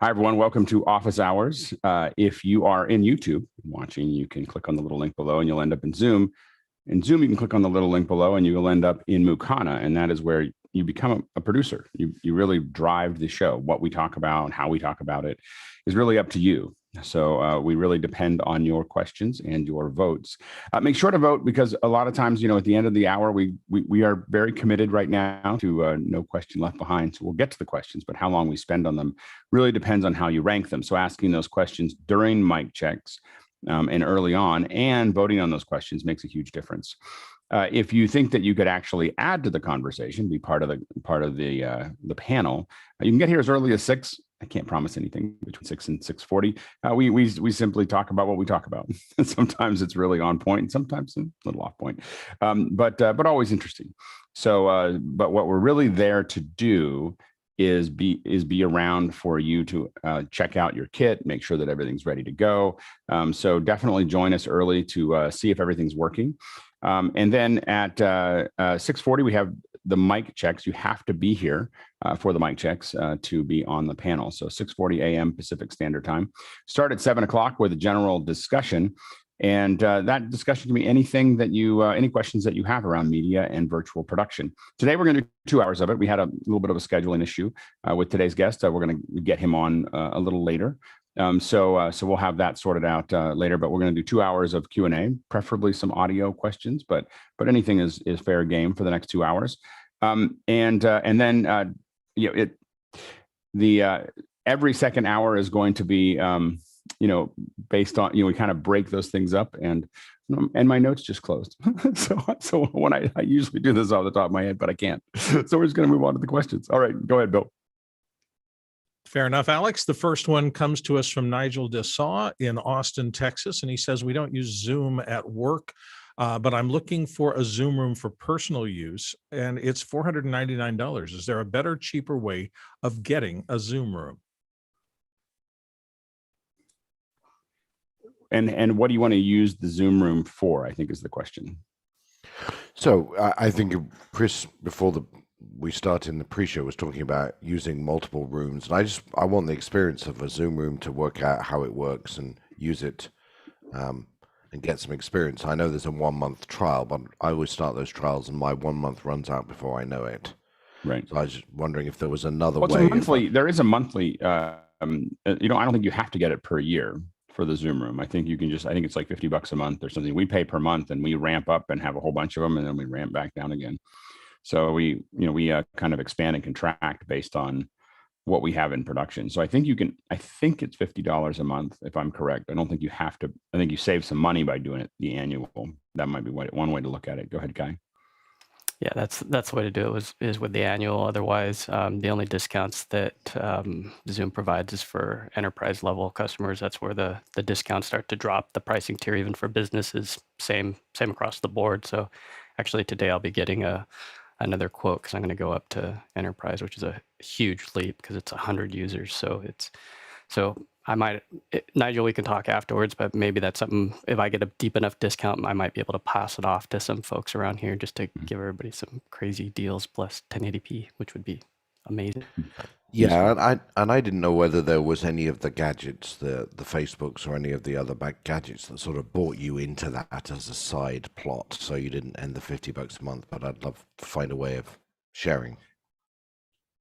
Hi, everyone. Welcome to Office Hours. If you are in YouTube watching, you can click on the little link below and you'll end up in Zoom. In Zoom, you can click on the little link below and you will end up in Mukana, and that is where you become a producer. You really drive the show. What we talk about, how we talk about it is really up to you. So we really depend on your questions and your votes. Make sure to vote, because a lot of times, you know, at the end of the hour, we are very committed right now to no question left behind. So we'll get to the questions, but how long we spend on them really depends on how you rank them. So asking those questions during mic checks and early on, and voting on those questions makes a huge difference. If you think that you could actually add to the conversation, be part of the panel, you can get here as early as 6. I can't promise anything between 6 and 6:40. We simply talk about what we talk about. Sometimes it's really on point, and sometimes a little off point, but always interesting. So, but what we're really there to do is be around for you to check out your kit, make sure that everything's ready to go. So definitely join us early to see if everything's working. And then at 6:40, we have the mic checks. You have to be here for the mic checks to be on the panel. So 6:40 a.m. Pacific Standard Time. Start at 7 o'clock with a general discussion. And that discussion can be anything that you, any questions that you have around media and virtual production. Today, we're going to do 2 hours of it. We had a little bit of a scheduling issue with today's guest. We're going to get him on a little later. So we'll have that sorted out later, but we're going to do 2 hours of Q&A, preferably some audio questions, but anything is fair game for the next 2 hours. And then you know, every second hour is going to be you know, based on, you know, we kind of break those things up, and my notes just closed. so when I usually do this off the top of my head, but I can't. So we're just going to move on to the questions. All right, go ahead, Bill. Fair enough, Alex. The first one comes to us from Nigel Dessaw in Austin, Texas, and he says, we don't use Zoom at work, but I'm looking for a Zoom room for personal use, and it's $499. Is there a better, cheaper way of getting a Zoom room? And what do you want to use the Zoom room for, I think is the question. So I think Chris, before we started in the pre-show, was talking about using multiple rooms. And I want the experience of a Zoom room to work out how it works and use it and get some experience. I know there's a 1-month trial, but I always start those trials and my 1 month runs out before I know it. Right. So I was just wondering if there was another way. There is a monthly, you know, I don't think you have to get it per year for the Zoom room. I think you can just, I think it's like $50 a month or something. We pay per month, and we ramp up and have a whole bunch of them, and then we ramp back down again. So we kind of expand and contract based on what we have in production. So I think you can, I think it's $50 a month, if I'm correct. I don't think you have to, I think you save some money by doing it the annual. That might be one way to look at it. Go ahead, Kai. Yeah, that's the way to do it, is with the annual. Otherwise, the only discounts that Zoom provides is for enterprise level customers. That's where the discounts start to drop. The pricing tier, even for businesses, same across the board. So actually today I'll be getting another quote, because I'm going to go up to enterprise, which is a huge leap because it's 100 users. So I might, Nigel, we can talk afterwards, but maybe that's something, if I get a deep enough discount, I might be able to pass it off to some folks around here just to give everybody some crazy deals plus 1080p, which would be amazing. Yeah, and I didn't know whether there was any of the gadgets, the Facebooks or any of the other back gadgets that sort of brought you into that as a side plot, so you didn't end the $50 a month, but I'd love to find a way of sharing.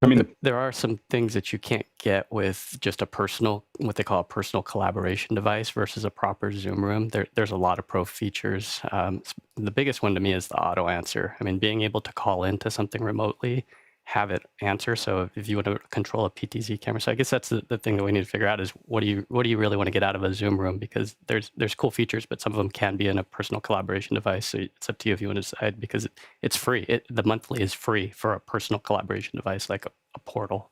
I mean, there are some things that you can't get with just a personal, what they call a personal collaboration device versus a proper Zoom room. There's a lot of pro features. The biggest one to me is the auto answer. I mean, being able to call into something remotely, have it answer. So if you want to control a PTZ camera, so I guess that's the thing that we need to figure out is what do you really want to get out of a Zoom room? Because there's cool features, but some of them can be in a personal collaboration device. So it's up to you if you want to decide, because it's free. The monthly is free for a personal collaboration device like a portal.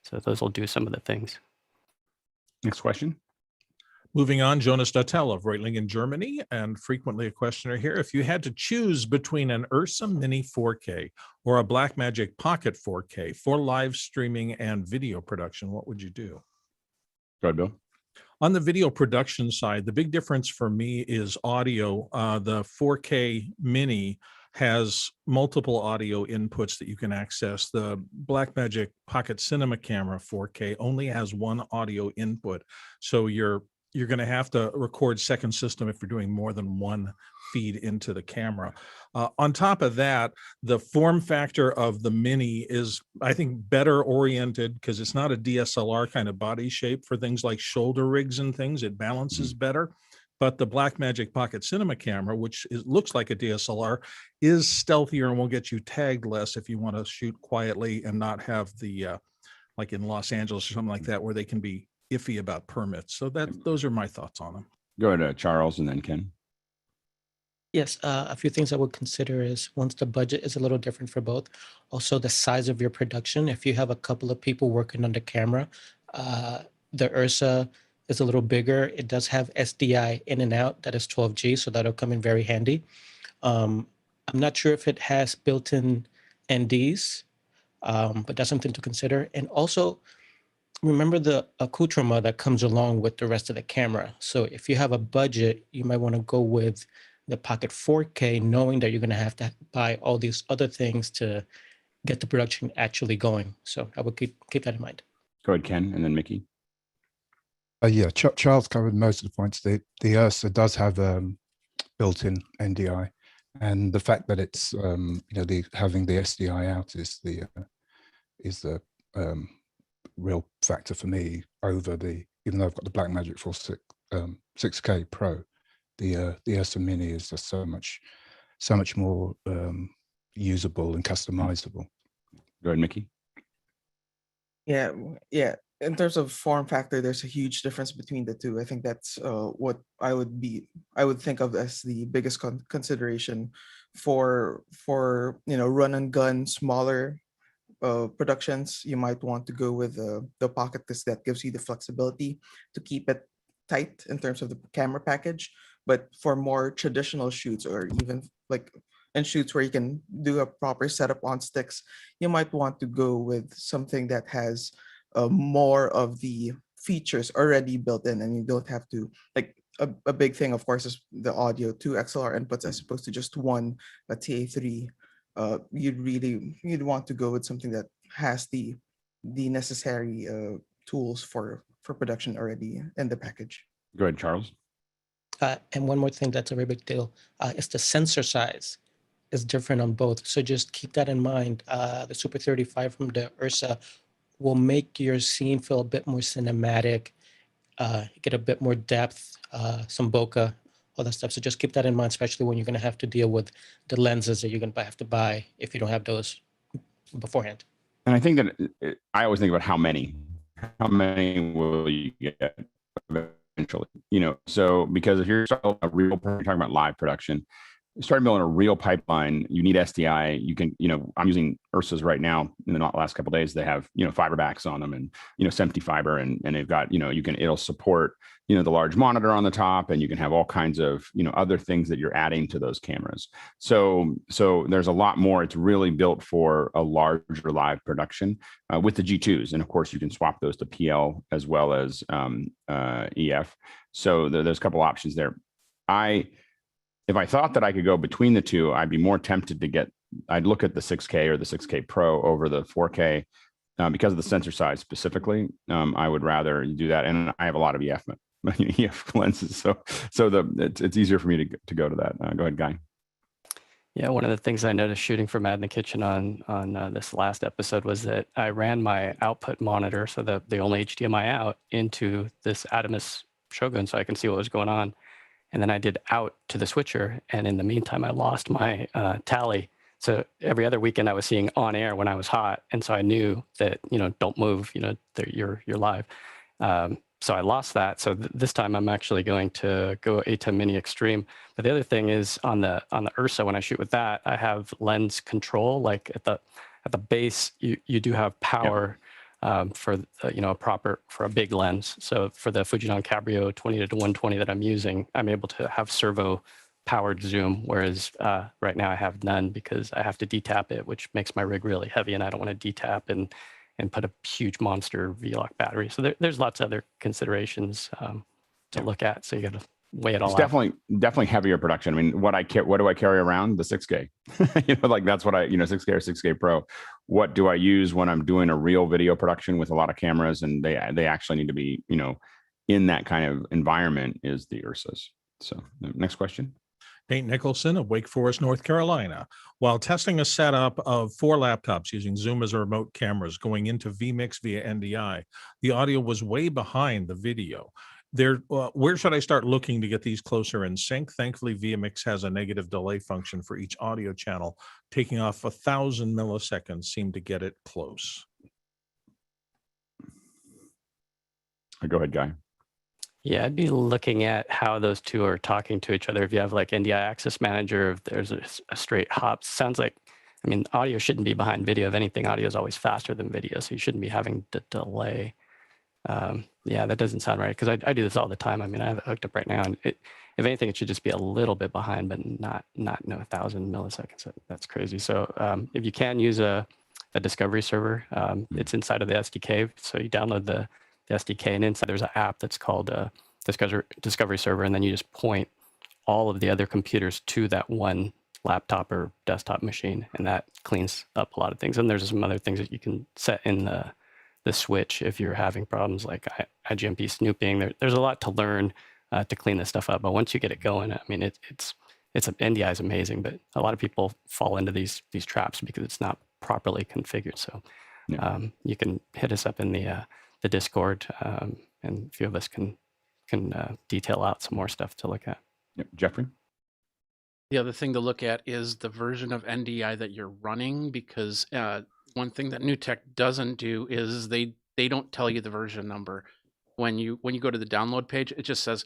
So those will do some of the things. Next question. Moving on, Jonas Dattel of Reutlingen, Germany, and frequently a questioner here. If you had to choose between an Ursa Mini 4K or a Blackmagic Pocket 4K for live streaming and video production, what would you do? Go ahead, Bill. On the video production side, the big difference for me is audio. The 4K Mini has multiple audio inputs that you can access. The Blackmagic Pocket Cinema Camera 4K only has one audio input. So you're going to have to record second system if you're doing more than one feed into the camera. On top of that, the form factor of the Mini is, I think, better oriented because it's not a DSLR kind of body shape for things like shoulder rigs and things. It balances better. But the Blackmagic Pocket Cinema Camera, which looks like a DSLR, is stealthier and will get you tagged less if you want to shoot quietly and not have the, like in Los Angeles or something like that, where they can be iffy about permits. So those are my thoughts on them. Go ahead, Charles, and then Ken. Yes, a few things I would consider is once the budget is a little different for both, also the size of your production. If you have a couple of people working on the camera, the Ursa is a little bigger. It does have SDI in and out. That is 12G, so that'll come in very handy. I'm not sure if it has built-in NDs, but that's something to consider. And also, remember the accoutrement that comes along with the rest of the camera. So if you have a budget, you might want to go with the Pocket 4K, knowing that you're going to have to buy all these other things to get the production actually going. So I would keep that in mind. Go ahead, Ken, and then Mickey. Yeah, Charles covered most of the points. The Ursa does have built-in NDI, and the fact that it's having the SDI out is the real factor for me over even though I've got the Blackmagic 6K Pro, the Ursa Mini is just so much more usable and customizable. Go ahead, Mickey. Yeah. In terms of form factor, there's a huge difference between the two. I think that's what I would think of as the biggest consideration for run and gun smaller productions. You might want to go with the Pocket because that gives you the flexibility to keep it tight in terms of the camera package. But for more traditional shoots, or even like in shoots where you can do a proper setup on sticks, you might want to go with something that has more of the features already built in, and you don't have to, like, a big thing, of course, is the audio, 2 XLR inputs as opposed to just one, a TA3. You'd want to go with something that has the necessary tools for production already in the package. Go ahead, Charles. And one more thing that's a very big deal is the sensor size is different on both. So just keep that in mind. The Super 35 from the Ursa will make your scene feel a bit more cinematic, get a bit more depth, some bokeh, all that stuff. So just keep that in mind, especially when you're going to have to deal with the lenses that you're going to have to buy if you don't have those beforehand. And I think that I always think about how many will you get eventually, so because if you're talking about live production, start building a real pipeline, you need SDI. You can, I'm using Ursas right now. In the last couple of days, they have, fiber backs on them, and, SMPTE fiber, and they've got, it'll support, the large monitor on the top, and you can have all kinds of, other things that you're adding to those cameras. So there's a lot more. It's really built for a larger live production with the G2s. And of course you can swap those to PL as well as EF. So there's a couple options there. If I thought that I could go between the two, I'd be more tempted I'd look at the 6K or the 6K Pro over the 4K because of the sensor size specifically. I would rather do that. And I have a lot of EF lenses. So it's easier for me to go to that. Go ahead, Guy. Yeah, one of the things I noticed shooting for Mad in the Kitchen on this last episode was that I ran my output monitor, so the only HDMI out, into this ATEM Shogun so I can see what was going on. And then I did out to the switcher. And in the meantime, I lost my tally. So every other weekend I was seeing on air when I was hot. And so I knew that, don't move, you're live. So I lost that. So this time I'm actually going to go ATEM Mini Extreme. But the other thing is on the Ursa, when I shoot with that, I have lens control. Like at the base, you do have power. Yep. For a big lens. So for the Fujinon Cabrio 20-120 that I'm using, I'm able to have servo powered zoom, whereas right now I have none because I have to detap it, which makes my rig really heavy, and I don't want to detap and put a huge monster V-Lock battery. So there's lots of other considerations to look at. So you got to weigh it all It's out. definitely heavier production. I mean, what do I carry around? The 6K, like that's what 6K or 6K Pro. What do I use when I'm doing a real video production with a lot of cameras and they actually need to be, in that kind of environment is the Ursas. So next question. Nate Nicholson of Wake Forest, North Carolina. While testing a setup of 4 laptops using Zoom as a remote cameras going into Vmix via NDI, the audio was way behind the video. Where should I start looking to get these closer in sync? Thankfully, Vmix has a negative delay function for each audio channel. Taking off 1,000 milliseconds seemed to get it close. Go ahead, Guy. Yeah, I'd be looking at how those two are talking to each other. If you have like NDI Access Manager, if there's a straight hop, sounds like, I mean, audio shouldn't be behind video. If anything, audio is always faster than video, so you shouldn't be having the delay. Yeah, that doesn't sound right because I do this all the time. I mean, I have it hooked up right now, and if anything, it should just be a little bit behind, but not 1,000 milliseconds. That's crazy. So if you can use a discovery server, it's inside of the SDK. So you download the SDK, and inside there's an app that's called Discovery Server, and then you just point all of the other computers to that one laptop or desktop machine, and that cleans up a lot of things. And there's some other things that you can set in the switch if you're having problems like IGMP snooping. There's a lot to learn to clean this stuff up, but once you get it going, I mean, NDI is amazing, but a lot of people fall into these traps because it's not properly configured. So you can hit us up in the Discord, and a few of us can detail out some more stuff to look at. Yep. Jeffrey? The other thing to look at is the version of NDI that you're running, because one thing that NewTek doesn't do is they don't tell you the version number. When you go to the download page, it just says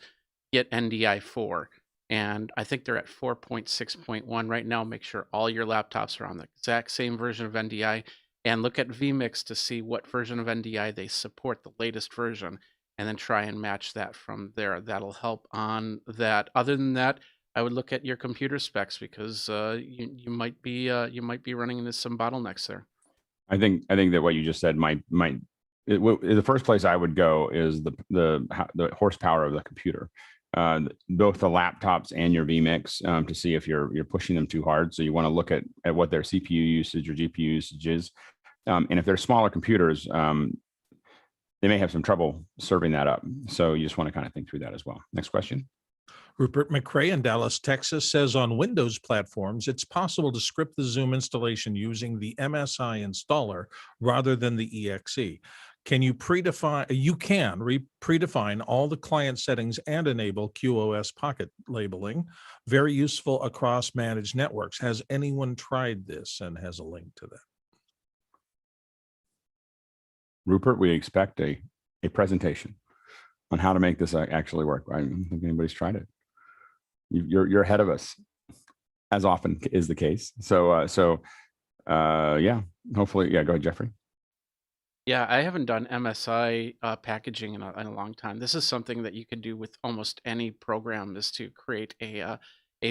get NDI 4. And I think they're at 4.6.1 right now. Make sure all your laptops are on the exact same version of NDI, and look at Vmix to see what version of NDI they support, the latest version, and then try and match that from there. That'll help on that. Other than that, I would look at your computer specs, because you might be running into some bottlenecks there. I think that what you just said the first place I would go is the horsepower of the computer, both the laptops and your Vmix, to see if you're pushing them too hard. So you want to look at what their CPU usage or GPU usage is, and if they're smaller computers, they may have some trouble serving that up. So you just want to kind of think through that as well. Next question. Rupert McRae in Dallas, Texas says on Windows platforms, it's possible to script the Zoom installation using the MSI installer rather than the EXE. Can you predefine all the client settings and enable QoS pocket labeling? Very useful across managed networks. Has anyone tried this? And has a link to that. Rupert, we expect a presentation on how to make this actually work. I don't think anybody's tried it. You're ahead of us, as often is the case. So yeah, hopefully, yeah. Go ahead, Jeffrey. Yeah, I haven't done MSI packaging in a long time. This is something that you can do with almost any program, is to create a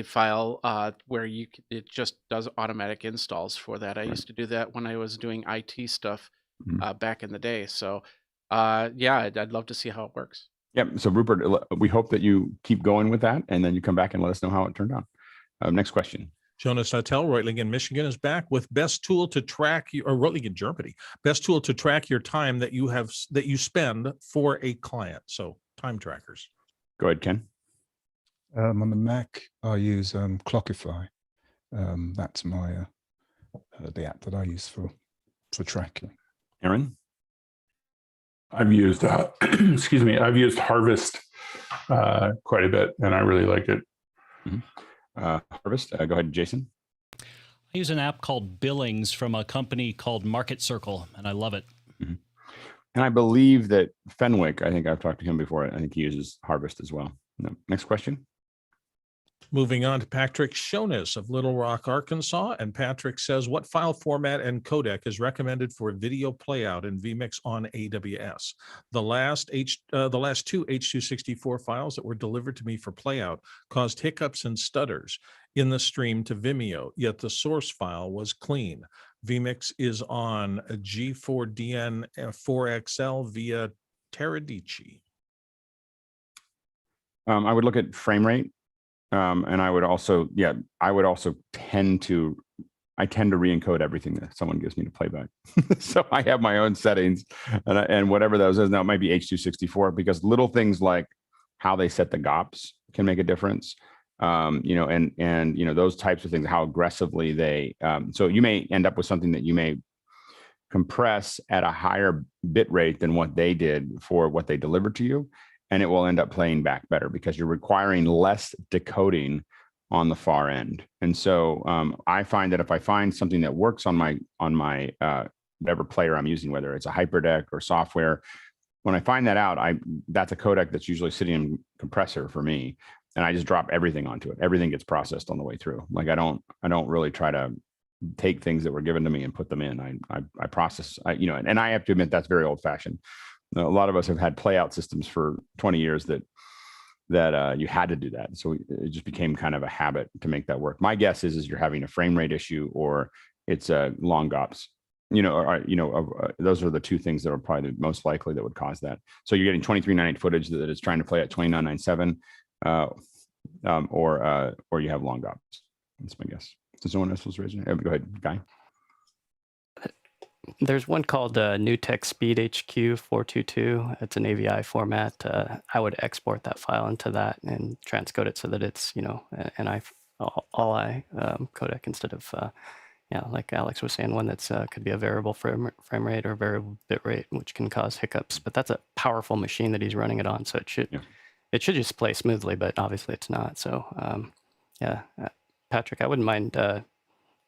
file where it just does automatic installs for that. I used to do that when I was doing IT stuff back in the day. So yeah, I'd love to see how it works. Yep. So Rupert, we hope that you keep going with that, and then you come back and let us know how it turned out. Next question. Jonas Nattel, Reutlingen, Michigan, is back with best tool to track or Reutlingen, Germany, best tool to track your time that you spend for a client. So time trackers. Go ahead, Ken. On the Mac, I use Clockify. That's my the app that I use for tracking. Aaron? I've used excuse me, I've used Harvest quite a bit, and I really like it. Harvest, go ahead, Jason. I use an app called Billings from a company called Market Circle, and I love it. And I believe that Fenwick, I think I've talked to him before, I think he uses Harvest as well. No. Next question. Moving on to Patrick Shonis of Little Rock, Arkansas. And Patrick says, what file format and codec is recommended for video playout in Vmix on AWS? The last two H.264 files that were delivered to me for playout caused hiccups and stutters in the stream to Vimeo, yet the source file was clean. Vmix is on a G4DN4XL via Teradici. I would look at frame rate. And I would also, I tend to re-encode everything that someone gives me to playback. So I have my own settings and whatever those is. Now it might be H.264 because little things like how they set the GOPS can make a difference. Those types of things, how aggressively they, so you may end up with something that you may compress at a higher bit rate than what they did for what they delivered to you. And it will end up playing back better because you're requiring less decoding on the far end. And so I find that if I find something that works on my whatever player I'm using, whether it's a hyperdeck or software, when I find that out, that's a codec that's usually sitting in compressor for me, and I just drop everything onto it. Everything gets processed on the way through. Like I don't really try to take things that were given to me and put them in. I process, and I have to admit that's very old fashioned. A lot of us have had playout systems for 20 years that you had to do that. So it just became kind of a habit to make that work. My guess is you're having a frame rate issue or it's a long GOPS, those are the two things that are probably the most likely that would cause that. So you're getting 2398 footage that is trying to play at 2997 or you have long GOPS. That's my guess. Does someone else was raising? Go ahead, Guy. There's one called NewTek Speed HQ 422. It's an AVI format. I would export that file into that and transcode it so that it's, an all-I codec instead of, like Alex was saying, one that's could be a variable frame rate or variable bit rate, which can cause hiccups. But that's a powerful machine that he's running it on, so it should just play smoothly. But obviously, it's not. So, Patrick, I wouldn't mind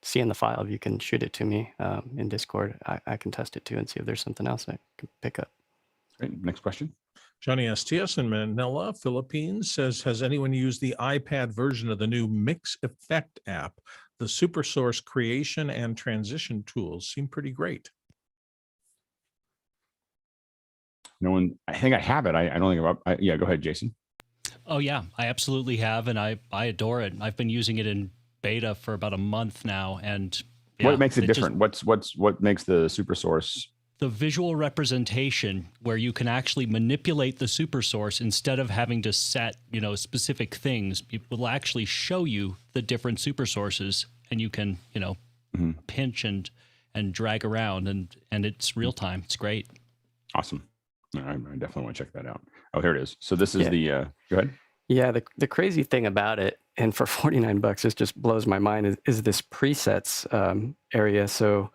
seeing the file. If you can shoot it to me in Discord, I can test it too and see if there's something else I can pick up. Great. Next question. Johnny STS in Manila, Philippines says, has anyone used the iPad version of the new MixEffect app? The SuperSource creation and transition tools seem pretty great. No one, I think I have it. I don't think yeah, go ahead, Jason. Oh yeah, I absolutely have. And I adore it. I've been using it in beta for about a month now, and what makes it different? What makes the SuperSource? The visual representation, where you can actually manipulate the SuperSource instead of having to set specific things. It will actually show you the different SuperSources, and you can pinch and drag around, and it's real time. It's great. Awesome. I definitely want to check that out. Oh, here it is. So this is the go ahead. Yeah, the crazy thing about it, and for $49, it just blows my mind, is this presets area. So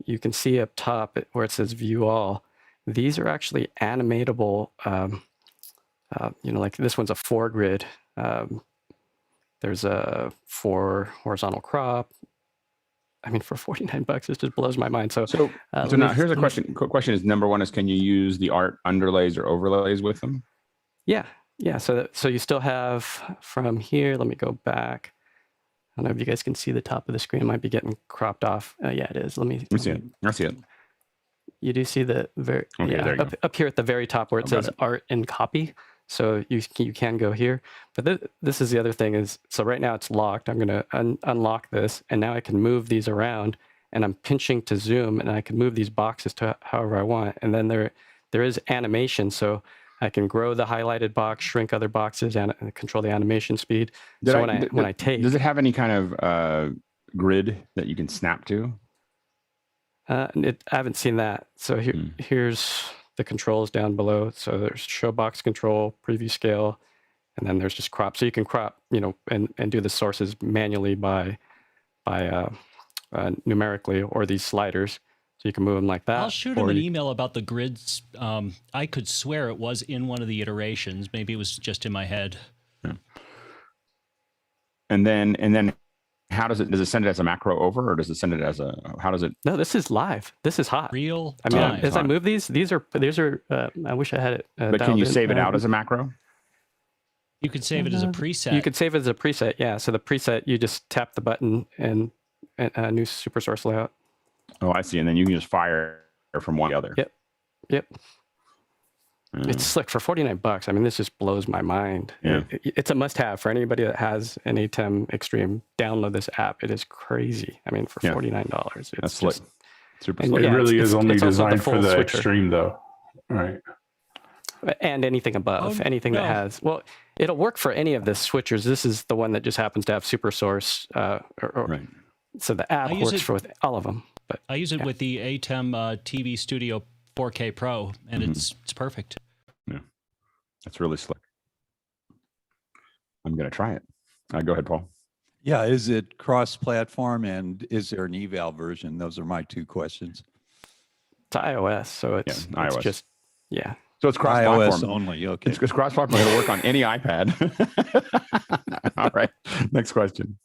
you can see up top where it says view all. These are actually animatable, like this one's a 4-grid. There's a 4 horizontal crop. I mean, for $49, it just blows my mind. So now here's a question. Question is, number one is, can you use the art underlays or overlays with them? Yeah. Yeah, so you still have from here, let me go back. I don't know if you guys can see the top of the screen. It might be getting cropped off. Yeah, it is. Let me see it. I see it. You do see the very, up here at the very top where it says art and copy. So you can go here. But this is the other thing is, so right now it's locked. I'm going to unlock this, and now I can move these around, and I'm pinching to zoom, and I can move these boxes to however I want. And then there is animation. So I can grow the highlighted box, shrink other boxes, and control the animation speed. When I take, does it have any kind of grid that you can snap to? I haven't seen that. So here's the controls down below. So there's show box control, preview scale, and then there's just crop. So you can crop, and do the sources manually by numerically, or these sliders. So you can move them like that. I'll shoot him an email about the grids. I could swear it was in one of the iterations. Maybe it was just in my head. Yeah. And then how does it send it as a macro over, or does it send it as how does it? No, this is live. This is hot. Real time. I mean, as I move these are, I wish I had it. But can you save it out as a macro? You could save it as a preset. You could save it as a preset. Yeah. So the preset, you just tap the button and a new SuperSource layout. Oh, I see. And then you can just fire from one to the other. Yep. It's slick for $49. I mean, this just blows my mind. Yeah. It's a must-have for anybody that has an ATEM Extreme. Download this app. It is crazy. I mean, for $49, it's that's slick. Super slick. It really is only designed for the Extreme, though. Right. And anything above, anything that has, well, It'll work for any of the switchers. This is the one that just happens to have SuperSource. Right. So the app I use works it- for all of them. But I use it with the ATEM TV Studio 4K Pro, and it's perfect. Yeah, that's really slick. I'm going to try it. Go ahead, Paul. Yeah, is it cross-platform, and is there an eval version? Those are my two questions. it's iOS, so it's iOS. just yeah. So it's cross-platform. iOS only. Okay. It's cross-platform. It'll work on any iPad. All right. Next question.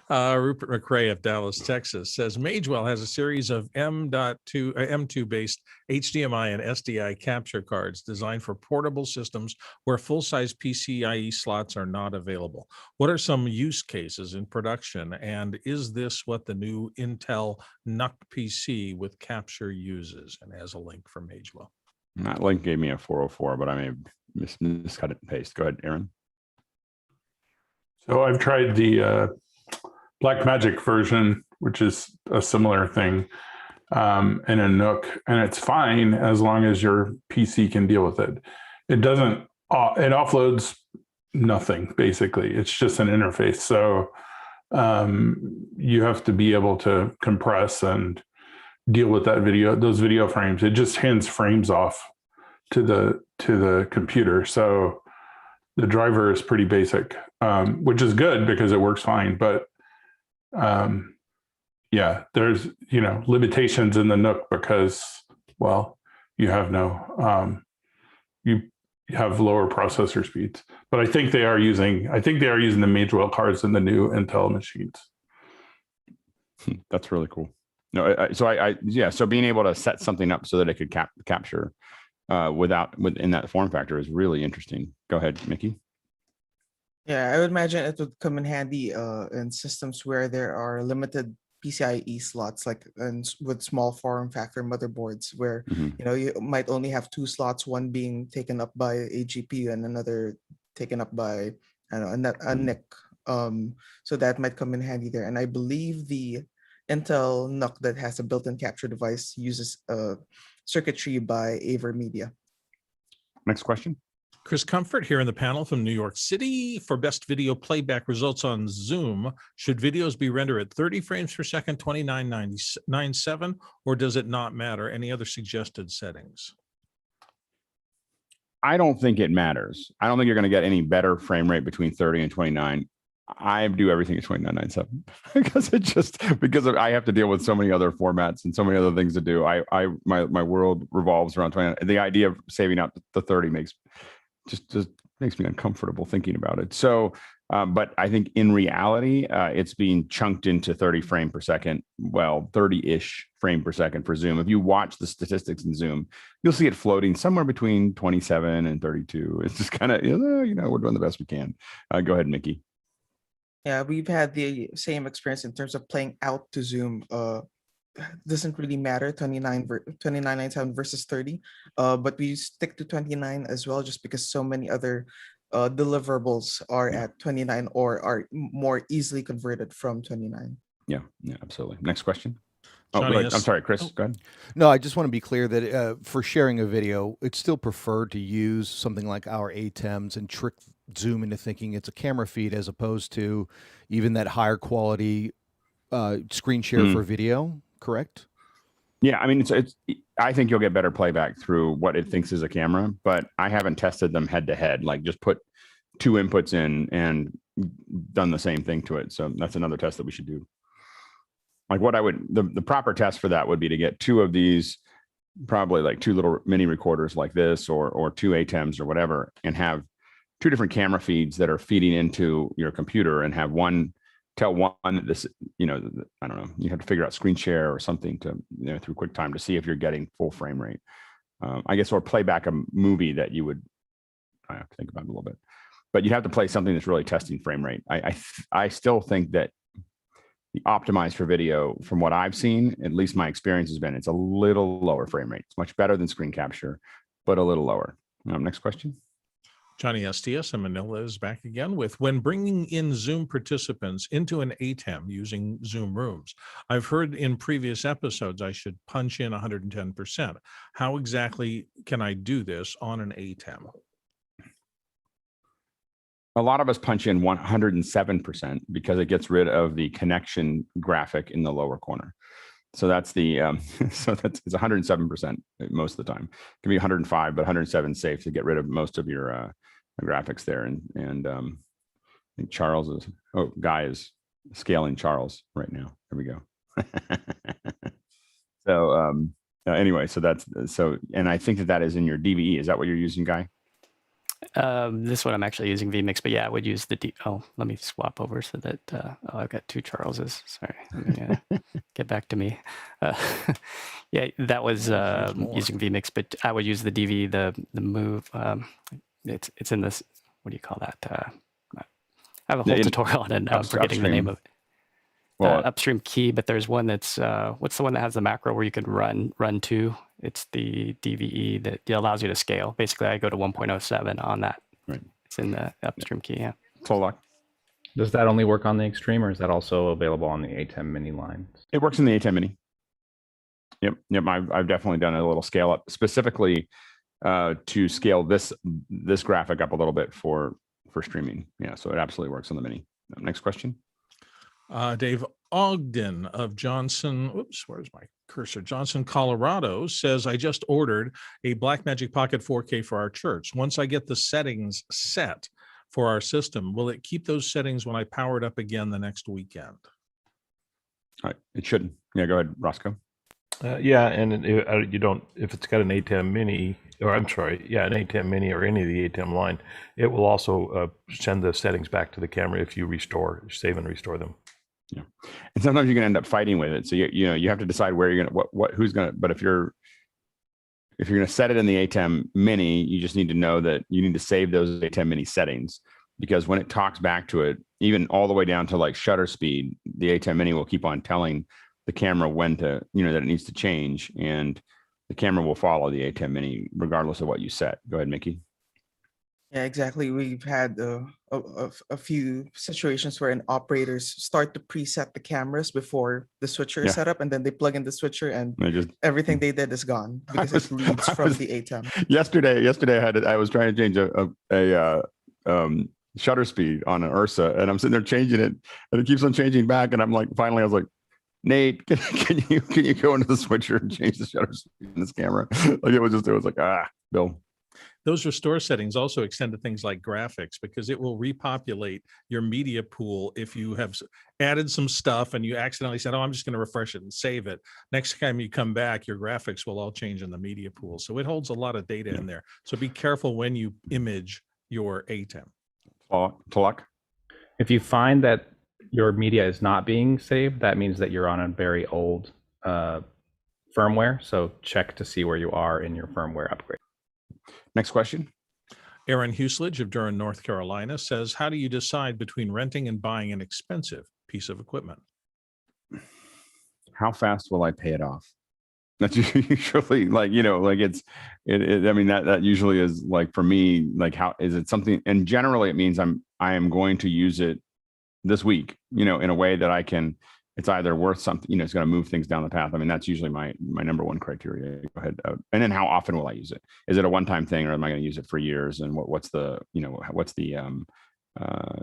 Rupert McRae of Dallas, Texas says Magewell has a series of M.2-based HDMI and SDI capture cards designed for portable systems where full-size PCIe slots are not available. What are some use cases in production, and is this what the new Intel NUC-PC with capture uses? And has a link from Magewell. That link gave me a 404, but I may have miscut it and paste. Go ahead, Aaron. So I've tried the Blackmagic version, which is a similar thing, in a NUC, and it's fine as long as your PC can deal with it. It doesn't, it offloads nothing, basically. It's just an interface. So you have to be able to compress and deal with that those video frames. It just hands frames off to the computer. So the driver is pretty basic, which is good because it works fine. But yeah, there's limitations in the NUC because, well, you have you have lower processor speeds. But I think they are using the Magewell cards in the new Intel machines. That's really cool. No, so being able to set something up so that it could capture within that form factor is really interesting. Go ahead, Mickey. Yeah, I would imagine it would come in handy in systems where there are limited PCIe slots, like with small form factor motherboards, where you might only have two slots, one being taken up by a GPU and another taken up by a NIC. So that might come in handy there. And I believe the Intel NUC that has a built-in capture device uses circuitry by AverMedia. Next question. Chris Comfort here in the panel from New York City. For best video playback results on Zoom, should videos be rendered at 30 frames per second, 29.97, or does it not matter? Any other suggested settings? I don't think it matters. I don't think you're going to get any better frame rate between 30 and 29. I do everything at 29.97 because I have to deal with so many other formats and so many other things to do. My world revolves around 29. The idea of saving out the 30 makes me uncomfortable thinking about it. So, but I think in reality, it's being chunked into 30 frame per second. Well, 30-ish frame per second for Zoom. If you watch the statistics in Zoom, you'll see it floating somewhere between 27 and 32. It's just kind of, we're doing the best we can. Go ahead, Mickey. Yeah, we've had the same experience in terms of playing out to Zoom. Doesn't really matter 29.97 versus 30, but we stick to 29 as well, just because so many other deliverables are at 29 or are more easily converted from 29. Yeah, absolutely. Next question. Johnny, I'm sorry, Chris. Go ahead. No, I just want to be clear that for sharing a video, it's still preferred to use something like our ATEMs and trick Zoom into thinking it's a camera feed, as opposed to even that higher quality screen share for video. Correct? Yeah, I mean, I think you'll get better playback through what it thinks is a camera, but I haven't tested them head to head. Like just put two inputs in and done the same thing to it. So that's another test that we should do. Like what the proper test for that would be to get two of these, probably like two little mini recorders like this, or two ATEMs or whatever, and have two different camera feeds that are feeding into your computer, and have tell one that this, I don't know, you have to figure out screen share or something to, through QuickTime to see if you're getting full frame rate. I guess, or play back a movie that I have to think about it a little bit, but you'd have to play something that's really testing frame rate. I still think that the optimized for video, from what I've seen, at least my experience has been, it's a little lower frame rate. It's much better than screen capture, but a little lower. Next question. Johnny STS in Manila is back again with, when bringing in Zoom participants into an ATEM using Zoom Rooms, I've heard in previous episodes I should punch in 110%. How exactly can I do this on an ATEM? a lot of us punch in 107% because it gets rid of the connection graphic in the lower corner. So that's the so that's it's 107% most of the time. It can be 105, but 107 is safe to get rid of most of your graphics there. And I think Charles is Guy is scaling Charles right now. There we go. So anyway, so that's and I think that is in your DVE. Is that what you're using, Guy? This one I'm actually using Vmix, but yeah, I would use the let me swap over so that I've got two Charleses. Sorry, let me, get back to me. Yeah, that was using Vmix, but I would use the DV, the move. It's in this. What do you call that? I have a whole tutorial on it. Now I'm forgetting the name of it. Well, upstream key, but there's one that's what's the one that has the macro where you can run to? It's the DVE that allows you to scale. Basically, I go to 1.07 on that. Right. It's in the upstream key. Yeah. Does that only work on the Extreme, or is that also available on the ATEM Mini line? It works in the ATEM Mini. Yep. I've definitely done a little scale up specifically to scale this graphic up a little bit for streaming. Yeah. So it absolutely works on the Mini. Next question. Dave Ogden of Johnson, where's my cursor? Johnson, Colorado says, I just ordered a Blackmagic Pocket 4K for our church. Once I get the settings set for our system, will it keep those settings when I power it up again the next weekend? All right, it shouldn't. Yeah, go ahead, Roscoe. Yeah, and you don't, if it's got an ATEM Mini, or I'm sorry, yeah, an ATEM Mini or any of the ATEM line, it will also send the settings back to the camera if you save and restore them. Yeah, and sometimes you can end up fighting with it. So you have to decide where you're gonna who's gonna. But if you're gonna set it in the ATEM Mini, you just need to know that you need to save those ATEM Mini settings, because when it talks back to it, even all the way down to like shutter speed, the ATEM Mini will keep on telling the camera when to that it needs to change, and the camera will follow the ATEM Mini regardless of what you set. Go ahead, Mickey. Yeah, exactly. We've had a few situations where operators start to preset the cameras before the switcher is set up, and then they plug in the switcher, and everything they did is gone because it leads from the ATEM. Yesterday, I was trying to change a shutter speed on an Ursa, and I'm sitting there changing it, and it keeps on changing back, and I'm like, finally, I was like, Nate, can you go into the switcher and change the shutter speed in this camera? Like it was like, Bill. Those restore settings also extend to things like graphics, because it will repopulate your media pool if you have added some stuff and you accidentally said, I'm just going to refresh it and save it. Next time you come back, your graphics will all change in the media pool. So it holds a lot of data in there. So be careful when you image your ATEM. Talak? If you find that your media is not being saved, that means that you're on a very old firmware. So check to see where you are in your firmware upgrade. Next question. Aaron Huslidge of Durham, North Carolina says, how do you decide between renting and buying an expensive piece of equipment? How fast will I pay it off? That's usually like, I mean, that usually is like, for me, like, how is it something? And generally it means I am going to use it this week, in a way that it's either worth something, it's going to move things down the path. I mean, that's usually my number one criteria. Go ahead. And then how often will I use it? Is it a one-time thing, or am I going to use it for years? And what's the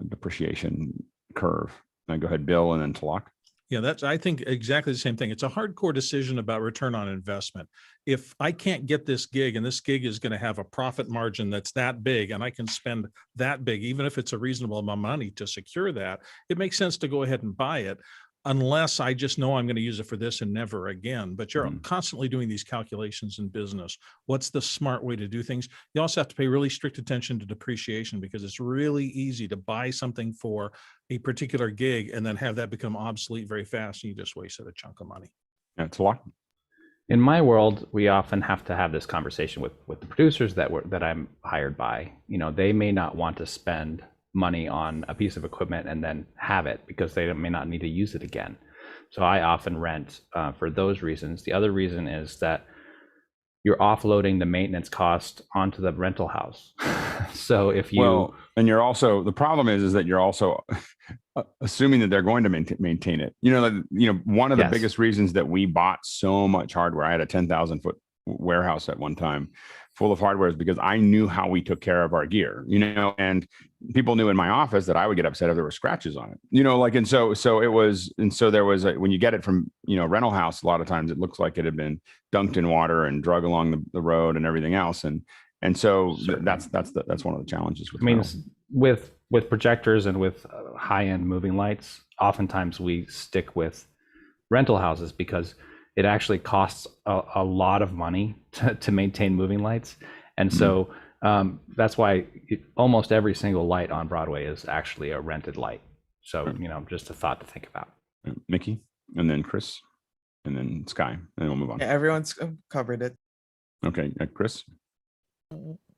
depreciation curve? Go ahead, Bill, and then Talak. Yeah, I think exactly the same thing. It's a hardcore decision about return on investment. If I can't get this gig, and this gig is going to have a profit margin that's that big, and I can spend that big, even if it's a reasonable amount of money to secure that, it makes sense to go ahead and buy it, unless I just know I'm going to use it for this and never again. But you're constantly doing these calculations in business. What's the smart way to do things? You also have to pay really strict attention to depreciation, because it's really easy to buy something for a particular gig and then have that become obsolete very fast, and you just wasted a chunk of money. Yeah, it's a lot. In my world, we often have to have this conversation with the producers that I'm hired by. They may not want to spend money on a piece of equipment and then have it, because they may not need to use it again. So I often rent for those reasons. The other reason is that you're offloading the maintenance cost onto the rental house. So if you and you're also, the problem is that you're also assuming that they're going to maintain it. One of the biggest reasons that we bought so much hardware, I had a 10,000 foot warehouse at one time full of hardware is because I knew how we took care of our gear, and people knew in my office that I would get upset if there were scratches on it, and so there was when you get it from, rental house, a lot of times it looks like it had been dunked in water and drug along the road and everything else. And so that's one of the challenges with with projectors and with high-end moving lights. Oftentimes we stick with rental houses because it actually costs a lot of money to maintain moving lights. And so that's why almost every single light on Broadway is actually a rented light. So, just a thought to think about. Mickey, and then Chris, and then Sky, and then we'll move on. Yeah, everyone's covered it. Okay, Chris?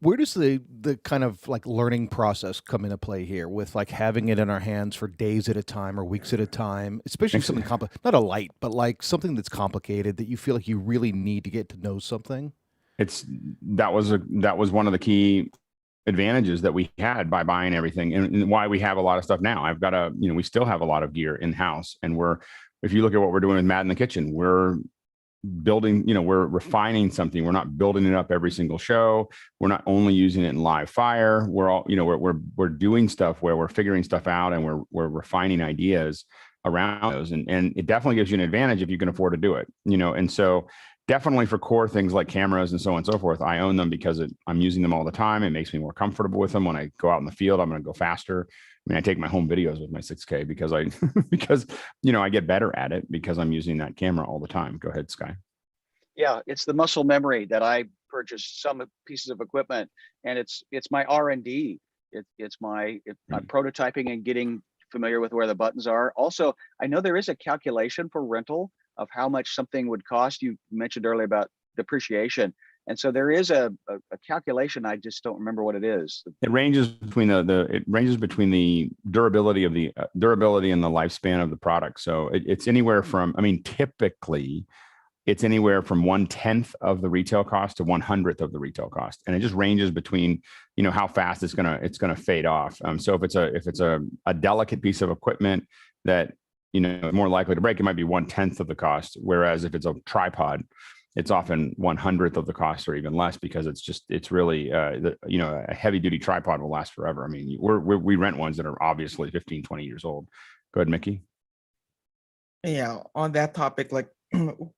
Where does the kind of like learning process come into play here with like having it in our hands for days at a time or weeks at a time, especially something not a light, but like something that's complicated that you feel like you really need to get to know something? That was one of the key advantages that we had by buying everything, and why we have a lot of stuff now. I've got we still have a lot of gear in house, and if you look at what we're doing with Matt in the kitchen, we're building, we're refining something. We're not building it up every single show. We're not only using it in live fire. We're all, we're doing stuff where we're figuring stuff out, and we're refining ideas around those. And it definitely gives you an advantage if you can afford to do it, and so definitely for core things like cameras and so on and so forth, I own them because I'm using them all the time. It makes me more comfortable with them. When I go out in the field, I'm going to go faster. I mean, I take my home videos with my 6K because I get better at it because I'm using that camera all the time. Go ahead, Sky. Yeah, it's the muscle memory that I purchased some pieces of equipment, and it's my R&D. It's my prototyping and getting familiar with where the buttons are. Also, I know there is a calculation for rental of how much something would cost. You mentioned earlier about depreciation. And so there is a calculation. I just don't remember what it is. It ranges between the durability of the durability and the lifespan of the product. So it's anywhere from, typically it's anywhere from 1/10 of the retail cost to 1/100th of the retail cost, and it just ranges between how fast it's gonna fade off. So if it's a delicate piece of equipment that more likely to break, it might be 1/10 of the cost. Whereas if it's a tripod, it's often 1/100th of the cost or even less, because it's really a heavy duty tripod will last forever. I mean, we rent ones that are obviously 15, 20 years old. Go ahead, Mickey. Yeah, on that topic, like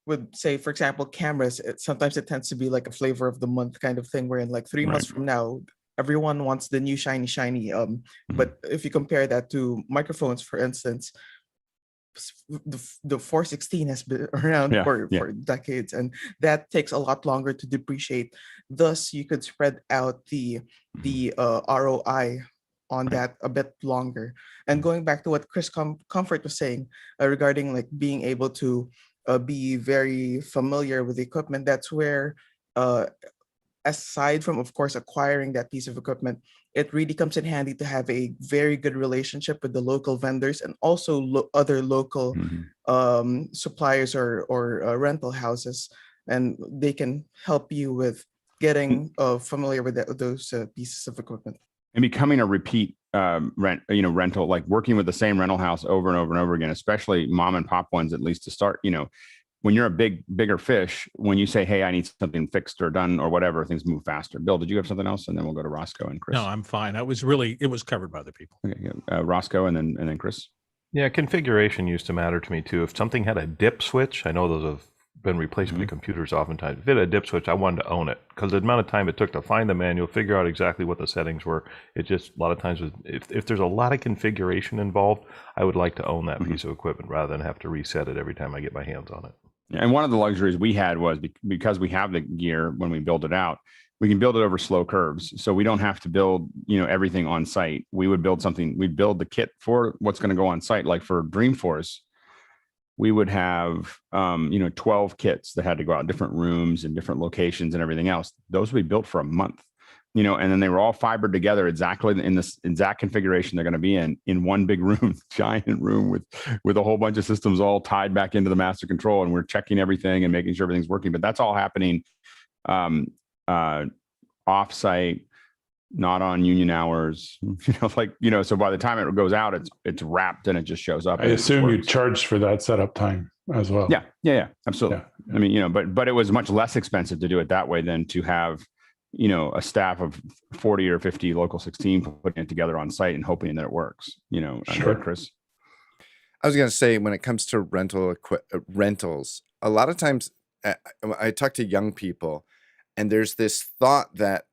would say, for example, cameras, sometimes it tends to be like a flavor of the month kind of thing, where in like 3 months from now, everyone wants the new shiny. But if you compare that to microphones, for instance, the 416 has been around for decades, and that takes a lot longer to depreciate. Thus, you could spread out the ROI on that a bit longer. And going back to what Chris Comfort was saying regarding like being able to be very familiar with the equipment, that's where aside from, of course, acquiring that piece of equipment, it really comes in handy to have a very good relationship with the local vendors and also other local suppliers or rental houses, and they can help you with getting familiar with those pieces of equipment. And becoming a repeat rental, like working with the same rental house over and over and over again, especially mom and pop ones, at least to start, when you're a bigger fish, when you say, hey, I need something fixed or done or whatever, things move faster. Bill, did you have something else? And then we'll go to Roscoe and Chris. No, I'm fine. It was covered by the people. Okay, Roscoe and then Chris. Yeah, configuration used to matter to me too. If something had a dip switch, I know those have been replaced by computers oftentimes. If it had a dip switch, I wanted to own it, because the amount of time it took to find the manual, figure out exactly what the settings were, it just, a lot of times, if there's a lot of configuration involved, I would like to own that piece of equipment rather than have to reset it every time I get my hands on it. And one of the luxuries we had was because we have the gear when we build it out, we can build it over slow curves. So we don't have to build, everything on site. We would build something, we'd build the kit for what's going to go on site. Like for Dreamforce, we would have, 12 kits that had to go out in different rooms and different locations and everything else. Those would be built for a month, and then they were all fibered together exactly in this exact configuration they're going to be in one big room, giant room with a whole bunch of systems all tied back into the master control. And we're checking everything and making sure everything's working, but that's all happening off-site, not on union hours, so by the time it goes out, it's wrapped and it just shows up. I assume you charged for that setup time. as well. Yeah, absolutely. Yeah. I mean, but it was much less expensive to do it that way than to have, a staff of 40 or 50 local 16 putting it together on site and hoping that it works. Sure. Chris. I was going to say, when it comes to rentals, a lot of times I talk to young people, and there's this thought that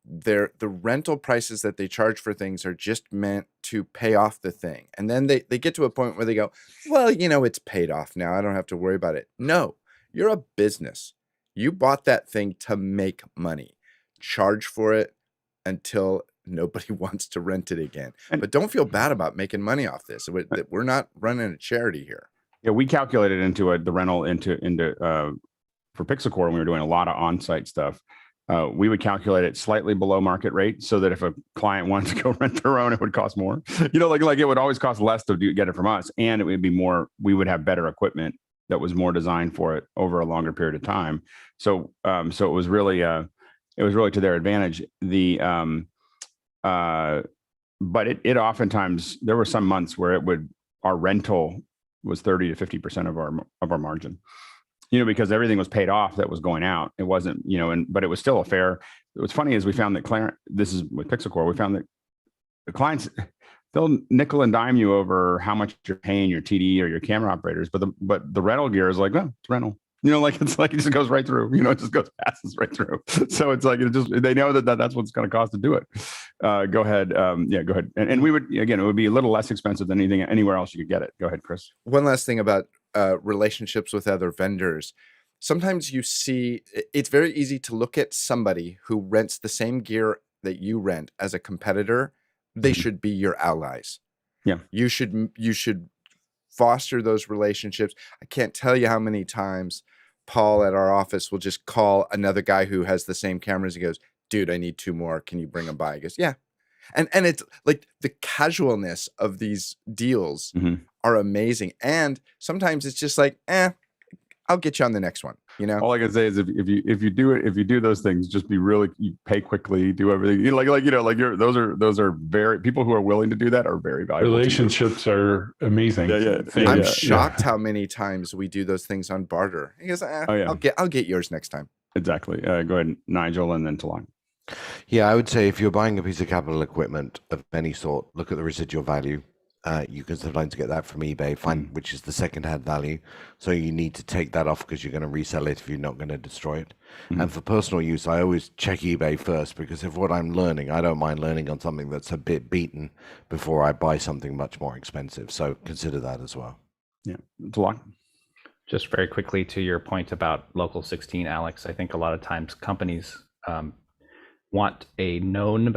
the rental prices that they charge for things are just meant to pay off the thing. And then they get to a point where they go, well, it's paid off now. I don't have to worry about it. No, you're a business. You bought that thing to make money. Charge for it until nobody wants to rent it again. But don't feel bad about making money off this. We're not running a charity here. Yeah, we calculated into the rental for PixelCore when we were doing a lot of on-site stuff. We would calculate it slightly below market rate so that if a client wanted to go rent their own, it would cost more. Like it would always cost less to get it from us, and it would be more. We would have better equipment that was more designed for it over a longer period of time. So it was really to their advantage. But it oftentimes, there were some months where our rental was 30 to 50% of our margin. Because everything was paid off that was going out. It wasn't, but it was still a fair. What's funny is we found that this is with PixelCore, we found that the clients, they'll nickel and dime you over how much you're paying your TD or your camera operators, but the rental gear is like, oh, it's rental. It's like it just goes right through. It just passes right through. So it's like they know that's what it's going to cost to do it. Go ahead. Go ahead. And we would, again, it would be a little less expensive than anywhere else you could get it. Go ahead, Chris. One last thing about relationships with other vendors. Sometimes you see it's very easy to look at somebody who rents the same gear that you rent as a competitor. They should be your allies. Yeah. You should foster those relationships. I can't tell you how many times Paul at our office will just call another guy who has the same cameras. He goes, dude, I need 2 more. Can you bring them by? He goes, yeah. And it's like the casualness of these deals are amazing. And sometimes it's just like, I'll get you on the next one. All I can say is if you do those things, just you pay quickly, do everything. Those are very, people who are willing to do that are very valuable. Relationships are amazing. Yeah. I'm shocked how many times we do those things on barter. He goes, I'll get yours next time. Exactly. Go ahead, Nigel, and then Talon. Yeah, I would say if you're buying a piece of capital equipment of any sort, look at the residual value. You can sometimes get that from eBay, which is the second-hand value. So you need to take that off because you're going to resell it if you're not going to destroy it. And for personal use, I always check eBay first, because if what I'm learning, I don't mind learning on something that's a bit beaten before I buy something much more expensive. So consider that as well. Yeah, Talon. Just very quickly to your point about local 16, Alex, I think a lot of times companies want a known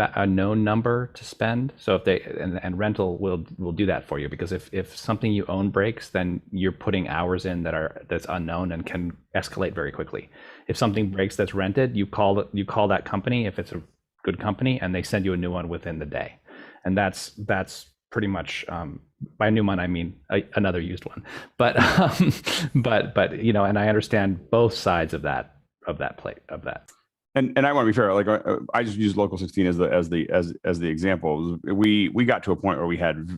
number to spend. So if they and rental will do that for you, because if something you own breaks, then you're putting hours in that's unknown and can escalate very quickly. If something breaks that's rented, you call that company if it's a good company, and they send you a new one within the day. And that's pretty much, by a new one I mean another used one. But and I understand both sides of that. And I want to be fair. Like I just use local 16 as the example. We got to a point where we had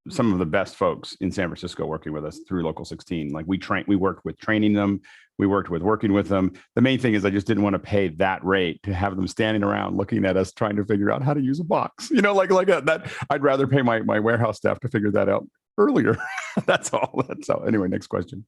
some of the best folks in San Francisco working with us through local 16. Like we worked with training them. We worked with working with them. The main thing is I just didn't want to pay that rate to have them standing around looking at us trying to figure out how to use a box. Like that. I'd rather pay my warehouse staff to figure that out earlier. That's all. Anyway, next question.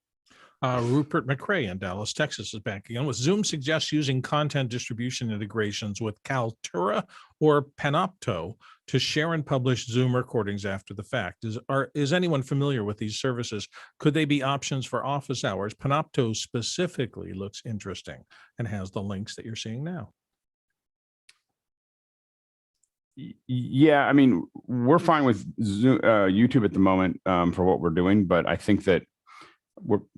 Rupert McRae in Dallas, Texas is back again with Zoom suggests using content distribution integrations with Kaltura or Panopto to share and publish Zoom recordings after the fact. Is anyone familiar with these services? Could they be options for office hours? Panopto specifically looks interesting and has the links that you're seeing now. Yeah, I mean, we're fine with Zoom, YouTube at the moment for what we're doing, but I think that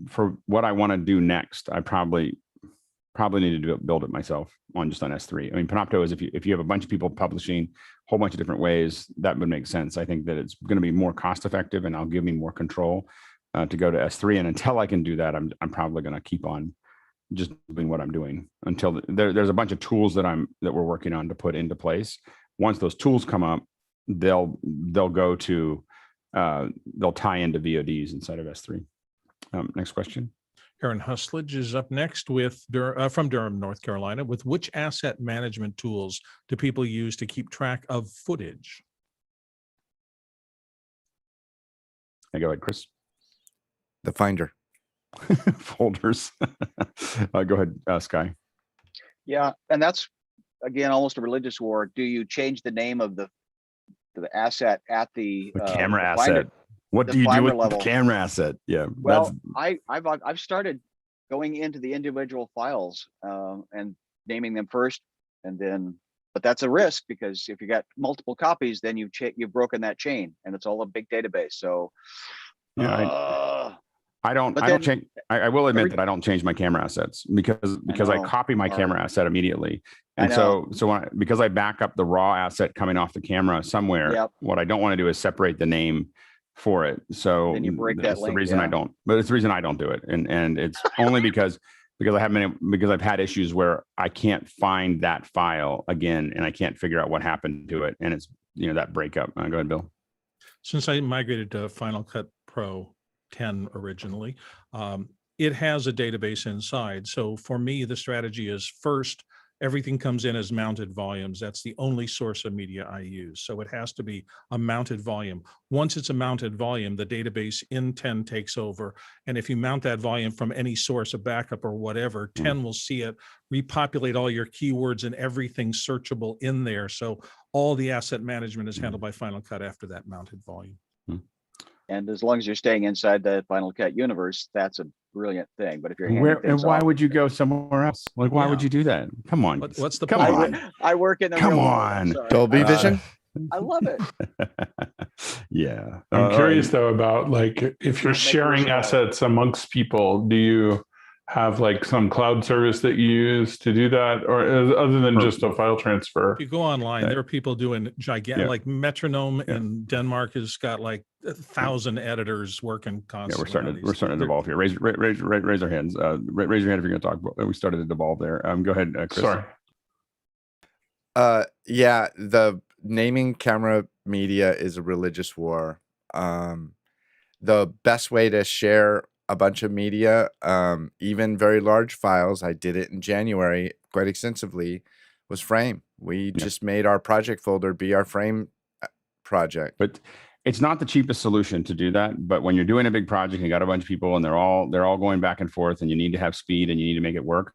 for what I want to do next, I probably need to build it myself on S3. I mean, Panopto is if you have a bunch of people publishing a whole bunch of different ways, that would make sense. I think that it's going to be more cost effective, and I'll give me more control to go to S3. And until I can do that, I'm probably going to keep on just doing what I'm doing until there's a bunch of tools that we're working on to put into place. Once those tools come up, they'll go to they'll tie into VODs inside of S3. Next question. Aaron Husledge is up next with from Durham, North Carolina, with which asset management tools do people use to keep track of footage? Go ahead, Chris. The Finder. Folders. Go ahead, Sky. Yeah, and that's again almost a religious war. Do you change the name of the asset at the camera the Finder, asset? What the do you do Finder with level? the camera asset? Yeah. Well, I've started going into the individual files and naming them first, and then. But that's a risk because if you got multiple copies, then you've broken that chain, and it's all a big database. So. Yeah, I don't change. I will admit that I don't change my camera assets because I copy my camera asset immediately. And so because I back up the raw asset coming off the camera somewhere, what I don't want to do is separate the name for it. So then you break that link. The reason I don't, but it's the reason I don't do it. And it's only because I've had issues where I can't find that file again and I can't figure out what happened to it. And it's, that breakup. Go ahead, Bill. Since I migrated to Final Cut Pro 10 originally, it has a database inside. So for me, the strategy is first, everything comes in as mounted volumes. That's the only source of media I use. So it has to be a mounted volume. Once it's a mounted volume, the database in 10 takes over. And if you mount that volume from any source, a backup or whatever, 10 will see it, repopulate all your keywords and everything searchable in there. So all the asset management is handled by Final Cut after that mounted volume. And as long as you're staying inside the Final Cut universe, that's a brilliant thing. But if you're why would you go somewhere else? Like, why would you do that? Come on. What's the Come point? on. I work in the Come real on. world. Dolby Vision. I love it. Yeah. I'm curious though about like if you're sharing assets amongst people, do you have like some cloud service that you use to do that, or other than just a file transfer? If you go online, there are people doing gigantic, like Metronome in Denmark has got like 1,000 editors working constantly. We're starting to evolve here. Raise our hands. Raise your hand if you're going to talk. We started to evolve there. Go ahead, Chris. Sorry. Yeah, the naming camera media is a religious war. The best way to share a bunch of media, even very large files, I did it in January quite extensively, was Frame. We just made our project folder be our Frame project. But it's not the cheapest solution to do that. But when you're doing a big project and you got a bunch of people and they're all going back and forth and you need to have speed and you need to make it work,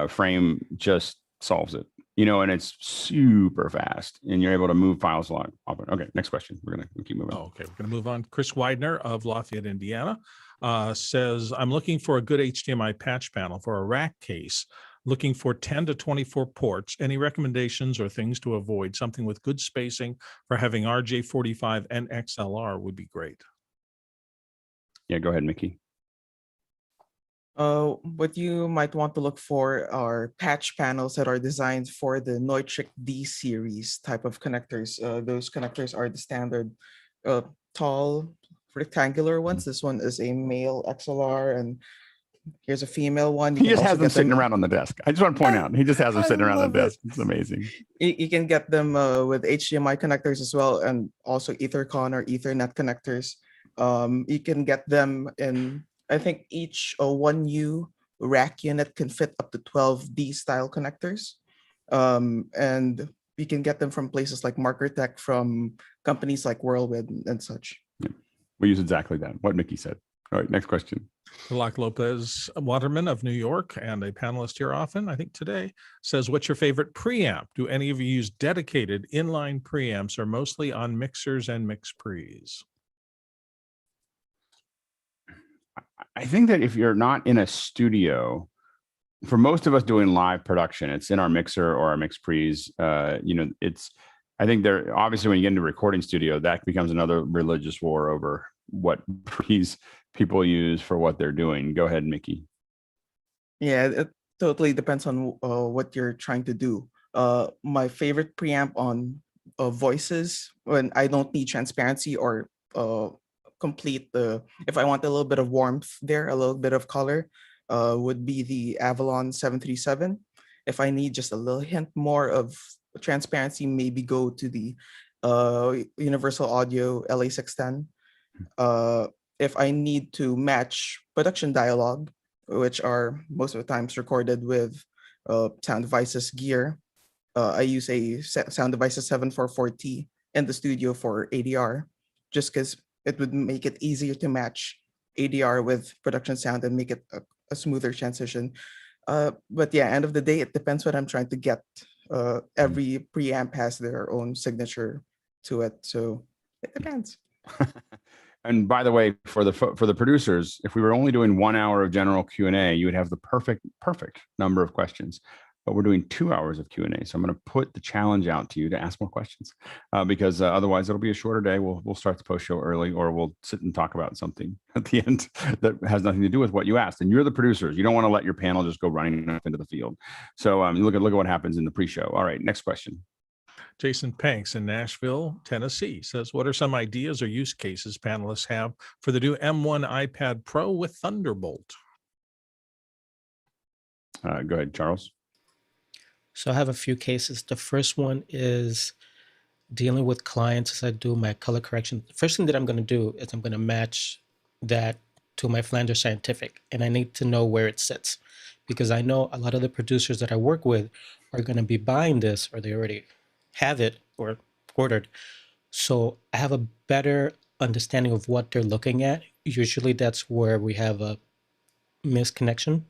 Frame just solves it. And it's super fast and you're able to move files along. Okay, next question. We're going to keep moving. Okay, we're going to move on. Chris Widener of Lafayette, Indiana says, I'm looking for a good HDMI patch panel for a rack case, looking for 10 to 24 ports. Any recommendations or things to avoid? Something with good spacing for having RJ45 and XLR would be great. Yeah, go ahead, Mickey. What you might want to look for are patch panels that are designed for the Neutrik D series type of connectors. Those connectors are the standard tall rectangular ones. This one is a male XLR and here's a female one. He just has them sitting around on the desk. I just want to point out, he just has them sitting around on the desk. It's amazing. You can get them with HDMI connectors as well, and also Ethercon or Ethernet connectors. You can get them in, I think each 1U rack unit can fit up to 12 D style connectors. And you can get them from places like MarkerTech, from companies like Whirlwind and such. Yeah. We use exactly that, what Mickey said. All right, next question. Lock Lopez Waterman of New York and a panelist here often, I think today, says, what's your favorite preamp? Do any of you use dedicated inline preamps or mostly on mixers and mix pre's? I think that if you're not in a studio, for most of us doing live production, it's in our mixer or our mix pre's. I think there, obviously when you get into a recording studio, that becomes another religious war over what pre's people use for what they're doing. Go ahead, Mickey. Yeah, it totally depends on what you're trying to do. My favorite preamp on voices, when I don't need transparency or complete if I want a little bit of warmth there, a little bit of color, would be the Avalon 737. If I need just a little hint more of transparency, maybe go to the Universal Audio LA610. If I need to match production dialogue, which are most of the times recorded with Sound Devices gear, I use a Sound Devices 7440 in the studio for ADR, just because it would make it easier to match ADR with production sound and make it a smoother transition. But yeah, end of the day, it depends what I'm trying to get. Every preamp has their own signature to it, so it depends. And by the way, for the producers, if we were only doing 1 hour of general Q&A, you would have the perfect number of questions. But we're doing 2 hours of Q&A, so I'm going to put the challenge out to you to ask more questions, because otherwise it'll be a shorter day. We'll start the post show early, or we'll sit and talk about something at the end that has nothing to do with what you asked. And you're the producers; you don't want to let your panel just go running off into the field. So look at what happens in the pre-show. All right, next question. Jason Panks in Nashville, Tennessee says, what are some ideas or use cases panelists have for the new M1 iPad Pro with Thunderbolt? Go ahead, Charles. So I have a few cases. The first one is dealing with clients as I do my color correction. The first thing that I'm going to do is I'm going to match that to my Flander Scientific, and I need to know where it sits, because I know a lot of the producers that I work with are going to be buying this, or they already have it or ordered. So I have a better understanding of what they're looking at. Usually that's where we have a misconnection.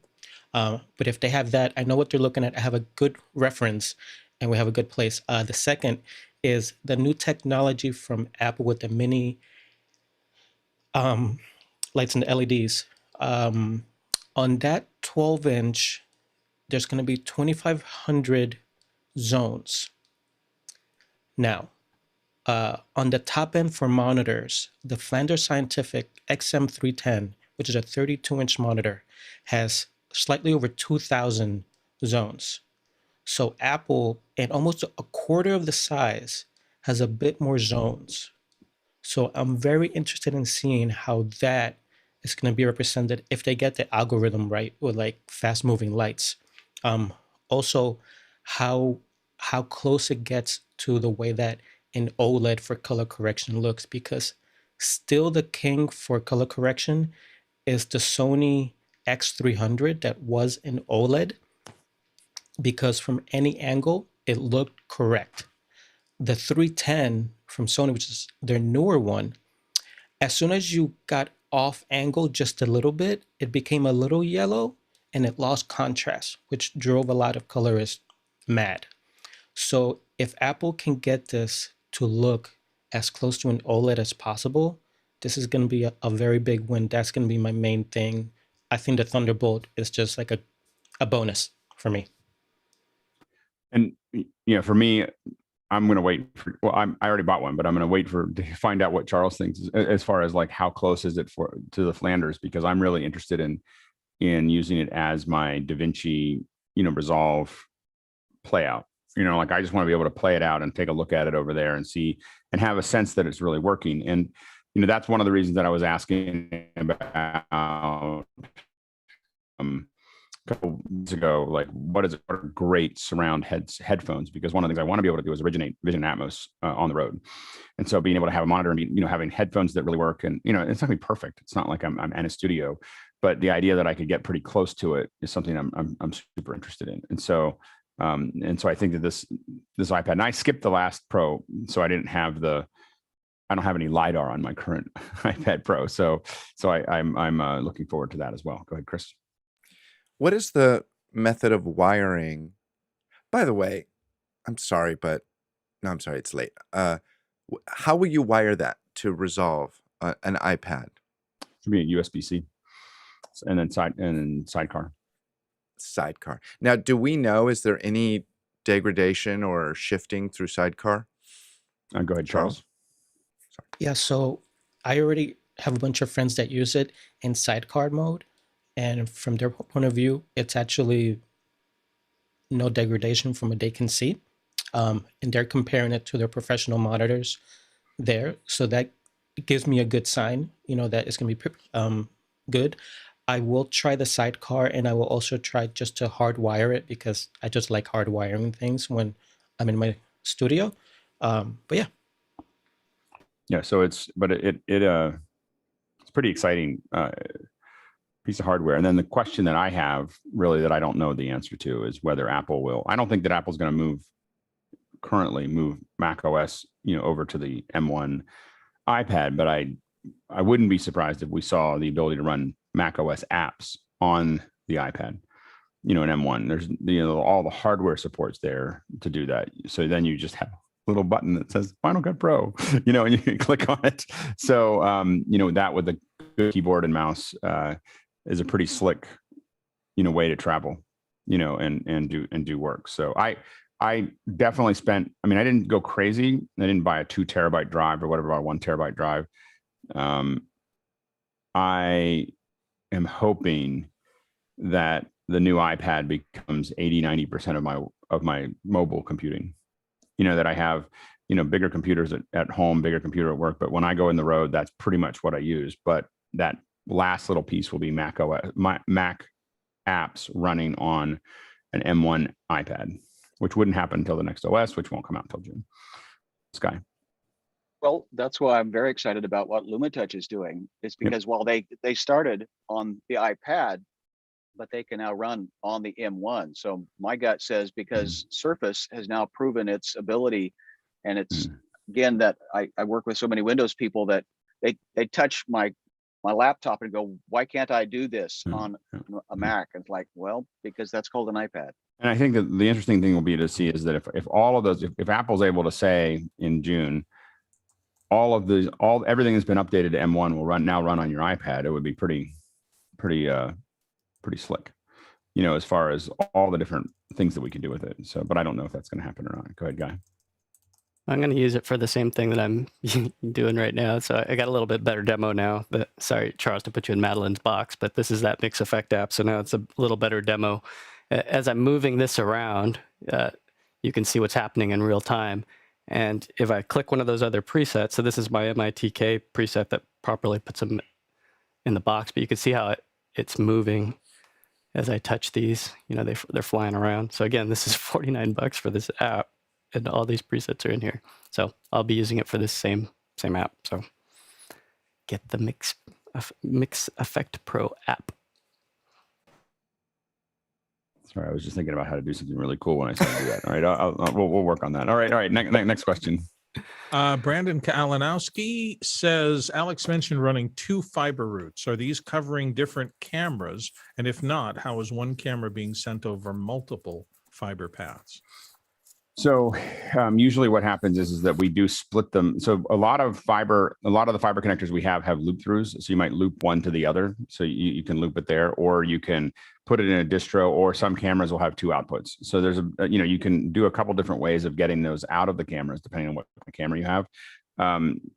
But if they have that, I know what they're looking at. I have a good reference and we have a good place. The second is the new technology from Apple with the mini lights and the LEDs. On that 12-inch, there's going to be 2,500 zones. Now, on the top end for monitors, the Flander Scientific XM310, which is a 32-inch monitor, has slightly over 2,000 zones. So Apple, in almost a quarter of the size, has a bit more zones. So I'm very interested in seeing how that is going to be represented if they get the algorithm right with like fast-moving lights. Also, how close it gets to the way that an OLED for color correction looks, because still the king for color correction is the Sony X300 that was an OLED, because from any angle it looked correct. The 310 from Sony, which is their newer one, as soon as you got off angle just a little bit, it became a little yellow and it lost contrast, which drove a lot of colorists mad. So if Apple can get this to look as close to an OLED as possible, this is going to be a very big win. That's going to be my main thing. I think the Thunderbolt is just like a bonus for me. And for me, I'm going to wait for, I already bought one, but I'm going to wait to find out what Charles thinks as far as like how close is it to the Flanders, because I'm really interested in using it as my DaVinci, Resolve playout. Like I just want to be able to play it out and take a look at it over there and see and have a sense that it's really working. And that's one of the reasons that I was asking about a couple weeks ago, like what are great surround headphones, because one of the things I want to be able to do is originate Vision Atmos on the road. And so being able to have a monitor and having headphones that really work, and it's not gonna be perfect. It's not like I'm in a studio, but the idea that I could get pretty close to it is something I'm super interested in. And so I think that this iPad, and I skipped the last Pro, so I don't have any LiDAR on my current iPad Pro. So I'm looking forward to that as well. Go ahead, Chris. What is the method of wiring? By the way, I'm sorry, it's late. How will you wire that to resolve an iPad? Should be a USB-C, and then sidecar. Sidecar. Now, do we know, is there any degradation or shifting through sidecar? Go ahead, Charles. Sorry. Yeah, so I already have a bunch of friends that use it in sidecar mode. And from their point of view, it's actually no degradation from what they can see. And they're comparing it to their professional monitors there. So that gives me a good sign, that it's going to be good. I will try the sidecar, and I will also try just to hardwire it, because I just like hardwiring things when I'm in my studio. But yeah. Yeah. So it's pretty exciting piece of hardware. And then the question that I have really that I don't know the answer to is whether Apple will. I don't think that Apple's going to currently move Mac OS, over to the M1 iPad, but I wouldn't be surprised if we saw the ability to run Mac OS apps on the iPad, an M1. There's all the hardware supports there to do that. So then you just have a little button that says Final Cut Pro, and you can click on it. So that with a good keyboard and mouse is a pretty slick, way to travel, and do work. So I definitely spent, I didn't go crazy. I didn't buy a 2 terabyte drive or whatever, a 1 terabyte drive. I am hoping that the new iPad becomes 80-90% of my mobile computing, that I have, bigger computers at home, bigger computer at work. But when I go in the road, that's pretty much what I use. But that last little piece will be Mac OS, Mac apps running on an M1 iPad, which wouldn't happen until the next OS, which won't come out until June. Sky. Well, that's why I'm very excited about what LumaTouch is doing. It's because while they started on the iPad, but they can now run on the M1. So my gut says because Surface has now proven its ability, and it's again that I work with so many Windows people that they touch my laptop and go, why can't I do this on a Mac? And it's like, well, because that's called an iPad. And I think that the interesting thing will be to see is that if all of those, if Apple's able to say in June, everything that's been updated to M1 will now run on your iPad, it would be pretty slick, as far as all the different things that we can do with it. So, but I don't know if that's going to happen or not. Go ahead, Guy. I'm going to use it for the same thing that I'm doing right now. So I got a little bit better demo now. But sorry, Charles, to put you in Madeline's box, but this is that MixEffect app. So now it's a little better demo. As I'm moving this around, you can see what's happening in real time. And if I click one of those other presets, so this is my MITK preset that properly puts them in the box, but you can see how it's moving as I touch these. They're flying around. So again, this is $49 for this app, and all these presets are in here. So I'll be using it for this same app. So get the MixEffect Pro app. Sorry, I was just thinking about how to do something really cool when I started to do that. All right, we'll work on that. All right. Next question. Brandon Kalinowski says, Alex mentioned running 2 fiber routes. Are these covering different cameras? And if not, how is one camera being sent over multiple fiber paths? So usually what happens is that we do split them. So a lot of the fiber connectors we have loop throughs. So you might loop one to the other. So you can loop it there, or you can put it in a distro, or some cameras will have 2 outputs. So there's you can do a couple different ways of getting those out of the cameras, depending on what camera you have.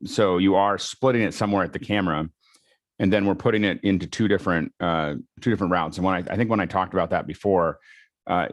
So you are splitting it somewhere at the camera, and then we're putting it into two different routes. And I think when I talked about that before,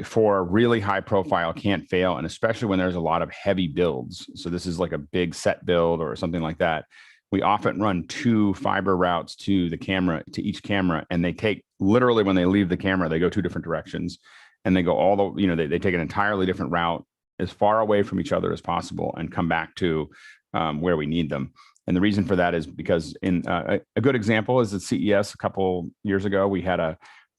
for really high profile can't fail, and especially when there's a lot of heavy builds, so this is like a big set build or something like that, we often run 2 fiber routes to the camera, to each camera, and they take literally, when they leave the camera, they go 2 different directions, and they go they take an entirely different route as far away from each other as possible and come back to where we need them. And the reason for that is because a good example is at CES a couple years ago, we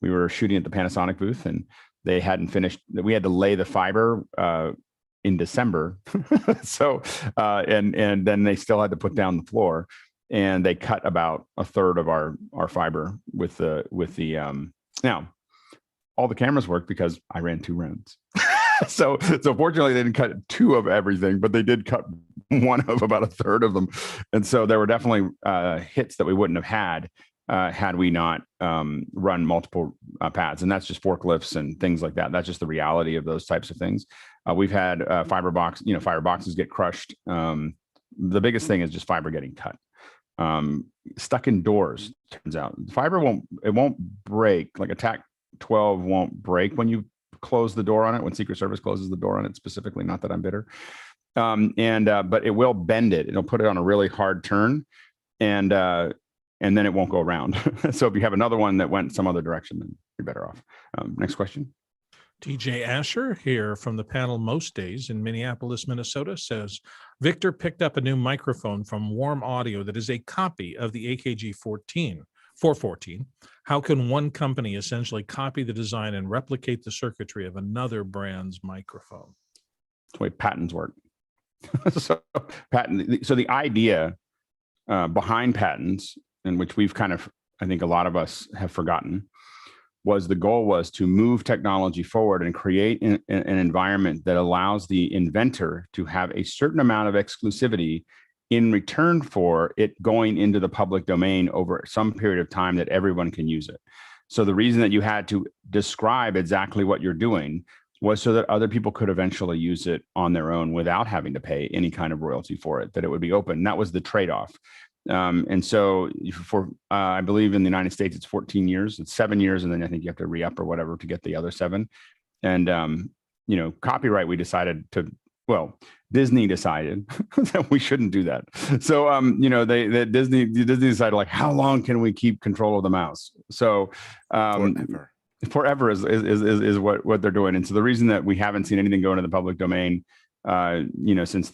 were shooting at the Panasonic booth, and they hadn't finished. We had to lay the fiber in December, so and then they still had to put down the floor, and they cut about a third of our fiber with the now all the cameras worked because I ran 2 runs. So fortunately they didn't cut 2 of everything, but they did cut one of about a third of them, and so there were definitely hits that we wouldn't have had had we not run multiple paths. And that's just forklifts and things like that. That's just the reality of those types of things. We've had fiber boxes get crushed. The biggest thing is just fiber getting cut. Stuck in doors, turns out. Fiber won't break. Like a TAC-12 won't break when you close the door on it, when Secret Service closes the door on it specifically, not that I'm bitter. But it will bend it. It'll put it on a really hard turn, and then it won't go around. So if you have another one that went some other direction, then you're better off. Next question. TJ Asher here from the panel most days in Minneapolis, Minnesota says, Victor picked up a new microphone from Warm Audio that is a copy of the AKG 414. How can one company essentially copy the design and replicate the circuitry of another brand's microphone? That's the way patents work. So the idea behind patents, in which we've kind of, I think a lot of us have forgotten, was the goal was to move technology forward and create an environment that allows the inventor to have a certain amount of exclusivity in return for it going into the public domain over some period of time that everyone can use it. So the reason that you had to describe exactly what you're doing was so that other people could eventually use it on their own without having to pay any kind of royalty for it, that it would be open. And that was the trade-off. And so for, I believe in the United States, it's 14 years, it's 7 years. And then I think you have to re-up or whatever to get the other 7. And, you know, copyright, we decided to, well, Disney decided that we shouldn't do that. So, you know, Disney decided, like, how long can we keep control of the mouse? So, forever is what they're doing. And so the reason that we haven't seen anything go into the public domain, you know, since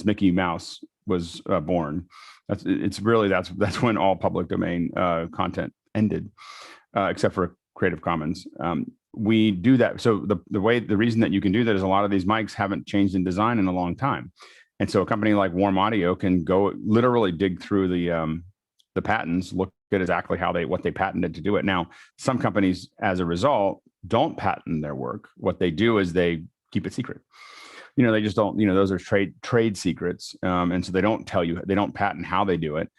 Mickey Mouse was born, that's when all public domain content ended, except for Creative Commons. We do that. So the reason that you can do that is a lot of these mics haven't changed in design in a long time. And so a company like Warm Audio can go literally dig through the patents, look at exactly what they patented to do it. Now, some companies, as a result, don't patent their work. What they do is they keep it secret. You know, they just don't, you know, those are trade secrets. And so they don't tell you, they don't patent how they do it,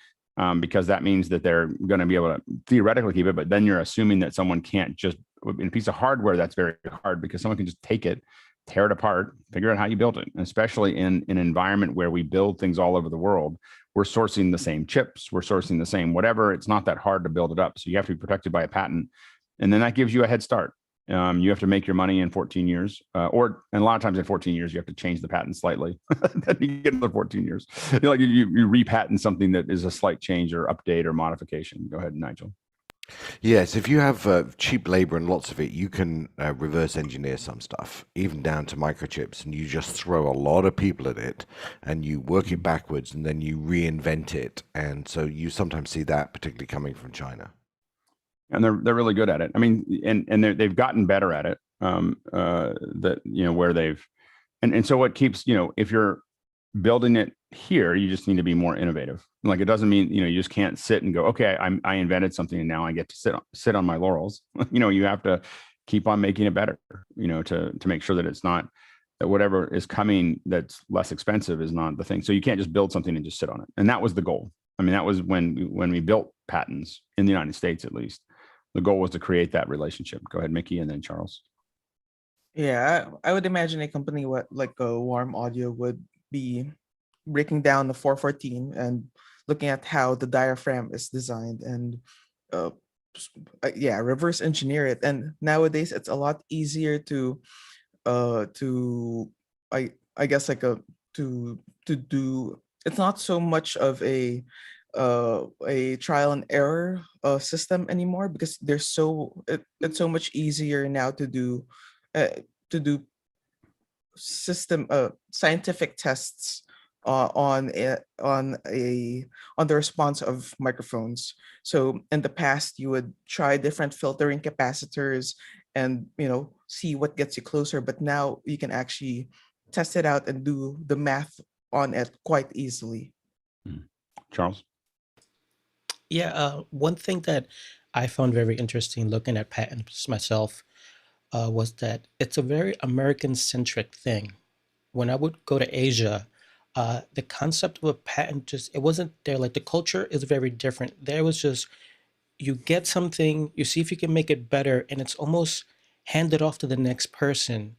because that means that they're going to be able to theoretically keep it. But then you're assuming that someone can't just, in a piece of hardware, that's very hard, because someone can just take it, tear it apart, figure out how you built it. And especially in an environment where we build things all over the world, we're sourcing the same chips, we're sourcing the same whatever. It's not that hard to build it up. So you have to be protected by a patent. And then that gives you a head start. You have to make your money in 14 years, and a lot of times in 14 years, you have to change the patent slightly. Then you get another 14 years. You repatent something that is a slight change or update or modification. Go ahead, Nigel. Yes, if you have cheap labor and lots of it, you can reverse engineer some stuff, even down to microchips, and you just throw a lot of people at it and you work it backwards and then you reinvent it. And so you sometimes see that, particularly coming from China. And they're really good at it. I mean, and they've gotten better at it. That, you know, where they've, and so what keeps, you know, if you're building it here, you just need to be more innovative. Like, it doesn't mean, you know, you just can't sit and go, okay, I invented something and now I get to sit on my laurels. You know, you have to keep on making it better, you know, to make sure that it's not, that whatever is coming that's less expensive is not the thing. So you can't just build something and just sit on it. And that was the goal. I mean, that was when we built patents in the United States, at least. The goal was to create that relationship. Go ahead, Mickey, and then Charles. Yeah, I would imagine a company like a Warm Audio would be breaking down the 414 and looking at how the diaphragm is designed and reverse engineer it. And nowadays it's a lot easier to do. It's not so much of a trial and error system anymore, because it's so much easier now to do scientific tests on the response of microphones. So in the past, you would try different filtering capacitors and, you know, see what gets you closer. But now you can actually test it out and do the math on it quite easily. Charles? Yeah, one thing that I found very interesting looking at patents myself was that it's a very American-centric thing. When I would go to Asia, the concept of a patent it wasn't there. Like, the culture is very different. There was just, you get something, you see if you can make it better, and it's almost handed off to the next person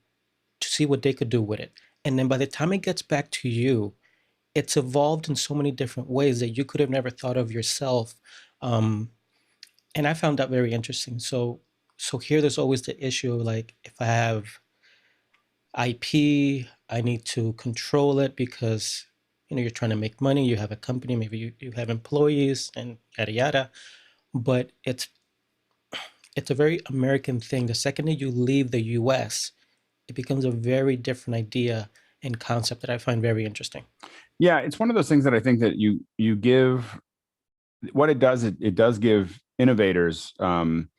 to see what they could do with it. And then by the time it gets back to you, it's evolved in so many different ways that you could have never thought of yourself. And I found that very interesting. So here there's always the issue, like, if I have IP, I need to control it because, you know, you're trying to make money, you have a company, maybe you have employees and yada, yada. But it's a very American thing. The second that you leave the US, it becomes a very different idea and concept that I find very interesting. Yeah, it's one of those things that I think that you give what it does. It does give innovators some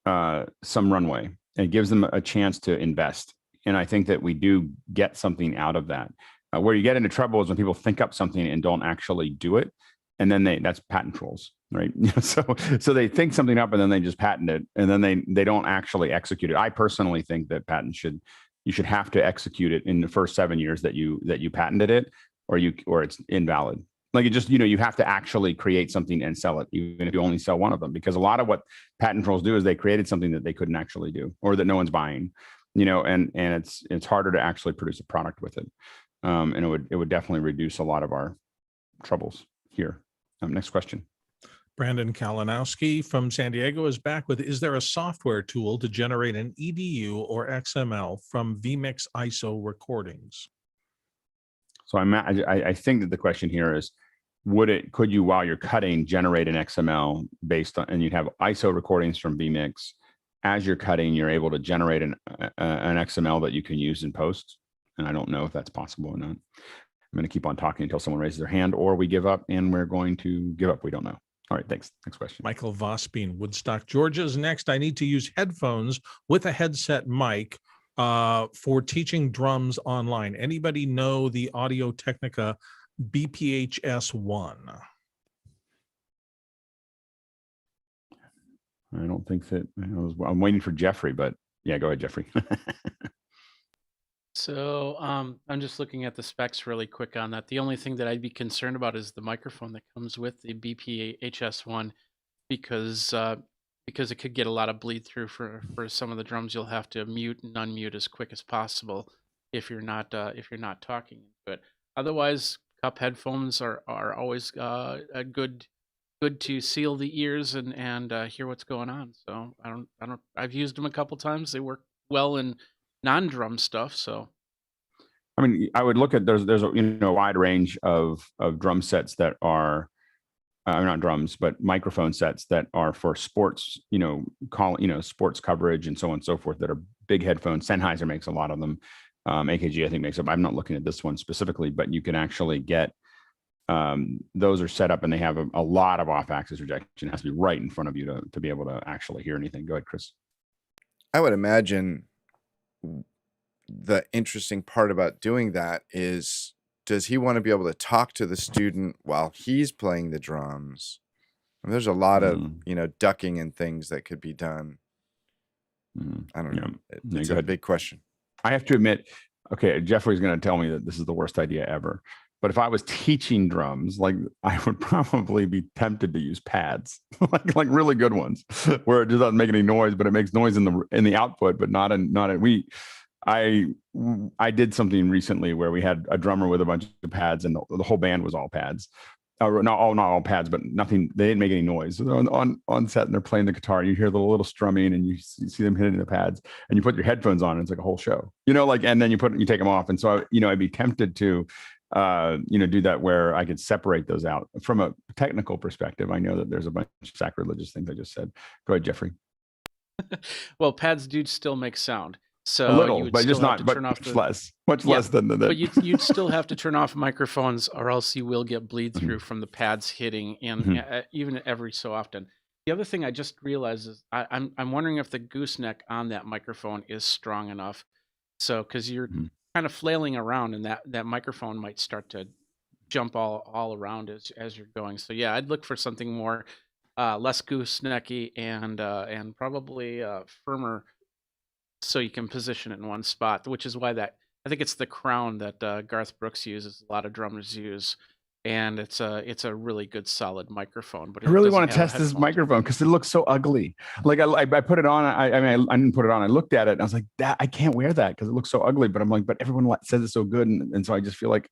runway. It gives them a chance to invest, and I think that we do get something out of that. Where you get into trouble is when people think up something and don't actually do it, and then that's patent trolls, right? So they think something up and then they just patent it, and then they don't actually execute it. I personally think that you should have to execute it in the first 7 years that you patented it, or it's invalid. Like, it just, you have to actually create something and sell it, even if you only sell one of them, because a lot of what patent trolls do is they created something that they couldn't actually do, or that no one's buying, and it's harder to actually produce a product with it. And it would definitely reduce a lot of our troubles here. Next question. Brandon Kalinowski from San Diego is back with, is there a software tool to generate an EDU or XML from Vmix ISO recordings? So I think that the question here is, could you, while you're cutting, generate an XML based on, and you'd have ISO recordings from Vmix. As you're cutting, you're able to generate an XML that you can use in post. And I don't know if that's possible or not. I'm going to keep on talking until someone raises their hand, or we give up, and we're going to give up. We don't know. All right, thanks. Next question. Michael Vosbein, Woodstock, Georgia is next. I need to use headphones with a headset mic for teaching drums online. Anybody know the Audio Technica BPHS1? I don't think that, I'm waiting for Jeffrey, but yeah, go ahead, Jeffrey. So I'm just looking at the specs really quick on that. The only thing that I'd be concerned about is the microphone that comes with the BPHS1, because it could get a lot of bleed through for some of the drums. You'll have to mute and unmute as quick as possible if you're not talking into it. Otherwise, cup headphones are always good to seal the ears and hear what's going on. So I've used them a couple times. They work well in non-drum stuff. So I mean, I would look at, there's a wide range of drum sets that are not drums, but microphone sets that are for sports, sports coverage and so on and so forth, that are big headphones. Sennheiser makes a lot of them. AKG, I think, makes up. I'm not looking at this one specifically, but you can actually get those are set up, and they have a lot of off-axis rejection. It has to be right in front of you to be able to actually hear anything. Go ahead, Chris. I would imagine the interesting part about doing that is, does he want to be able to talk to the student while he's playing the drums? And there's a lot of, ducking and things that could be done. I don't know. It's a big question. I have to admit, okay, Jeffrey's going to tell me that this is the worst idea ever. But if I was teaching drums, like, I would probably be tempted to use pads, like really good ones, where it just doesn't make any noise, but it makes noise in the output, but not in. I did something recently where we had a drummer with a bunch of pads, and the whole band was all pads. Not all pads, but nothing. They didn't make any noise. So they're on set, and they're playing the guitar. You hear the little strumming, and you see them hitting the pads. And you put your headphones on, and it's like a whole show. And then you take them off. And so I'd be tempted to do that, where I could separate those out. From a technical perspective, I know that there's a bunch of sacrilegious things I just said. Go ahead, Jeffrey. Well, pads do still make sound. So a little, but just not, but much less than that. But you'd still have to turn off microphones, or else you will get bleed through from the pads hitting, and even every so often. The other thing I just realized is I'm wondering if the gooseneck on that microphone is strong enough. So, because you're kind of flailing around, and that microphone might start to jump all around as you're going. So yeah, I'd look for something more less goosenecky and probably firmer, so you can position it in one spot, which is why I think it's the crown that Garth Brooks uses, a lot of drummers use, and it's a really good solid microphone. But I really want to test this microphone because it looks so ugly. Like I put it on. I didn't put it on. I looked at it and I was like, that I can't wear that because it looks so ugly. But I'm like, but everyone says it's so good, and so I just feel like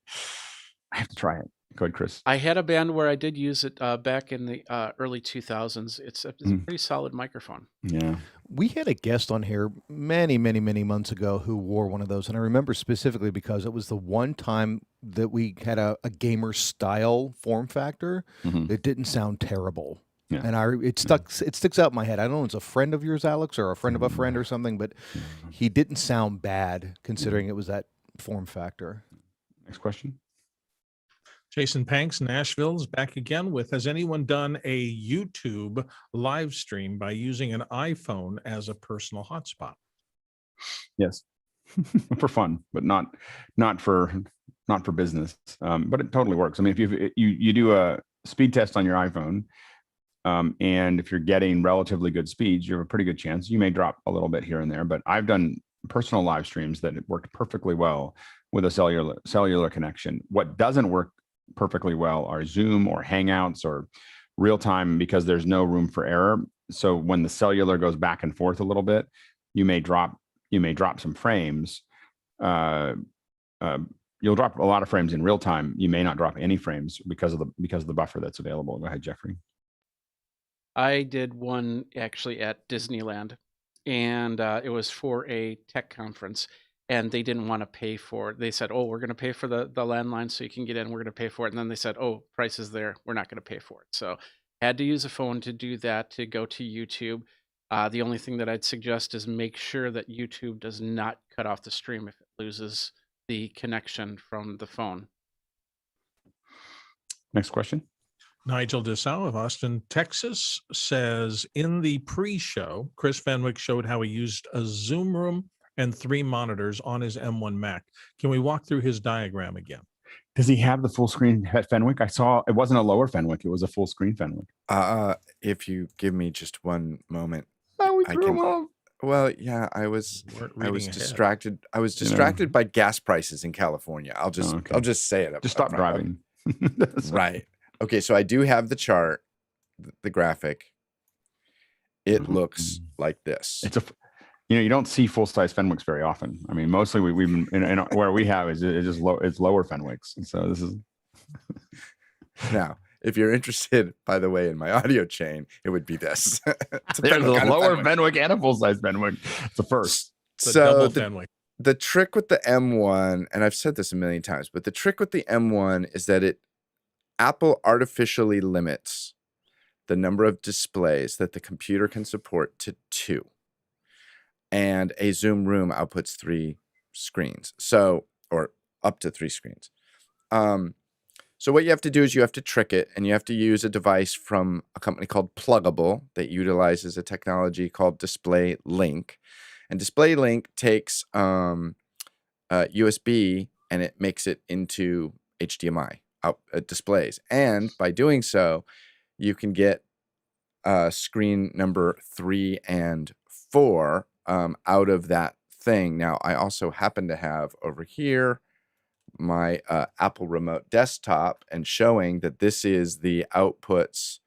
I have to try it. Go ahead, Chris. I had a band where I did use it back in the early 2000s. It's a pretty solid microphone. Yeah. We had a guest on here many, many, many months ago who wore one of those. And I remember specifically because it was the one time that we had a gamer style form factor. It didn't sound terrible. Yeah. And it sticks out in my head. I don't know if it's a friend of yours, Alex, or a friend of a friend or something, but he didn't sound bad considering it was that form factor. Next question. Jason Panks, Nashville, is back again with, has anyone done a YouTube live stream by using an iPhone as a personal hotspot? Yes. For fun, but not for business. But it totally works. I mean, if you do a speed test on your iPhone, and if you're getting relatively good speeds, you have a pretty good chance. You may drop a little bit here and there, but I've done personal live streams that worked perfectly well with a cellular connection. What doesn't work perfectly well are Zoom or Hangouts or real time, because there's no room for error. So when the cellular goes back and forth a little bit, you may drop some frames. You'll drop a lot of frames in real time. You may not drop any frames because of the buffer that's available. Go ahead, Jeffrey. I did one actually at Disneyland, and it was for a tech conference, and they didn't want to pay for it. They said, "Oh, we're going to pay for the landline so you can get in. We're going to pay for it." And then they said, "Oh, price is there. We're not going to pay for it." So had to use a phone to do that, to go to YouTube. The only thing that I'd suggest is make sure that YouTube does not cut off the stream if it loses the connection from the phone. Next question. Nigel Dessau of Austin, Texas says, in the pre-show, Chris Fenwick showed how he used a Zoom room and 3 monitors on his M1 Mac. Can we walk through his diagram again? Does he have the full screen Fenwick? I saw it wasn't a lower Fenwick. It was a full screen Fenwick. If you give me just one moment. I can. Well, yeah, I was distracted. I was distracted by gas prices in California. I'll just say it. Just stop driving. Right. Okay. So I do have the chart, the graphic. It looks like this. It's you don't see full size Fenwicks very often. I mean, mostly we've been in where we have is just it's lower Fenwicks. And so this is now. If you're interested, by the way, in my audio chain, it would be this. There's a lower Fenwick and a full-size Fenwick. It's the first. So the trick with the M1, and I've said this a million times, but the trick with the M1 is that Apple artificially limits the number of displays that the computer can support to 2. And a Zoom room outputs 3 screens. Or up to 3 screens. So what you have to do is you have to trick it, and you have to use a device from a company called Pluggable that utilizes a technology called Display Link. And Display Link takes USB and it makes it into HDMI displays. And by doing so, you can get screen number 3 and 4 out of that thing. Now, I also happen to have over here my Apple remote desktop, and showing that this is the outputs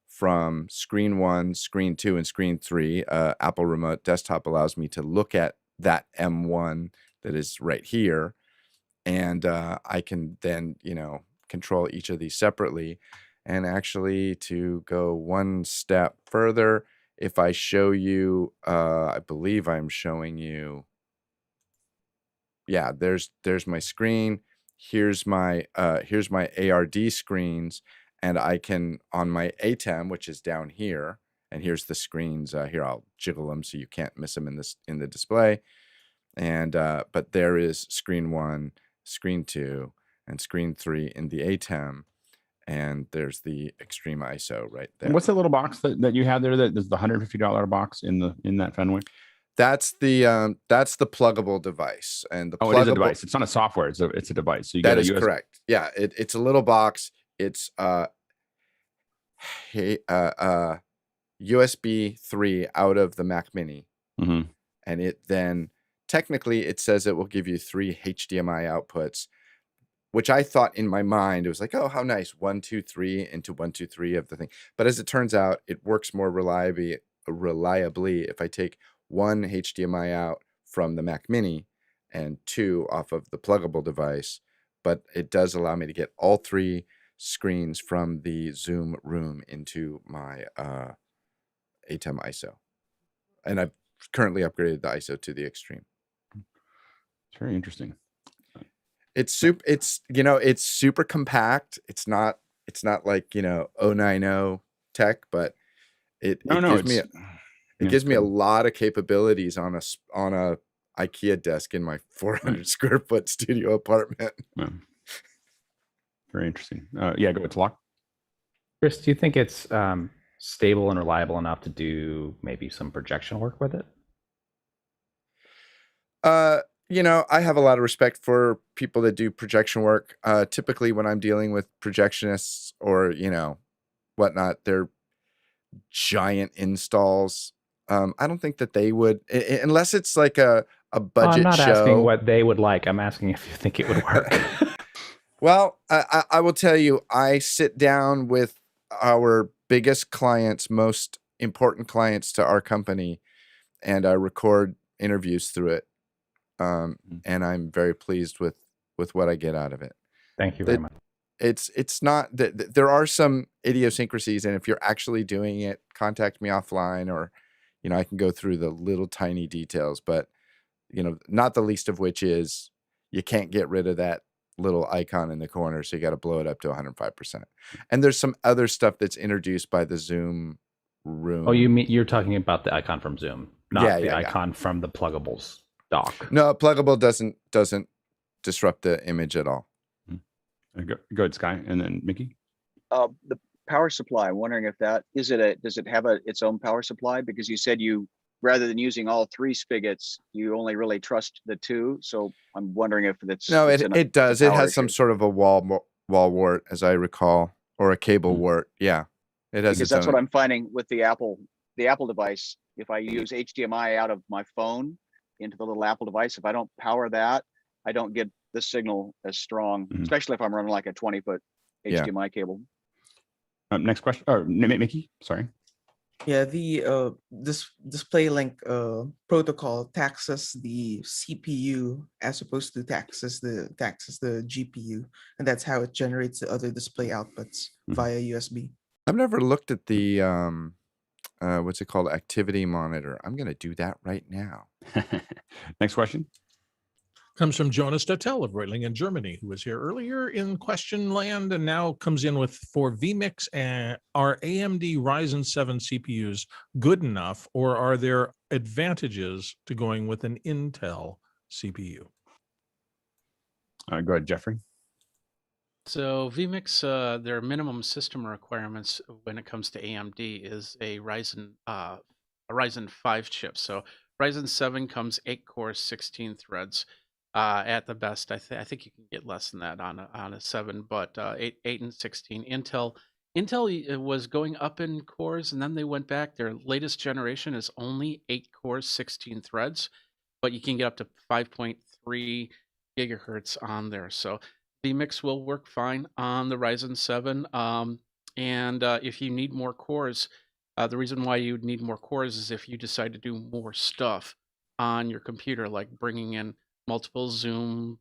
from screen 1, screen 2, and screen 3. Apple remote desktop allows me to look at that M1 that is right here, and I can then control each of these separately. And actually, to go one step further, if I show you, I believe I'm showing you. Yeah, there's my screen. Here's my ARD screens, and I can, on my ATEM, which is down here, and here's the screens. Here, I'll jiggle them so you can't miss them in the display. And but there is screen 1, screen 2, and screen 3 in the ATEM, and there's the extreme ISO right there. What's that little box that you had there? That is the $150 box in that Fenwick. That's the pluggable device, and the it is a device. It's not a software. It's a device. So you that is correct. Yeah, it's a little box. It's USB 3 out of the Mac Mini, and it then technically it says it will give you 3 HDMI outputs, which I thought in my mind it was like, oh, how nice, 1, 2, 3 into 1, 2, 3 of the thing. But as it turns out, it works more reliably if I take 1 HDMI out from the Mac Mini and 2 off of the pluggable device, but it does allow me to get all 3 screens from the Zoom room into my ATEM ISO. And I've currently upgraded the ISO to the extreme. It's very interesting. It's super compact. It's not like 090 tech, but it No, gives me a lot of capabilities on a IKEA desk in my 400 square foot studio apartment. Yeah. Very interesting. Yeah, go ahead, Talk. Chris, do you think it's stable and reliable enough to do maybe some projection work with it? You know, I have a lot of respect for people that do projection work. Typically when I'm dealing with projectionists or, you know, whatnot, they're giant installs. I don't think that they would, unless it's like a budget I'm not show. asking what they would like. I'm asking if you think it would work. Well, I will tell you, I sit down with our biggest clients, most important clients to our company, and I record interviews through it. And I'm very pleased with what I get out of it. Thank you very much. It's not that there are some idiosyncrasies, and if you're actually doing it, contact me offline, or, you know, I can go through the little tiny details, but, you know, not the least of which is you can't get rid of that little icon in the corner, so you got to blow it up to 105%. And there's some other stuff that's introduced by the Zoom room. Oh, you're talking about the icon from Zoom, not the icon from the pluggables dock. No, pluggable doesn't disrupt the image at all. Go ahead, Sky, and then Mickey. The power supply, I'm wondering if that does it have its own power supply? Because you said rather than using all three spigots, you only really trust the two. So I'm wondering if it's it does. It has some sort of a wall wart, as I recall, or a cable wart. Yeah, it has. Because that's what I'm finding with the Apple device. If I use HDMI out of my phone into the little Apple device, if I don't power that, I don't get the signal as strong, especially if I'm running like a 20-foot HDMI cable. Next question, or Mickey, sorry. Yeah, the display link protocol taxes the CPU as opposed to taxes the GPU, and that's how it generates the other display outputs via USB. I've never looked at the what's it called, activity monitor. I'm going to do that right now. Next question comes from Jonas Dattel of Reutlingen, Germany, who was here earlier in question land and now comes in with, for Vmix, and are AMD Ryzen 7 CPUs good enough, or are there advantages to going with an Intel CPU? Go ahead, Jeffrey. So Vmix, their minimum system requirements when it comes to AMD is a Ryzen 5 chip. So Ryzen 7 comes 8 cores, 16 threads. At the best, I think you can get less than that on a 7, but 8 and 16. Intel was going up in cores, and then they went back. Their latest generation is only 8 cores, 16 threads, but you can get up to 5.3 gigahertz on there. So Vmix will work fine on the Ryzen 7. And if you need more cores, the reason why you would need more cores is if you decide to do more stuff on your computer, like bringing in multiple Zoom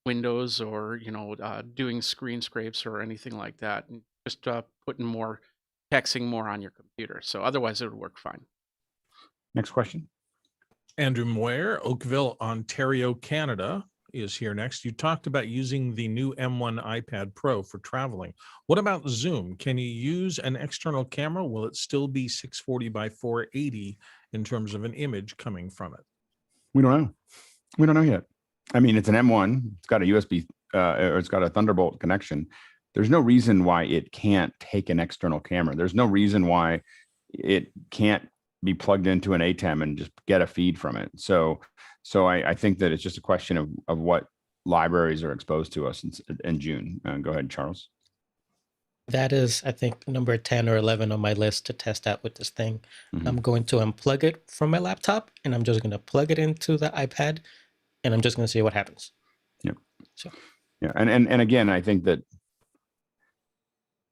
windows, or doing screen scrapes or anything like that, and just texting more on your computer. So otherwise it would work fine. Next question. Andrew Moyer, Oakville, Ontario, Canada, is here next. You talked about using the new M1 iPad Pro for traveling. What about Zoom? Can you use an external camera? Will it still be 640 by 480 in terms of an image coming from it? We don't know. We don't know yet. I mean, it's an M1. It's got a USB, or it's got a Thunderbolt connection. There's no reason why it can't take an external camera. There's no reason why it can't be plugged into an ATEM and just get a feed from it. So I think that it's just a question of what libraries are exposed to us in June. Go ahead, Charles. That is, I think, number 10 or 11 on my list to test out with this thing. I'm going to unplug it from my laptop, and I'm just going to plug it into the iPad, and I'm just going to see what happens. Yep. So. Yeah, and again, I think that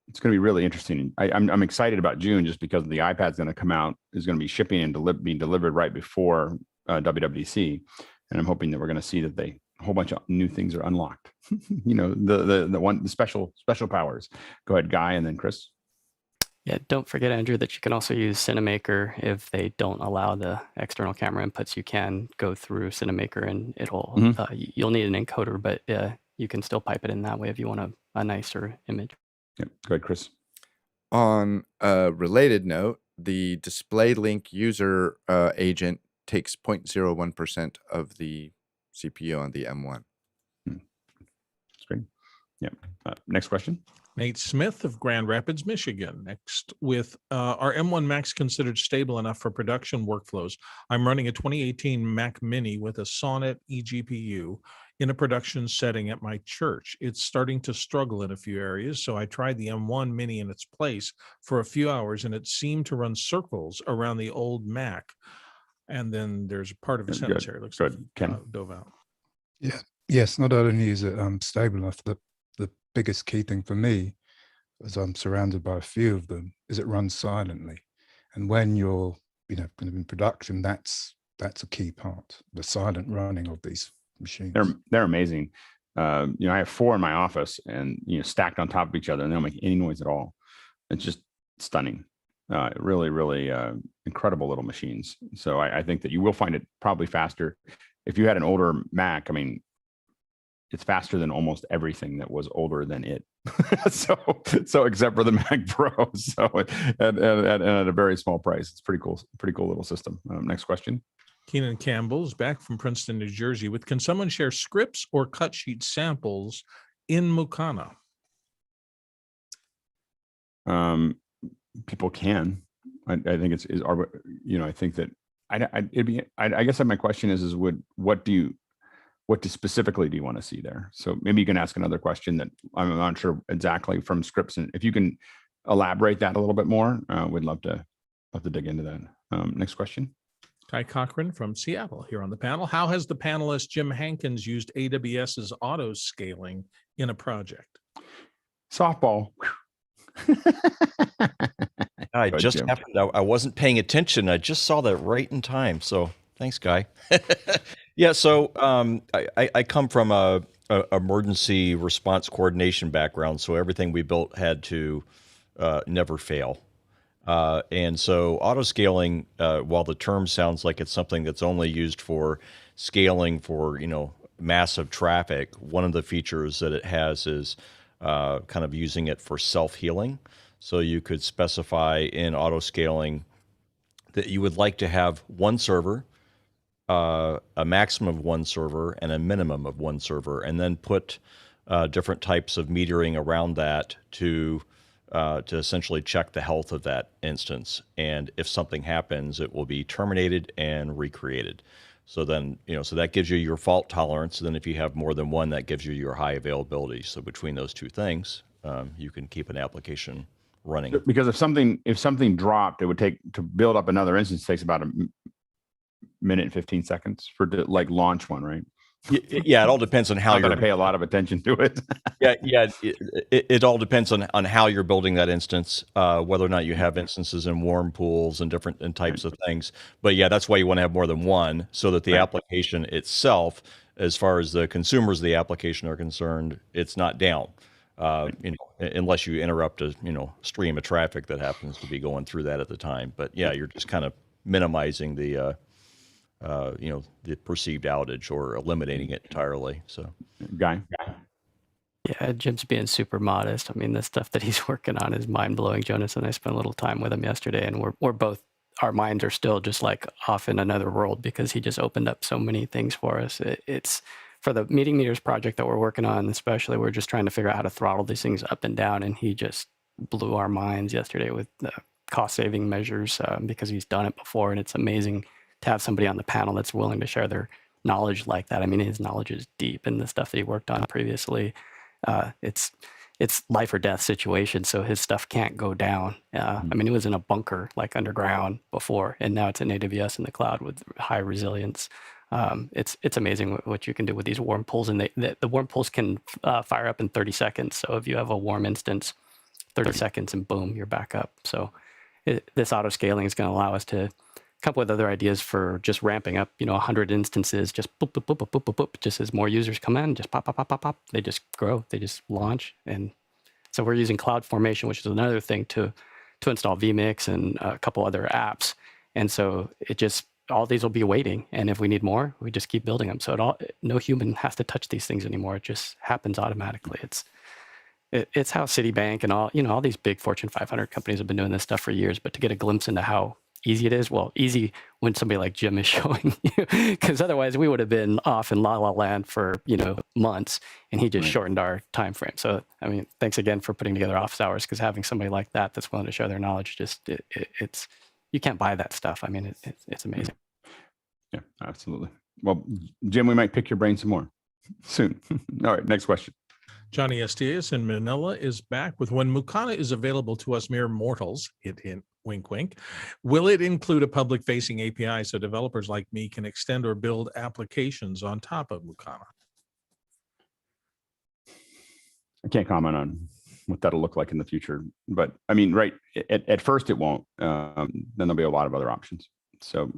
it's going to be really interesting. I'm excited about June just because the iPad's going to come out, is going to be shipping and being delivered right before WWDC, and I'm hoping that we're going to see that a whole bunch of new things are unlocked. the special powers. Go ahead, Guy, and then Chris. Yeah, don't forget, Andrew, that you can also use Cinemaker. If they don't allow the external camera inputs, you can go through Cinemaker, and it'll you'll need an encoder, but you can still pipe it in that way if you want a nicer image. Yep. Go ahead, Chris. On a related note, the display link user agent takes 0.01% of the CPU on the M1. That's great. Yeah. Next question. Nate Smith of Grand Rapids, Michigan. Next with, are M1 Macs considered stable enough for production workflows? I'm running a 2018 Mac Mini with a Sonnet eGPU in a production setting at my church. It's starting to struggle in a few areas, so I tried the M1 Mini in its place for a few hours, and it seemed to run circles around the old Mac. And then there's a part of a sentence here. It looks good. like Ken. dove out. Yeah. Yes. Not only is it stable enough, the biggest key thing for me, as I'm surrounded by a few of them, is it runs silently. And when you're, kind of in production, that's a key part, the silent running of these machines. They're amazing. I have 4 in my office, and stacked on top of each other, and they don't make any noise at all. It's just stunning. Really, really incredible little machines. So I think that you will find it probably faster. If you had an older Mac, I mean, it's faster than almost everything that was older than it. so except for the Mac Pro. So and at a very small price, it's pretty cool little system. Next question. Keenan Campbell's back from Princeton, New Jersey with, can someone share scripts or cut sheet samples in Mukana? People can. I think I think that I guess my question is what specifically do you want to see there? So maybe you can ask another question that I'm not sure exactly from scripts, and if you can elaborate that a little bit more, we'd love to dig into that. Next question. Kai Cochran from Seattle here on the panel. How has the panelist Jim Hankins used AWS's auto scaling in a project? Softball. I just happened, I wasn't paying attention. I just saw that right in time. So thanks, Guy. Yeah, so I come from a emergency response coordination background, so everything we built had to never fail. And so auto scaling, while the term sounds like it's something that's only used for scaling for massive traffic, one of the features that it has is kind of using it for self-healing. So you could specify in auto scaling that you would like to have one server, a maximum of one server, and a minimum of one server, and then put different types of metering around that to essentially check the health of that instance. And if something happens, it will be terminated and recreated. So then, so that gives you your fault tolerance. And then if you have more than one, that gives you your high availability. So between those two things, you can keep an application running. Because if something dropped, it would take to build up another instance, takes about a minute and 15 seconds to launch one, right? Yeah, it all depends on how you're going to pay a lot of attention to it. Yeah. It all depends on how you're building that instance, whether or not you have instances in warm pools and different types of things. But yeah, that's why you want to have more than one, so that the application itself, as far as the consumers of the application are concerned, it's not down. Unless you interrupt a stream of traffic that happens to be going through that at the time. But yeah, you're just kind of minimizing the the perceived outage or eliminating it entirely. So, Guy. Yeah, Jim's being super modest. I mean, the stuff that he's working on is mind blowing. Jonas and I spent a little time with him yesterday, and we're both, our minds are still just like off in another world because he just opened up so many things for us. It's for the meeting meters project that we're working on, especially, we're just trying to figure out how to throttle these things up and down. And he just blew our minds yesterday with the cost saving measures because he's done it before. And it's amazing to have somebody on the panel that's willing to share their knowledge like that. I mean, his knowledge is deep in the stuff that he worked on previously. It's life or death situation, so his stuff can't go down. I mean, it was in a bunker like underground before, and now it's in AWS in the cloud with high resilience. It's amazing what you can do with these warm pools, and the warm pools can fire up in 30 seconds. So if you have a warm instance, 30 seconds and boom, you're back up. So this auto scaling is going to allow us to come up with other ideas for just ramping up, 100 instances, just boop, boop, boop, boop, boop, boop, boop, just as more users come in, just pop, pop, pop, pop, pop. They just grow, they just launch. And so we're using CloudFormation, which is another thing to install Vmix and a couple other apps. And so all these will be waiting. And if we need more, we just keep building them. So no human has to touch these things anymore. It just happens automatically. it's how Citibank and all, all these big Fortune 500 companies have been doing this stuff for years. But to get a glimpse into how easy it is, well, easy when somebody like Jim is showing you, because otherwise we would have been off in la la land for months, and he just shortened our time frame. So I mean, thanks again for putting together office hours, because having somebody like that that's willing to share their knowledge, it's you can't buy that stuff. I mean, it's amazing. Yeah, absolutely. Well, Jim, we might pick your brain some more soon. All right, next question. Johnny Estias in Manila is back with, when Mukana is available to us mere mortals, hint, hint, wink, wink, will it include a public-facing API so developers like me can extend or build applications on top of Mukana? I can't comment on what that'll look like in the future, but I mean, right, at first it won't. Then there'll be a lot of other options. So,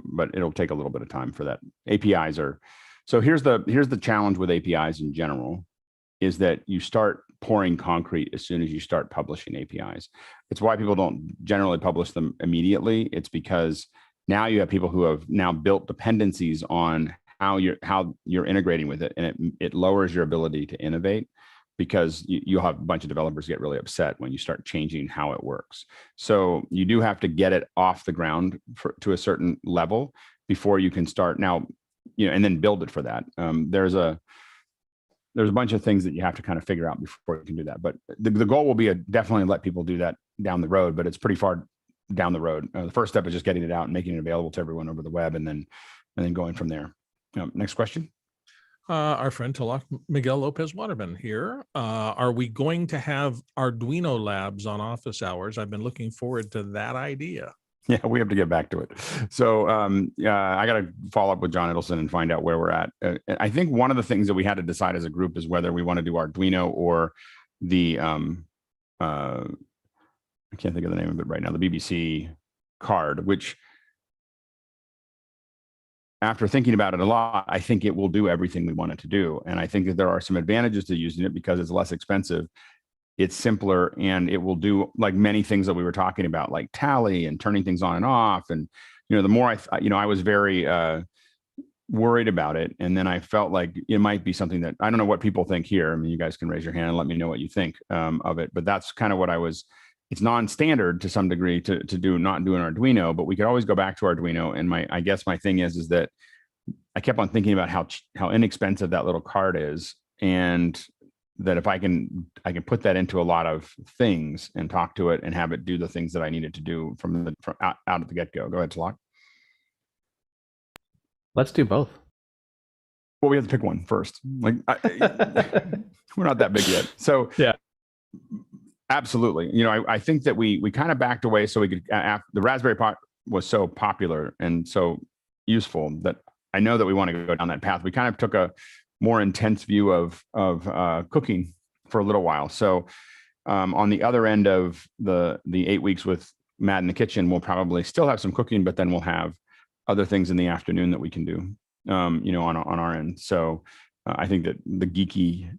but it'll take a little bit of time for that. APIs are, so here's the challenge with APIs in general, is that you start pouring concrete as soon as you start publishing APIs. It's why people don't generally publish them immediately. It's because now you have people who have now built dependencies on how you're integrating with it, and it lowers your ability to innovate, because you'll have a bunch of developers get really upset when you start changing how it works. So you do have to get it off the ground to a certain level before you can start now, and then build it for that. There's a bunch of things that you have to kind of figure out before you can do that. But the goal will be definitely let people do that down the road, but it's pretty far down the road. The first step is just getting it out and making it available to everyone over the web, and then going from there. Next question. Our friend Talak Miguel Lopez Waterman here. Are we going to have Arduino labs on office hours? I've been looking forward to that idea. Yeah, we have to get back to it. So I got to follow up with John Edelson and find out where we're at. I think one of the things that we had to decide as a group is whether we want to do Arduino or the, I can't think of the name of it right now, the BBC card, which, after thinking about it a lot, I think it will do everything we want it to do. And I think that there are some advantages to using it because it's less expensive. It's simpler, and it will do like many things that we were talking about, like tally and turning things on and off. And, the more I was very worried about it. And then I felt like it might be something that, I don't know what people think here. I mean, you guys can raise your hand and let me know what you think of it. But that's kind of what it's non-standard to some degree to not do an Arduino, but we could always go back to Arduino. And I guess my thing is that I kept on thinking about how inexpensive that little card is, and that if I can put that into a lot of things and talk to it and have it do the things that I needed to do from out at the get-go. Go ahead, Talak. Let's do both. Well, we have to pick one first. Like we're not that big yet. So yeah, absolutely. I think that we kind of backed away so we could. The Raspberry Pi was so popular and so useful that I know that we want to go down that path. We kind of took a more intense view of cooking for a little while. So on the other end of the 8 weeks with Matt in the kitchen, we'll probably still have some cooking, but then we'll have other things in the afternoon that we can do, on our end. So I think that the geeky,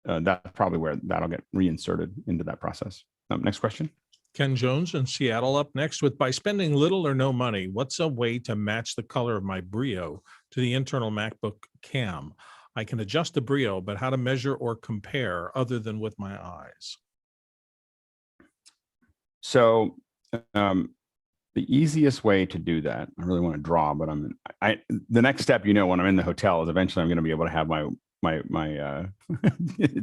that's probably where that'll get reinserted into that process. Next question. Ken Jones in Seattle up next with, by spending little or no money, what's a way to match the color of my Brio to the internal MacBook cam? I can adjust the Brio, but how to measure or compare other than with my eyes? So the easiest way to do that, I really want to draw, but the next step, when I'm in the hotel, is eventually I'm going to be able to have my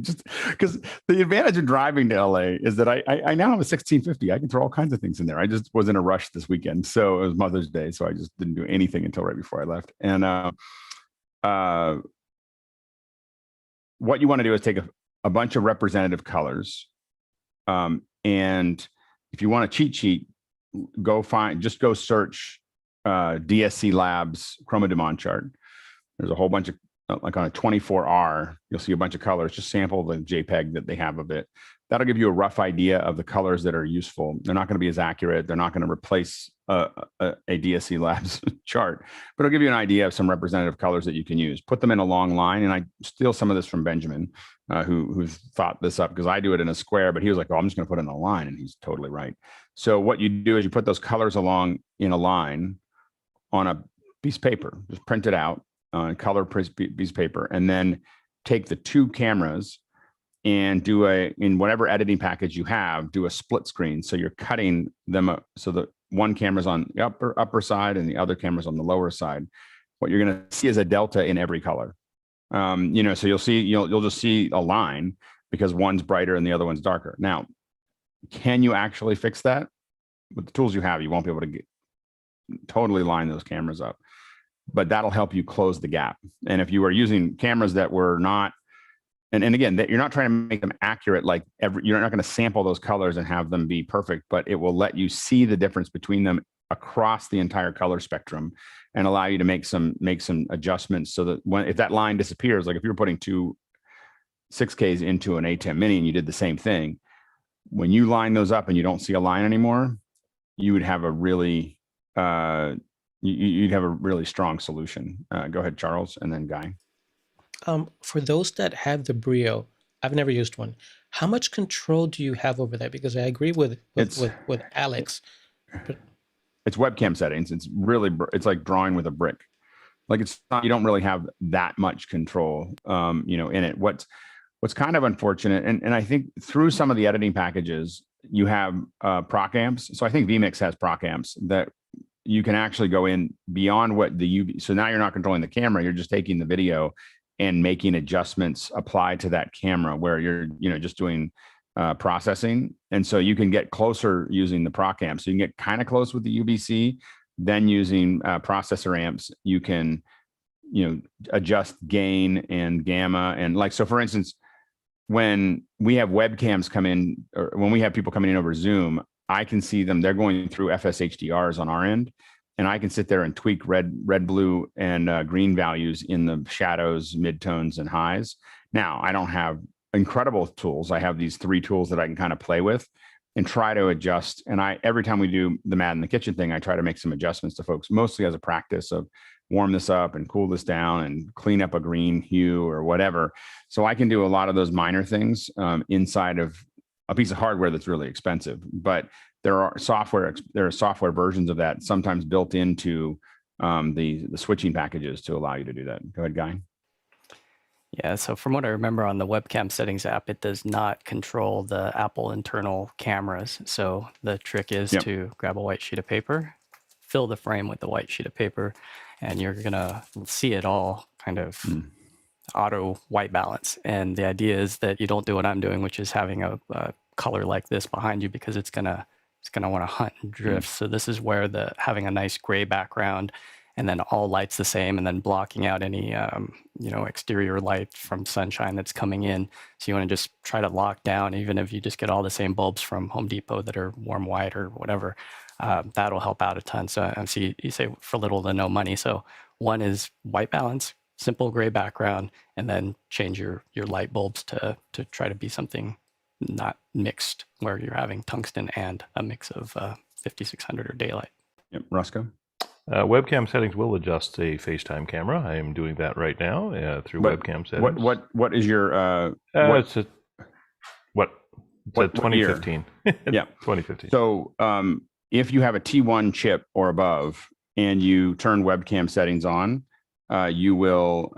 just because the advantage of driving to LA is that I now have a 1650. I can throw all kinds of things in there. I just was in a rush this weekend. So it was Mother's Day. So I just didn't do anything until right before I left. And what you want to do is take a bunch of representative colors. And if you want a cheat sheet, go search DSC Labs Chroma Demand chart. There's a whole bunch of, like on a 24R, you'll see a bunch of colors. Just sample the JPEG that they have of it. That'll give you a rough idea of the colors that are useful. They're not going to be as accurate. They're not going to replace a DSC Labs chart, but it'll give you an idea of some representative colors that you can use. Put them in a long line, and I steal some of this from Benjamin, who thought this up, because I do it in a square, but he was like, "Oh, I'm just going to put it in a line," and he's totally right. So what you do is you put those colors along in a line on a piece of paper. Just print it out. Color piece of paper, and then take the two cameras and in whatever editing package you have, do a split screen. So you're cutting them up so that one camera's on the upper side and the other camera's on the lower side. What you're going to see is a delta in every color. So you'll just see a line because one's brighter and the other one's darker. Now, can you actually fix that? With the tools you have, you won't be able to totally line those cameras up, but that'll help you close the gap. And if you are using cameras that were not, and again, that you're not trying to make them accurate, like you're not going to sample those colors and have them be perfect, but it will let you see the difference between them across the entire color spectrum and allow you to make some adjustments so that if that line disappears, like if you're putting two 6Ks into an ATEM mini and you did the same thing, when you line those up and you don't see a line anymore, you would have a really you'd have a really strong solution. Go ahead, Charles, and then Guy. For those that have the Brio, I've never used one. How much control do you have over that? Because I agree with Alex. It's webcam settings. It's like drawing with a brick. Like you don't really have that much control, in it. What's kind of unfortunate, and I think through some of the editing packages, you have proc amps. So I think Vmix has proc amps that you can actually go in beyond what so now you're not controlling the camera, you're just taking the video and making adjustments applied to that camera where you're, just doing processing. And so you can get closer using the proc amps. So you can get kind of close with the UBC, then using processor amps, you can, adjust gain and gamma. And so for instance, when we have webcams come in, or when we have people coming in over Zoom, I can see them, they're going through FSHDRs on our end, and I can sit there and tweak red, blue, and green values in the shadows, midtones, and highs. Now, I don't have incredible tools. I have these 3 tools that I can kind of play with and try to adjust. And every time we do the Mad in the Kitchen thing, I try to make some adjustments to folks, mostly as a practice of warm this up and cool this down and clean up a green hue or whatever. So I can do a lot of those minor things inside of a piece of hardware that's really expensive. But there are software versions of that sometimes built into the switching packages to allow you to do that. Go ahead, Guy. Yeah, so from what I remember on the webcam settings app, it does not control the Apple internal cameras. So the trick is to grab a white sheet of paper, fill the frame with the white sheet of paper, and you're going to see it all kind of auto white balance. And the idea is that you don't do what I'm doing, which is having a color like this behind you, because it's going to want to hunt and drift. So this is where having a nice gray background and then all lights the same, and then blocking out any exterior light from sunshine that's coming in. So you want to just try to lock down, even if you just get all the same bulbs from Home Depot that are warm white or whatever, that'll help out a ton. So you say for little to no money. So one is white balance, simple gray background, and then change your light bulbs to try to be something not mixed, where you're having tungsten and a mix of 5600 or daylight. Yep, Roscoe. Webcam settings will adjust a FaceTime camera. I am doing that right now through webcam settings. What is your it's a 2015. Yeah, 2015. So if you have a T1 chip or above and you turn webcam settings on, it will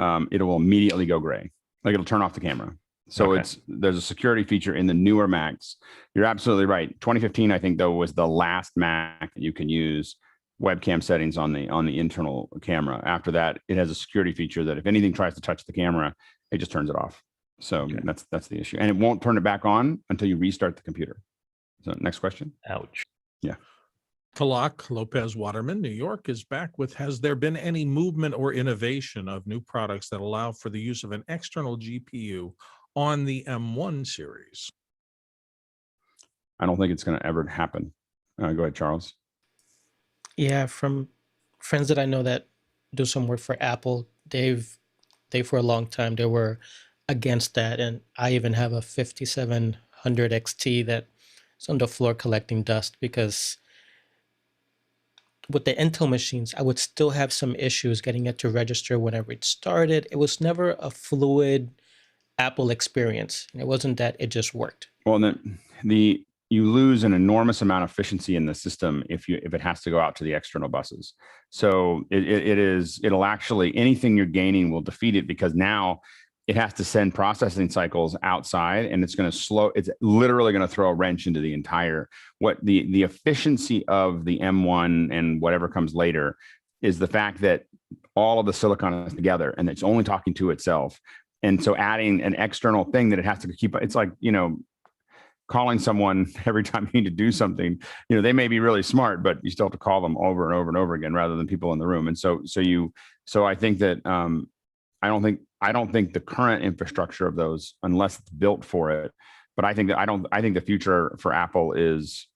immediately go gray. Like it'll turn off the camera. So there's a security feature in the newer Macs. You're absolutely right. 2015, I think, though, was the last Mac that you can use webcam settings on the internal camera. After that, it has a security feature that if anything tries to touch the camera, it just turns it off. So that's the issue. And it won't turn it back on until you restart the computer. So next question. Ouch. Yeah. Talak Lopez Waterman, New York, is back with, has there been any movement or innovation of new products that allow for the use of an external GPU on the M1 series? I don't think it's going to ever happen. Go ahead, Charles. Yeah, from friends that I know that do some work for Apple, they for a long time, they were against that. And I even have a 5700 XT that's on the floor collecting dust, because with the Intel machines, I would still have some issues getting it to register whenever it started. It was never a fluid Apple experience. It wasn't that it just worked. Well, then you lose an enormous amount of efficiency in the system if it has to go out to the external buses. So it'll actually, anything you're gaining will defeat it, because now it has to send processing cycles outside, and it's going to slow. It's literally going to throw a wrench into the entire, what the efficiency of the M1 and whatever comes later is the fact that all of the silicon is together and it's only talking to itself. And so adding an external thing that it has to keep, it's like, calling someone every time you need to do something, they may be really smart, but you still have to call them over and over and over again rather than people in the room. And so I think that I don't think the current infrastructure of those, unless it's built for it, but I think the future for Apple is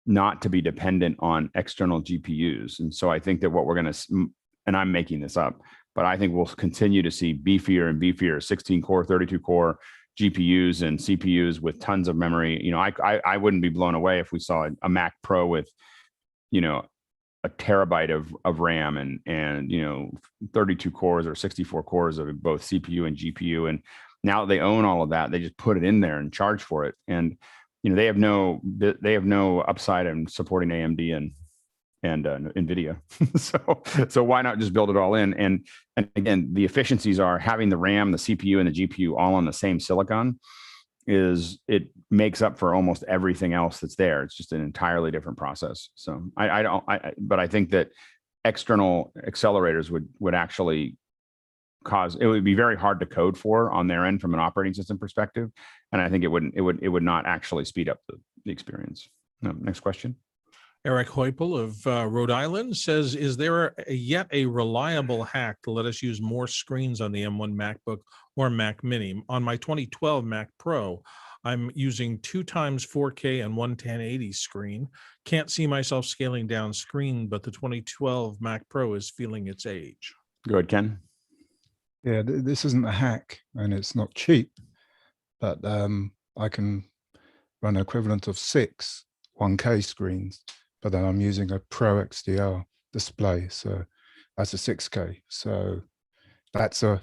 not to be dependent on external GPUs. And so I think that what we're going to, and I'm making this up, but I think we'll continue to see beefier and beefier 16 core, 32 core GPUs and CPUs with tons of memory. I wouldn't be blown away if we saw a Mac Pro with, a terabyte of RAM and 32 cores or 64 cores of both CPU and GPU. And now that they own all of that, they just put it in there and charge for it. And they have no upside in supporting AMD and NVIDIA. so why not just build it all in? And again, the efficiencies are having the RAM, the CPU, and the GPU all on the same silicon. It makes up for almost everything else that's there. It's just an entirely different process. So but I think that external accelerators would actually cause, it would be very hard to code for on their end from an operating system perspective. And I think it would not actually speed up the experience. Next question. Eric Heupel of Rhode Island says, is there yet a reliable hack to let us use more screens on the M1 MacBook or Mac Mini? On my 2012 Mac Pro, I'm using 2x 4K and 1 1080 screen. Can't see myself scaling down screen, but the 2012 Mac Pro is feeling its age. Go ahead, Ken. Yeah, this isn't a hack and it's not cheap, but I can run an equivalent of 6 1K screens, but then I'm using a Pro XDR display, so that's a 6K. So that's a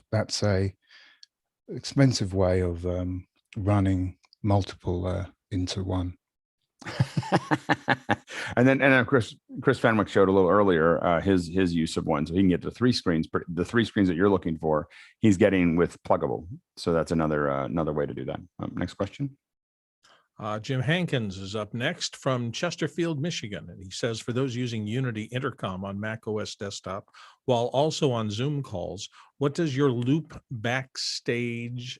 expensive way of running multiple into one. and then Chris Fenwick showed a little earlier his use of one, so he can get to 3 screens. The 3 screens that you're looking for, he's getting with pluggable. So that's another way to do that. Next question. Jim Hankins is up next from Chesterfield, Michigan. And he says, for those using Unity Intercom on Mac OS desktop, while also on Zoom calls, what does your loop backage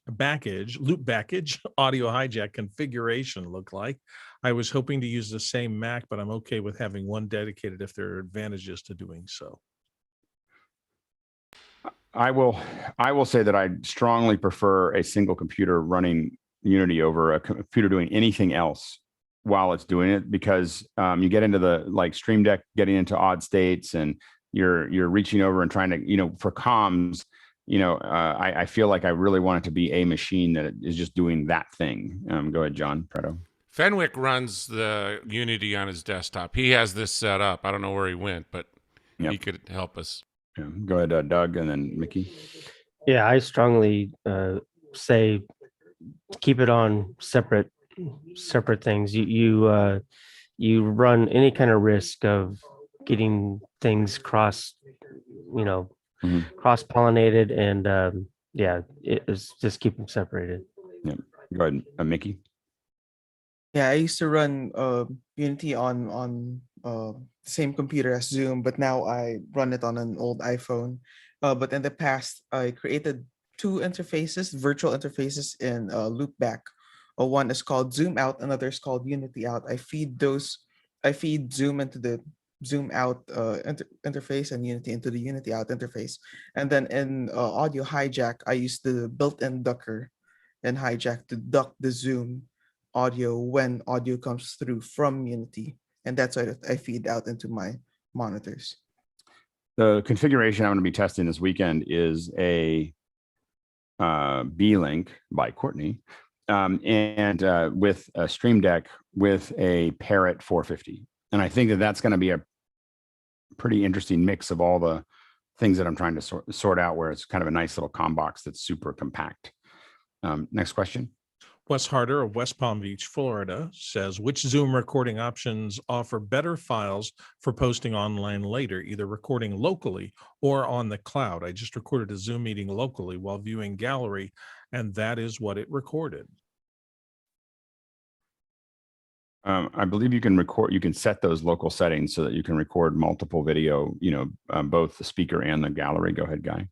audio hijack configuration look like? I was hoping to use the same Mac, but I'm okay with having one dedicated if there are advantages to doing so. I will say that I strongly prefer a single computer running Unity over a computer doing anything else while it's doing it, because you get into the Stream Deck getting into odd states, and you're reaching over and trying to, for comms, I feel like I really want it to be a machine that is just doing that thing. Go ahead, John Preto. Fenwick runs the Unity on his desktop. He has this set up. I don't know where he went, but he could help us. Yeah. Go ahead, Doug, and then Mickey. Yeah, I strongly say keep it on separate things. You run any kind of risk of getting things cross-pollinated, and it is just keep them separated. Yeah. Go ahead, Mickey. Yeah, I used to run Unity on the same computer as Zoom, but now I run it on an old iPhone. But in the past, I created 2 interfaces, virtual interfaces in Loopback. One is called Zoom Out, another is called Unity Out. I feed Zoom into the Zoom Out interface and Unity into the Unity Out interface. And then in Audio Hijack, I use the built-in ducker in Hijack to duck the Zoom audio when audio comes through from Unity. And that's what I feed out into my monitors. The configuration I'm going to be testing this weekend is a B-Link by Courtney, and with a Stream Deck with a Parrot 450. And I think that that's going to be a pretty interesting mix of all the things that I'm trying to sort out, where it's kind of a nice little comm box that's super compact. Next question. Wes Harder of West Palm Beach, Florida says, which Zoom recording options offer better files for posting online later, either recording locally or on the cloud? I just recorded a Zoom meeting locally while viewing gallery, and that is what it recorded. I believe you can record, you can set those local settings so that you can record multiple video, both the speaker and the gallery. Go ahead, Guy.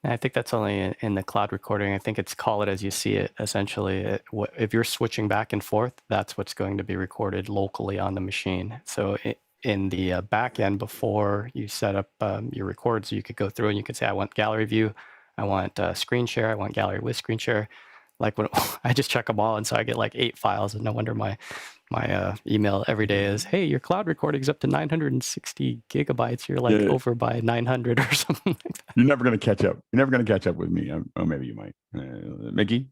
I think that's only in the cloud recording. I think it's call it as you see it. Essentially, if you're switching back and forth, that's what's going to be recorded locally on the machine. So in the back end, before you set up your record, so you could go through and you could say, I want gallery view, I want screen share, I want gallery with screen share. Like when I just check them all, and so I get like 8 files, and no wonder my email every day is, hey, your cloud recording is up to 960 gigabytes. You're like over by 900 or something like that. You're never going to catch up. You're never going to catch up with me. Oh, maybe you might. Mickey?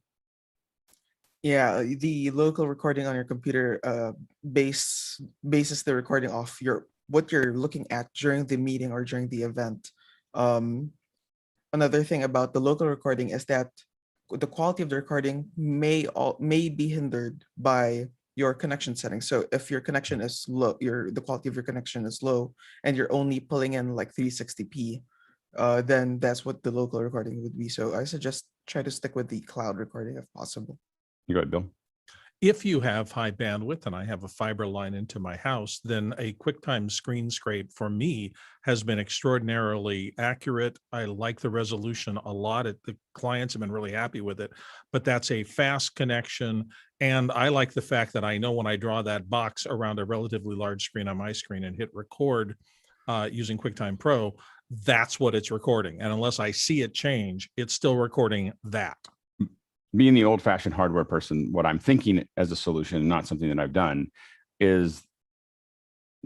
Yeah, the local recording on your computer bases the recording off what you're looking at during the meeting or during the event. Another thing about the local recording is that the quality of the recording may be hindered by your connection settings. So if your connection is low, the quality of your connection is low, and you're only pulling in like 360p, then that's what the local recording would be. So I suggest try to stick with the cloud recording if possible. You go ahead, Bill. If you have high bandwidth and I have a fiber line into my house, then a QuickTime screen scrape for me has been extraordinarily accurate. I like the resolution a lot. The clients have been really happy with it, but that's a fast connection. And I like the fact that I know when I draw that box around a relatively large screen on my screen and hit record using QuickTime Pro, that's what it's recording. And unless I see it change, it's still recording that. Being the old-fashioned hardware person, what I'm thinking as a solution, not something that I've done, is,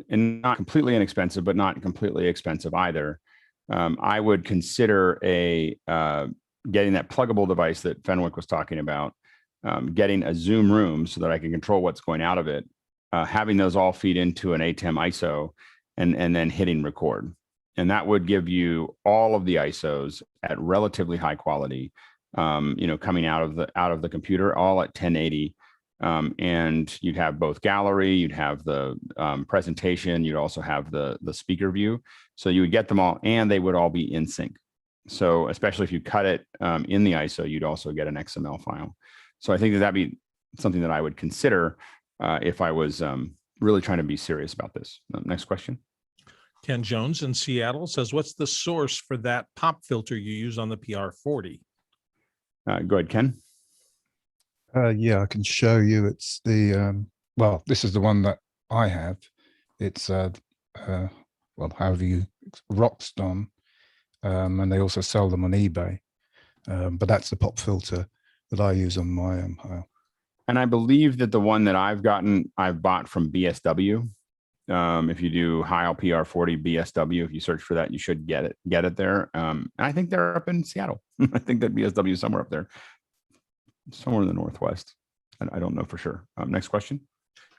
and not completely inexpensive, but not completely expensive either. I would consider getting that pluggable device that Fenwick was talking about, getting a Zoom room so that I can control what's going out of it, having those all feed into an ATEM ISO, and then hitting record. And that would give you all of the ISOs at relatively high quality. Coming out of the computer, all at 1080, and you'd have both gallery, you'd have the presentation, you'd also have the speaker view. So you would get them all, and they would all be in sync. So especially if you cut it in the ISO, you'd also get an XML file. So I think that'd be something that I would consider if I was really trying to be serious about this. Next question. Ken Jones in Seattle says, what's the source for that pop filter you use on the PR40? Go ahead, Ken. Yeah, I can show you. It's the, well, this is the one that I have. It's, well, however you, Rockston, and they also sell them on eBay. But that's the pop filter that I use on my Ohio. And I believe that the one that I've bought from BSW. If you do Heil PR40 BSW, if you search for that, you should get it there. And I think they're up in Seattle. I think that BSW is somewhere up there, somewhere in the Northwest. And I don't know for sure. Next question.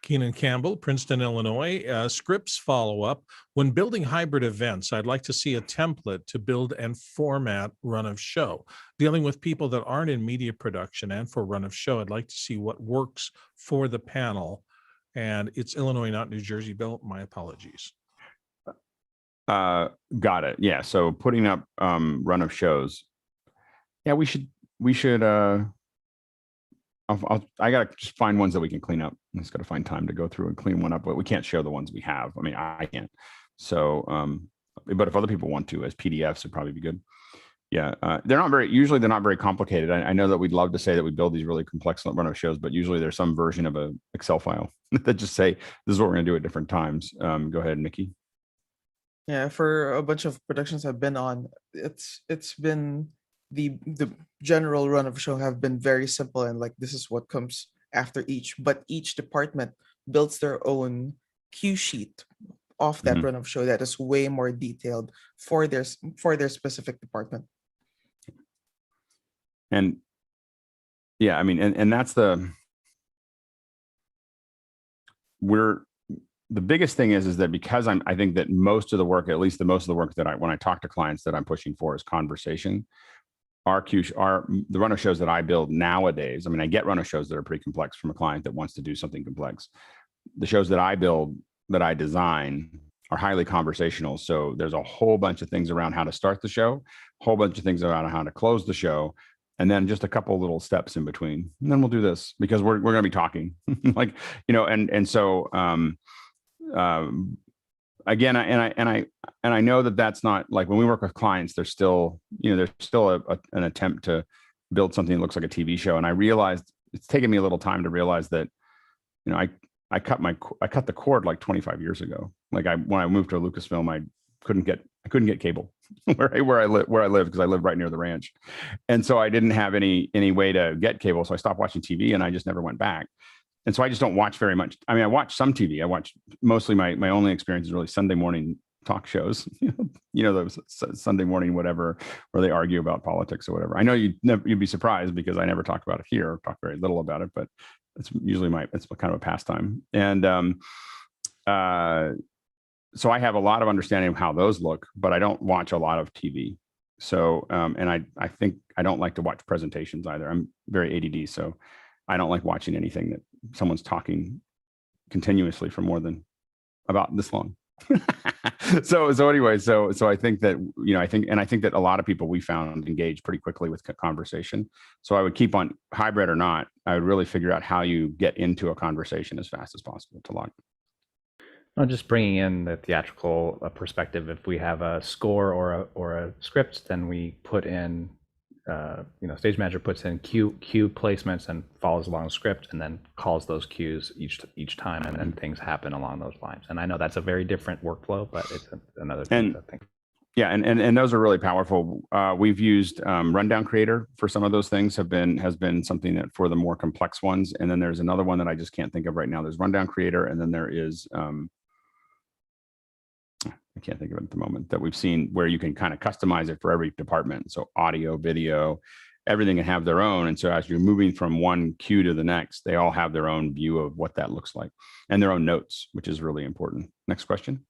Keenan Campbell, Princeton, Illinois. Scripts follow-up. When building hybrid events, I'd like to see a template to build and format run of show. Dealing with people that aren't in media production and for run of show, I'd like to see what works for the panel. And it's Illinois, not New Jersey, Bill. My apologies. Got it. Yeah. So putting up run of shows. Yeah, we should. I gotta just find ones that we can clean up. I just gotta find time to go through and clean one up, but we can't share the ones we have. I mean, I can't. So, but if other people want to, as PDFs, would probably be good. Yeah, usually they're not very complicated. I know that we'd love to say that we build these really complex run of shows, but usually there's some version of an Excel file that just say, this is what we're gonna do at different times. Go ahead, Nikki. Yeah, for a bunch of productions I've been on, it's been the general run of show have been very simple, and like this is what comes after each, but each department builds their own cue sheet off that run of show that is way more detailed for their specific department. And yeah, I mean, and that's the biggest thing is that because I think that most of the work, at least most of the work that when I talk to clients that I'm pushing for is conversation. the runner shows that I build nowadays. I mean, I get runner shows that are pretty complex from a client that wants to do something complex. The shows that I build, that I design, are highly conversational. So there's a whole bunch of things around how to start the show, a whole bunch of things around how to close the show, and then just a couple little steps in between. And then we'll do this because we're going to be talking, like, you know, and so again, and I know that that's not, like, when we work with clients, there's still, you know, there's still an attempt to build something that looks like a TV show. And I realized it's taken me a little time to realize that, you know, I cut the cord like 25 years ago. Like, when I moved to Lucasfilm, I couldn't get cable where I live because I live right near the ranch, and so I didn't have any way to get cable. So I stopped watching TV, and I just never went back. And so I just don't watch very much. I mean, I watch some TV. I watch mostly my only experience is really Sunday morning talk shows. You know, those Sunday morning whatever, where they argue about politics or whatever. I know you'd be surprised because I never talk about it here, or talk very little about it, but it's usually it's kind of a pastime. And so I have a lot of understanding of how those look, but I don't watch a lot of TV. So and I think I don't like to watch presentations either. I'm very ADD, so I don't like watching anything that someone's talking continuously for more than about this long. So anyway, so I think that, you know, I think that a lot of people we found engage pretty quickly with conversation. So I would keep on, hybrid or not, I would really figure out how you get into a conversation as fast as possible to log. Well, just bringing in the theatrical perspective. If we have a score or a script, then we put in, you know, Stage Manager puts in cue placements and follows along the script, and then calls those cues each time, and then things happen along those lines. And I know that's a very different workflow, but it's another thing I think. Yeah, and those are really powerful. We've used Rundown Creator for some of those things. Has been something that for the more complex ones. And then there's another one that I just can't think of right now. There's Rundown Creator, and then there is I can't think of it at the moment, that we've seen where you can kind of customize it for every department. So audio, video, everything can have their own. And so as you're moving from one cue to the next, they all have their own view of what that looks like and their own notes, which is really important. Next question.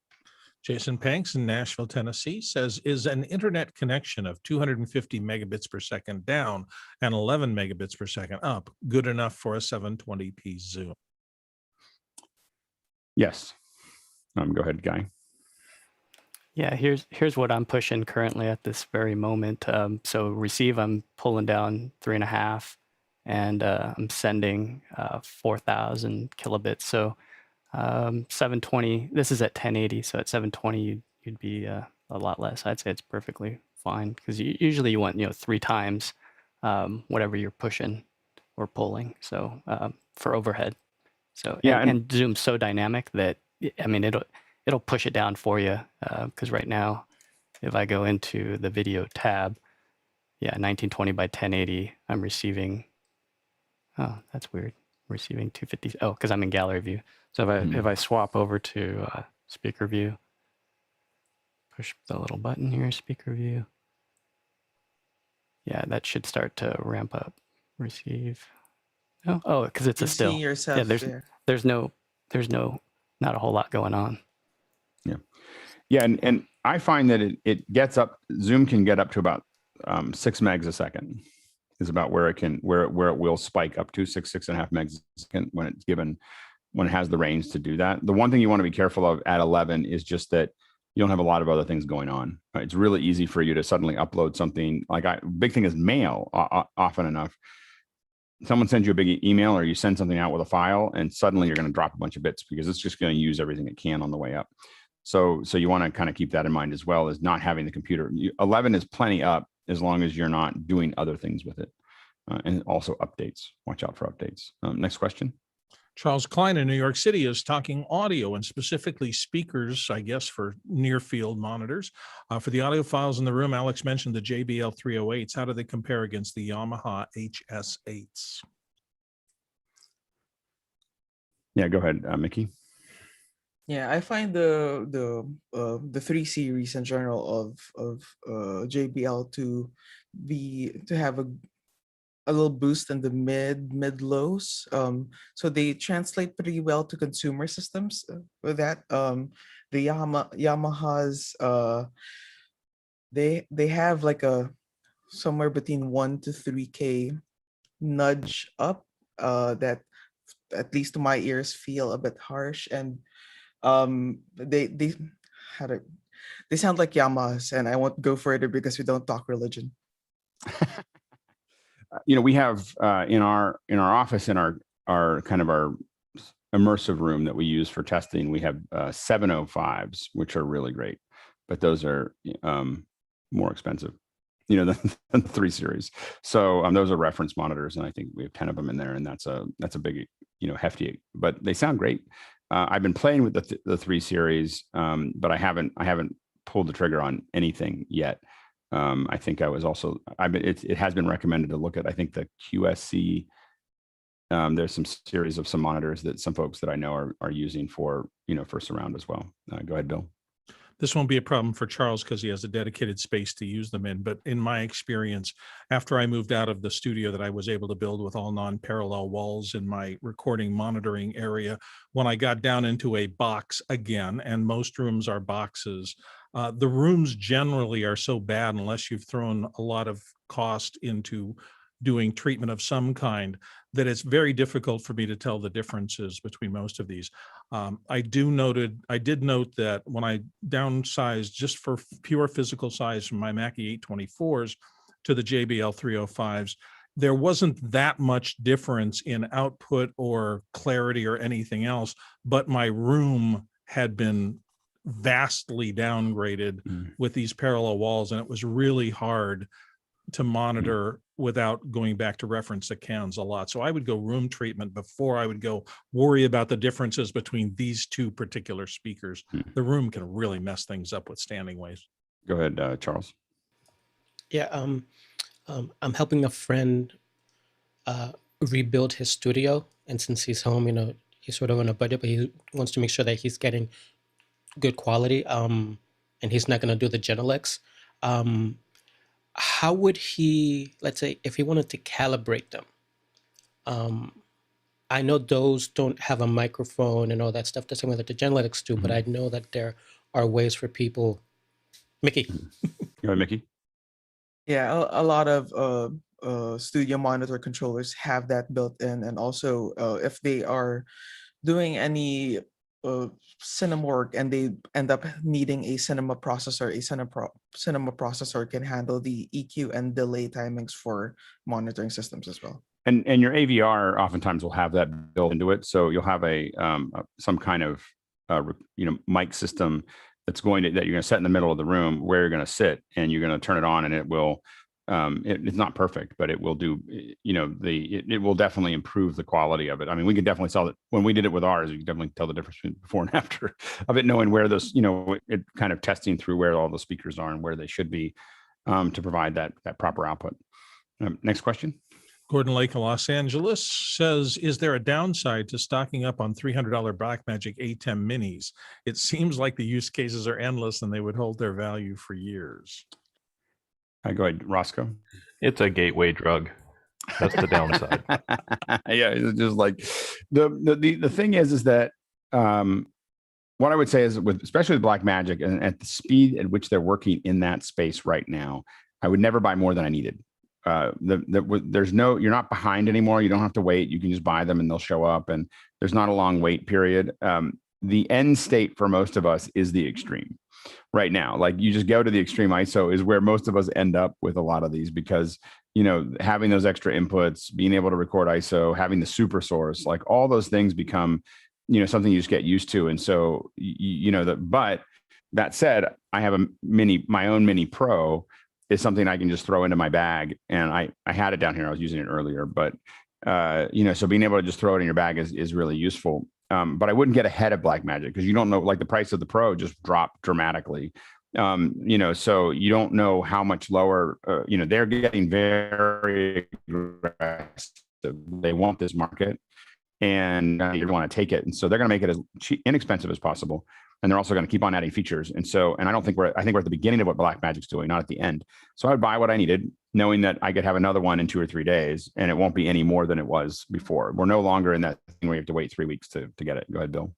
Jason Panks in Nashville, Tennessee says, is an internet connection of 250 megabits per second down and 11 megabits per second up good enough for a 720p Zoom? Yes. Go ahead, Guy. Yeah, here's what I'm pushing currently at this very moment. So receive, I'm pulling down 3.5, and I'm sending 4,000 kilobits. So 720. This is at 1080. So at 720, you'd be a lot less. I'd say it's perfectly fine, because usually you want, you know, 3 times whatever you're pushing or pulling. So for overhead. So yeah, and Zoom's so dynamic that, I mean, it'll push it down for you, because right now, if I go into the video tab, yeah, 1920 by 1080, I'm receiving, oh, that's weird, receiving 250, oh, because I'm in gallery view. So if I swap over to speaker view, push the little button here, speaker view, yeah, that should start to ramp up, receive. Oh, because it's a still. Yeah, there's no, not a whole lot going on. Yeah, and I find that it gets up. Zoom can get up to about 6 megs a second. Is about where it will spike up to 6.5 megs a second when it has the range to do that. The one thing you want to be careful of at 11 is just that you don't have a lot of other things going on. Right? It's really easy for you to suddenly upload something. Like big thing is mail. Often enough, someone sends you a big email, or you send something out with a file, and suddenly you're going to drop a bunch of bits because it's just going to use everything it can on the way up. So you want to kind of keep that in mind, as well as not having the computer. 11 is plenty up as long as you're not doing other things with it. And also updates. Watch out for updates. Next question. Charles Klein in New York City is talking audio, and specifically speakers, I guess, for near field monitors. For the audio files in the room, Alex mentioned the JBL 308s. How do they compare against the Yamaha HS8s? Yeah, go ahead, Mickey. Yeah, I find the 3 series in general of JBL to have a little boost in the mid lows. So they translate pretty well to consumer systems with that. The Yamahas, they have like a somewhere between 1 to 3K nudge up, that at least to my ears feel a bit harsh, and they had a they sound like Yamahas, and I won't go further because we don't talk religion. We have in our office, in our kind of our immersive room that we use for testing, we have 705s, which are really great, but those are more expensive, than the 3 series. So those are reference monitors, and I think we have 10 of them in there, and that's a big, hefty, but they sound great. I've been playing with the 3 series, but I haven't pulled the trigger on anything yet. I think I was also, it has been recommended to look at, I think, the QSC. There's some series of some monitors that some folks that I know are using for, for surround as well. Go ahead, Bill. This won't be a problem for Charles because he has a dedicated space to use them in. But in my experience, after I moved out of the studio that I was able to build with all non-parallel walls in my recording monitoring area, when I got down into a box again, and most rooms are boxes, the rooms generally are so bad, unless you've thrown a lot of cost into doing treatment of some kind, that it's very difficult for me to tell the differences between most of these. I did note that when I downsized just for pure physical size from my Mackie 824s to the JBL 305s, there wasn't that much difference in output or clarity or anything else, but my room had been vastly downgraded with these parallel walls, and it was really hard to monitor without going back to reference the cans a lot. So I would go room treatment before I would go worry about the differences between these 2 particular speakers. The room can really mess things up with standing waves. Go ahead, Charles. Yeah, I'm helping a friend rebuild his studio, and since he's home, he's sort of on a budget, but he wants to make sure that he's getting good quality, and he's not going to do the Genelex. How would he, let's say, if he wanted to calibrate them? I know those don't have a microphone and all that stuff the same way that the Genelex do, but I know that there are ways for people. Mickey. Go ahead, Mickey. Yeah, a lot of studio monitor controllers have that built in, and also if they are doing any cinema work and they end up needing a cinema processor, cinema processor can handle the EQ and delay timings for monitoring systems as well. And your AVR oftentimes will have that built into it, so you'll have some kind of mic system that you're going to set in the middle of the room where you're going to sit, and you're going to turn it on, and it will. It's not perfect, but it will do, it will definitely improve the quality of it. I mean, we could definitely tell that when we did it with ours, you could definitely tell the difference between before and after of it, knowing where those, it kind of testing through where all the speakers are and where they should be to provide that proper output. Next question. Gordon Lake of Los Angeles says, is there a downside to stocking up on $300 Blackmagic ATEM minis? It seems like the use cases are endless and they would hold their value for years. Go ahead, Roscoe. It's a gateway drug. That's the downside. Yeah, it's just like the thing is that what I would say is especially with Blackmagic and at the speed at which they're working in that space right now, I would never buy more than I needed. You're not behind anymore. You don't have to wait. You can just buy them and they'll show up, and there's not a long wait period. The end state for most of us is the extreme right now. Like, you just go to the extreme ISO is where most of us end up with a lot of these, because, having those extra inputs, being able to record ISO, having the super source, like all those things become, something you just get used to. And so, but that said, I have my own Mini Pro is something I can just throw into my bag. And I had it down here. I was using it earlier, but, so being able to just throw it in your bag is really useful. But I wouldn't get ahead of Blackmagic, because you don't know, like, the price of the Pro just dropped dramatically. So you don't know how much lower, they're getting very aggressive. They want this market, and you want to take it. And so they're going to make it as inexpensive as possible. And they're also going to keep on adding features. And so, I think we're at the beginning of what Blackmagic's doing, not at the end. So I would buy what I needed, knowing that I could have another one in 2 or 3 days, and it won't be any more than it was before. We're no longer in that thing where you have to wait 3 weeks to get it. Go ahead, Bill.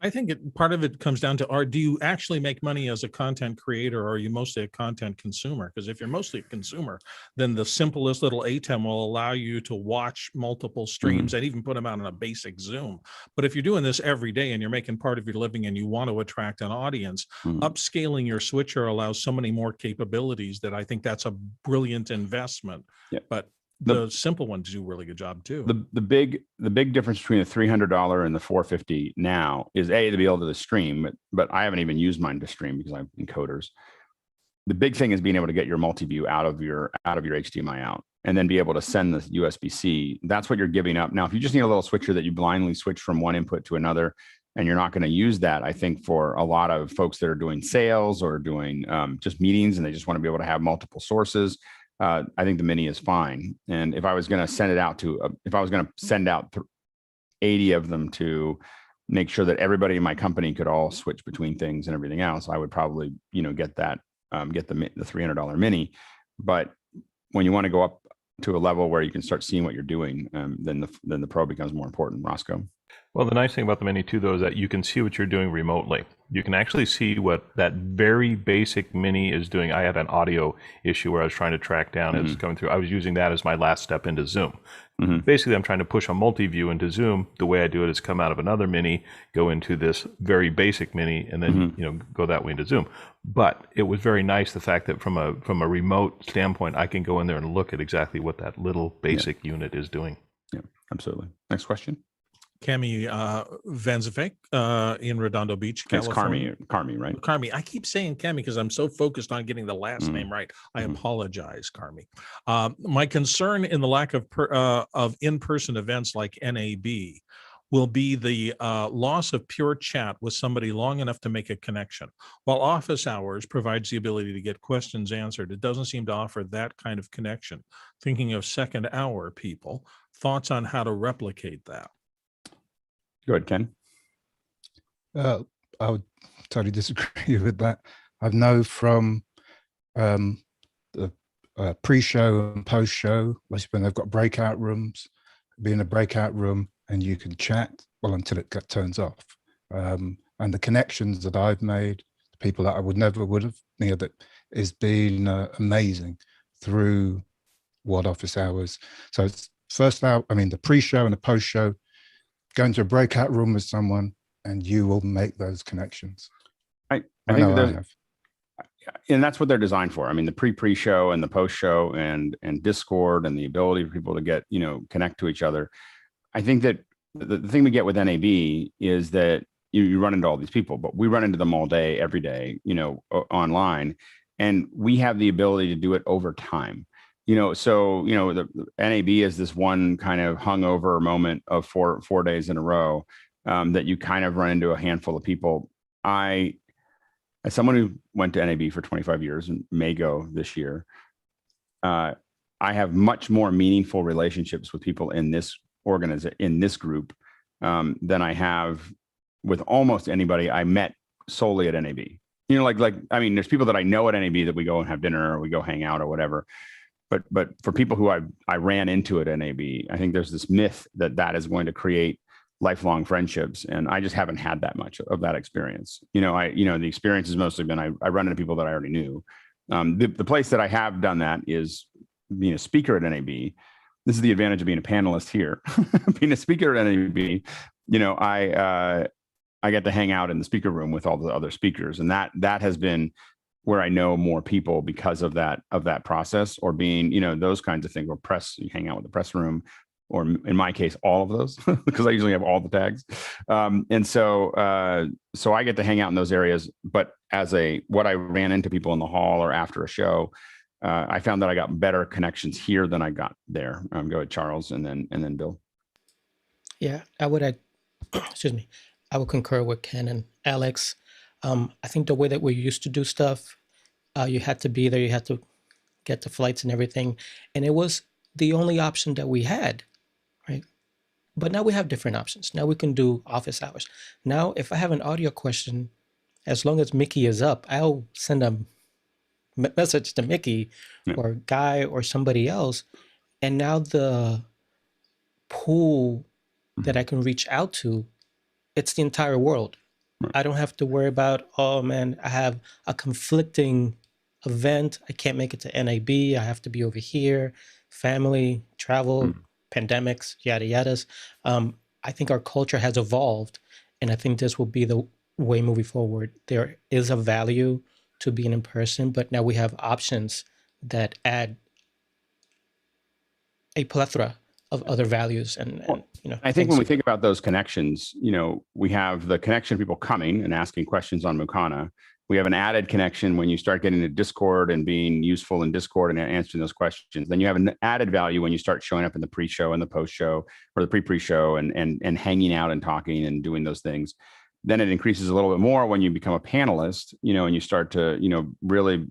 I think part of it comes down to, do you actually make money as a content creator, or are you mostly a content consumer? Because if you're mostly a consumer, then the simplest little ATEM will allow you to watch multiple streams and even put them out on a basic Zoom. But if you're doing this every day and you're making part of your living and you want to attract an audience, upscaling your switcher allows so many more capabilities that I think that's a brilliant investment. Yeah. But the simple ones do a really good job too. The big difference between the $300 and the $450 now is to be able to stream, but I haven't even used mine to stream because I'm encoders. The big thing is being able to get your multi-view out of your HDMI out, and then be able to send the USB-C. That's what you're giving up. Now, if you just need a little switcher that you blindly switch from one input to another, and you're not going to use that, I think for a lot of folks that are doing sales or doing just meetings and they just want to be able to have multiple sources, I think the Mini is fine. And if I was going to send it out if I was going to send out 80 of them to make sure that everybody in my company could all switch between things and everything else, I would probably, get that, get the $300 Mini. But when you want to go up to a level where you can start seeing what you're doing, then the Pro becomes more important. Roscoe. Well, the nice thing about the Mini too, though, is that you can see what you're doing remotely. You can actually see what that very basic Mini is doing. I had an audio issue where I was trying to track down as coming through. I was using that as my last step into Zoom. Basically, I'm trying to push a multi-view into Zoom. The way I do it is come out of another Mini, go into this very basic Mini, and then go that way into Zoom. But it was very nice the fact that from a remote standpoint, I can go in there and look at exactly what that little basic unit is doing. Yeah, absolutely. Next question. Cami Vanzefek in Redondo Beach, California. It's Carmi, right? Carmi. I keep saying Cami because I'm so focused on getting the last name right. I apologize, Carmi. My concern in the lack of in-person events like NAB will be the loss of pure chat with somebody long enough to make a connection. While office hours provides the ability to get questions answered, it doesn't seem to offer that kind of connection. Thinking of second hour people, thoughts on how to replicate that? Go ahead, Ken. I would totally disagree with that. I know from the pre-show and post-show, when they've got breakout rooms, be in a breakout room and you can chat, well, until it turns off. And the connections that I've made, the people that I would have, that is been amazing through what office hours. So it's first out, the pre-show and the post-show, go into a breakout room with someone and you will make those connections. I think and that's what they're designed for. The pre-show and the post-show and Discord and the ability for people to get, connect to each other. I think that the thing we get with NAB is that you run into all these people, but we run into them all day, every day, online, and we have the ability to do it over time. The NAB is this one kind of hungover moment of four days in a row that you kind of run into a handful of people. As someone who went to NAB for 25 years and may go this year, I have much more meaningful relationships with people in this group than I have with almost anybody I met solely at NAB. There's people that I know at NAB that we go and have dinner or we go hang out or whatever. But for people who I ran into at NAB, I think there's this myth that is going to create lifelong friendships, and I just haven't had that much of that experience. The experience has mostly been I run into people that I already knew. The place that I have done that is being a speaker at NAB. This is the advantage of being a panelist here. Being a speaker at NAB, I get to hang out in the speaker room with all the other speakers, and that has been where I know more people because of that process, or being, those kinds of things, or you hang out with the press room, or in my case, all of those, because I usually have all the tags. So I get to hang out in those areas, but what I ran into people in the hall or after a show, I found that I got better connections here than I got there. Go ahead, Charles, and then Bill. Yeah, I would, excuse me, I would concur with Ken and Alex. I think the way that we used to do stuff, you had to be there, you had to get the flights and everything. And it was the only option that we had, right? But now we have different options. Now we can do office hours. Now, if I have an audio question, as long as Mickey is up, I'll send a message to Mickey or Guy or somebody else. And now the pool that I can reach out to, it's the entire world. I don't have to worry about, oh man, I have a conflicting event. I can't make it to NAB. I have to be over here, family, travel, pandemics, yada yadas. I think our culture has evolved, and I think this will be the way moving forward. There is a value to being in person, but now we have options that add a plethora of other values. And you know, I think when we think about those connections, you know, we have the connection of people coming and asking questions on Mukana. We have an added connection when you start getting to Discord and being useful in Discord and answering those questions. Then you have an added value when you start showing up in the pre-show and the post-show or the pre-show and hanging out and talking and doing those things. Then it increases a little bit more when you become a panelist, you know, and you start to, you know, really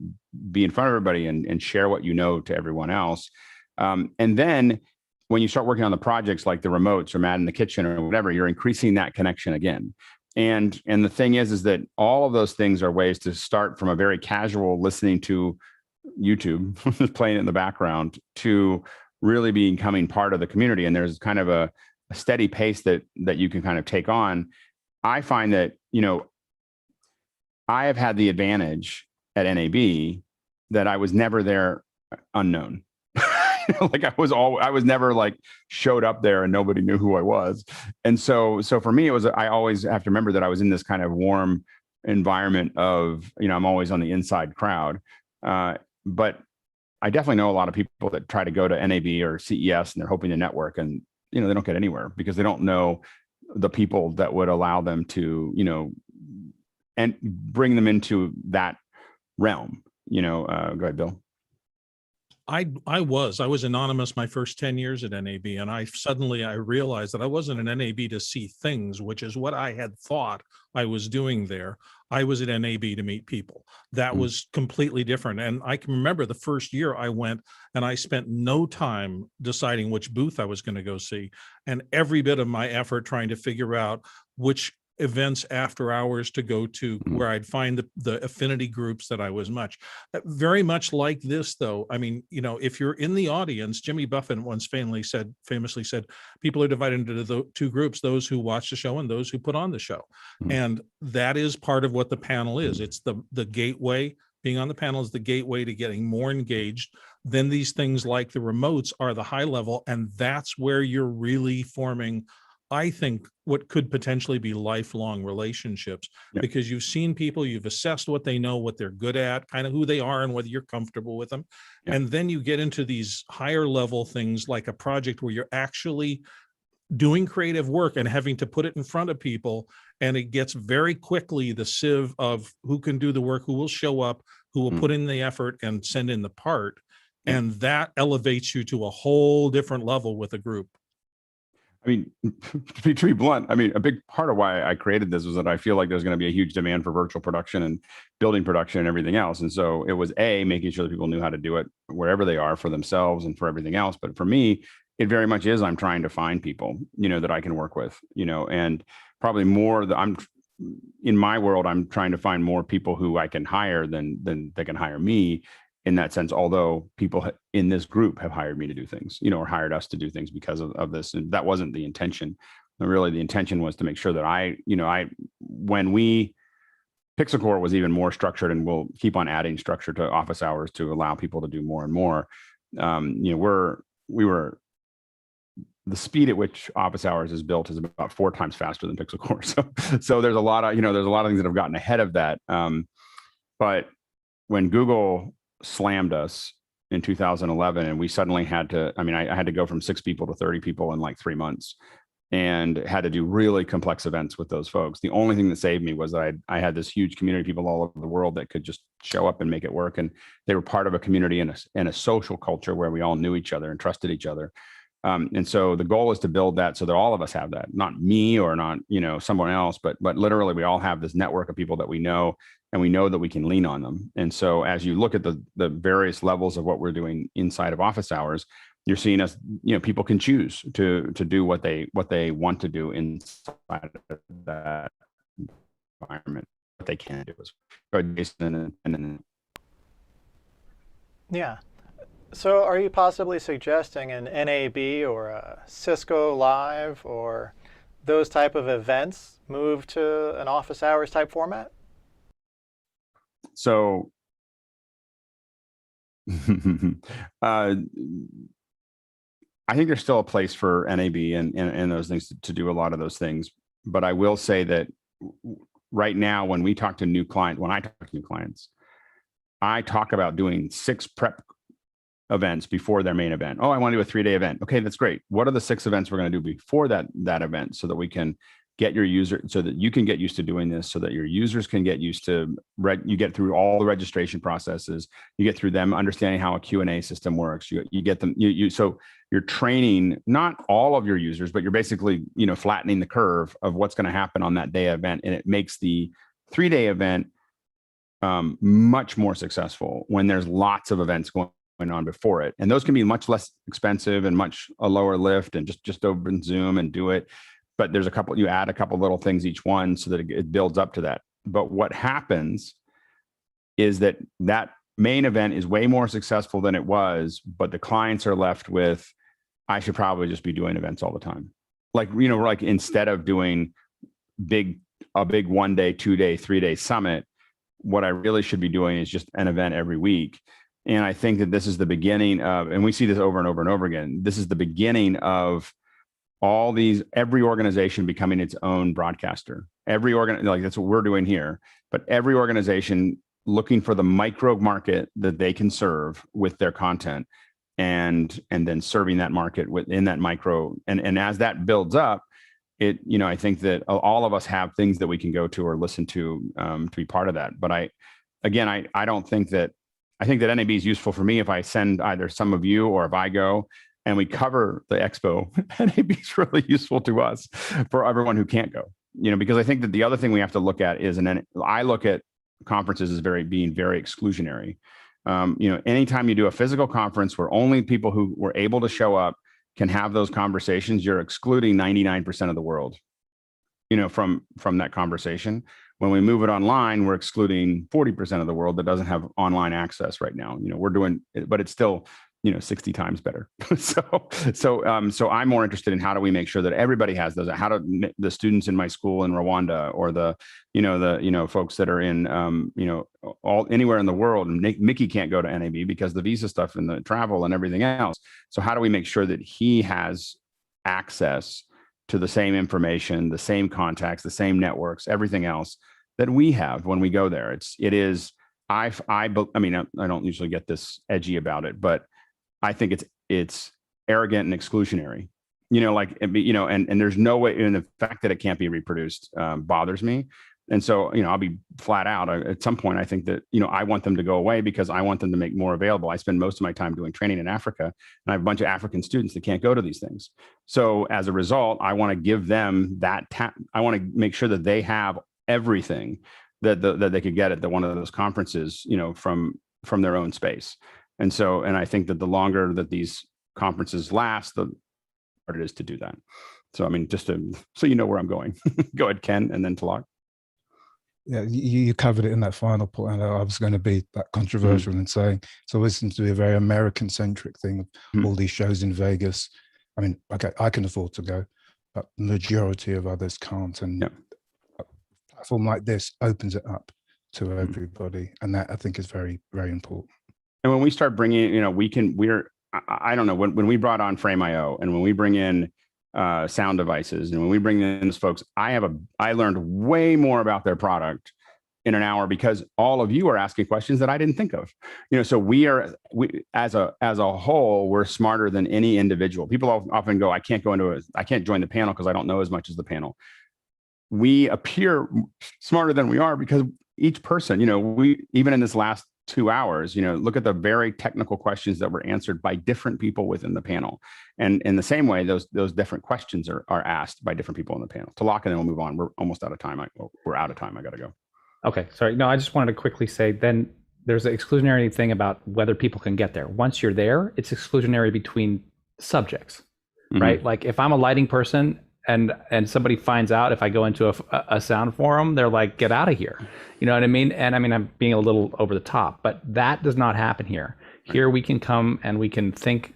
be in front of everybody and share what you know to everyone else. And then when you start working on the projects like the remotes or Mad in the Kitchen or whatever, you're increasing that connection again. And the thing is that all of those things are ways to start from a very casual listening to YouTube, playing it in the background, to really becoming part of the community. And there's kind of a steady pace that you can kind of take on. I find that, you know, I have had the advantage at NAB that I was never there unknown. Like I was never like showed up there and nobody knew who I was. And so for me, it was, I always have to remember that I was in this kind of warm environment of, you know, I'm always on the inside crowd. But I definitely know a lot of people that try to go to NAB or CES and they're hoping to network, and, you know, they don't get anywhere because they don't know the people that would allow them to, you know, and bring them into that realm, you know. Go ahead, Bill. I was anonymous my first 10 years at NAB, and I realized that I wasn't an NAB to see things, which is what I had thought I was doing there. I was at NAB to meet people. That was completely different. And I can remember the first year I went and I spent no time deciding which booth I was going to go see, and every bit of my effort trying to figure out which events after hours to go to, where I'd find the affinity groups that I was very much like this, though. I mean, you know, if you're in the audience, Jimmy Buffett once famously said, people are divided into the two groups, those who watch the show and those who put on the show. And that is part of what the panel is. It's the gateway. Being on the panel is the gateway to getting more engaged. Then these things like the remotes are the high level, and that's where you're really forming, I think, what could potentially be lifelong relationships, because you've seen people, you've assessed what they know, what they're good at, kind of who they are, and whether you're comfortable with them. And then you get into these higher level things like a project where you're actually doing creative work and having to put it in front of people. And it gets very quickly the sieve of who can do the work, who will show up, who will put in the effort and send in the part. And that elevates you to a whole different level with a group. I mean, to be blunt, I mean, a big part of why I created this was that I feel like there's going to be a huge demand for virtual production and building production and everything else. And so it was making sure that people knew how to do it wherever they are for themselves and for everything else. But for me, it very much is, I'm trying to find people, you know, that I can work with, you know, and probably more that in my world, I'm trying to find more people who I can hire than they can hire me. In that sense, although people in this group have hired me to do things, you know, or hired us to do things because of this. And that wasn't the intention. And really, the intention was to make sure that when Pixel Core was even more structured, and we'll keep on adding structure to office hours to allow people to do more and more. You know, the speed at which office hours is built is about 4 times faster than Pixel Core. So there's a lot of, you know, there's a lot of things that have gotten ahead of that. But when Google slammed us in 2011, and we suddenly had to, I mean, I had to go from 6 people to 30 people in like 3 months, and had to do really complex events with those folks. The only thing that saved me was that I had this huge community of people all over the world that could just show up and make it work. And they were part of a community and a social culture where we all knew each other and trusted each other. And so the goal is to build that so that all of us have that, not me or not, you know, someone else, but literally we all have this network of people that we know, and we know that we can lean on them. And so as you look at the various levels of what we're doing inside of office hours, you're seeing us, you know, people can choose to do what they want to do inside of that environment, what they can do as well. Yeah. So are you possibly suggesting an NAB or a Cisco Live or those type of events move to an office hours type format? So I think there's still a place for NAB and those things to do a lot of those things. But I will say that right now, when we talk to new clients, when I talk to new clients, I talk about doing 6 prep events before their main event. Oh, I want to do a 3-day event. Okay, that's great. What are the 6 events we're going to do before that event, so that we can get your user, so that you can get used to doing this, so that your users can get used to, you get through all the registration processes, you get through them understanding how a Q&A system works, you get them, so you're training not all of your users, but you're basically, flattening the curve of what's going to happen on that day event. And it makes the 3-day event much more successful when there's lots of events going on before it. And those can be much less expensive and much a lower lift, and just open Zoom and do it. But there's you add a couple little things each one so that it builds up to that. But what happens is that main event is way more successful than it was, but the clients are left with, I should probably just be doing events all the time. Like instead of doing a big 1-day, 2-day, 3-day summit, what I really should be doing is just an event every week. And I think that this is the beginning of, and we see this over and over and over again, this is the beginning of every organization becoming its own broadcaster. That's what we're doing here. But every organization looking for the micro market that they can serve with their content, and then serving that market within that micro. And as that builds up, I think that all of us have things that we can go to or listen to be part of that. But I don't think that, I think that NAB is useful for me if I send either some of you, or if I go and we cover the expo. NAB is really useful to us for everyone who can't go, because I think that the other thing we have to look at is, I look at conferences as being very exclusionary. Anytime you do a physical conference where only people who were able to show up can have those conversations, you're excluding 99% of the world, from that conversation. When we move it online, we're excluding 40% of the world that doesn't have online access right now. We're doing it, but it's still, 60 times better. So I'm more interested in how do we make sure that everybody has those, how do the students in my school in Rwanda, or the folks that are in, anywhere in the world, and Mickey can't go to NAB because the visa stuff and the travel and everything else. So how do we make sure that he has access to the same information, the same contacts, the same networks, everything else that we have when we go there? I don't usually get this edgy about it, but I think it's arrogant and exclusionary, and there's no way, and the fact that it can't be reproduced bothers me. And so, I'll be flat out at some point. I think that, I want them to go away because I want them to make more available. I spend most of my time doing training in Africa, and I have a bunch of African students that can't go to these things. So as a result, I want to give them I want to make sure that they have everything that they could get at one of those conferences, from their own space. And I think that the longer that these conferences last, the harder it is to do that. So, just so you know where I'm going. Go ahead, Ken, and then Talak. Yeah, you covered it in that final point. I was going to be that controversial in saying it's always seems to be a very American-centric thing of all these shows in Vegas. Okay, I can afford to go, but the majority of others can't. And a platform like this opens it up to everybody, and that I think is very, very important. And when we start bringing, I don't know, when we brought on Frame.io, and when we bring in sound devices, and when we bring in those folks, I learned way more about their product in an hour because all of you are asking questions that I didn't think of. So we as a whole, we're smarter than any individual. People often go, I can't join the panel because I don't know as much as the panel. We appear smarter than we are because each person, we, even in this last 2 hours, look at the very technical questions that were answered by different people within the panel. And in the same way, those different questions are asked by different people in the panel. Talak, and then we'll move on. We're almost out of time. We're out of time. I got to go. Okay, sorry. No, I just wanted to quickly say, then there's an exclusionary thing about whether people can get there. Once you're there, it's exclusionary between subjects, right? Like if I'm a lighting person and somebody finds out if I go into a sound forum, they're like, get out of here. You know what I mean? And I'm being a little over the top, but that does not happen here. Here we can come and we can think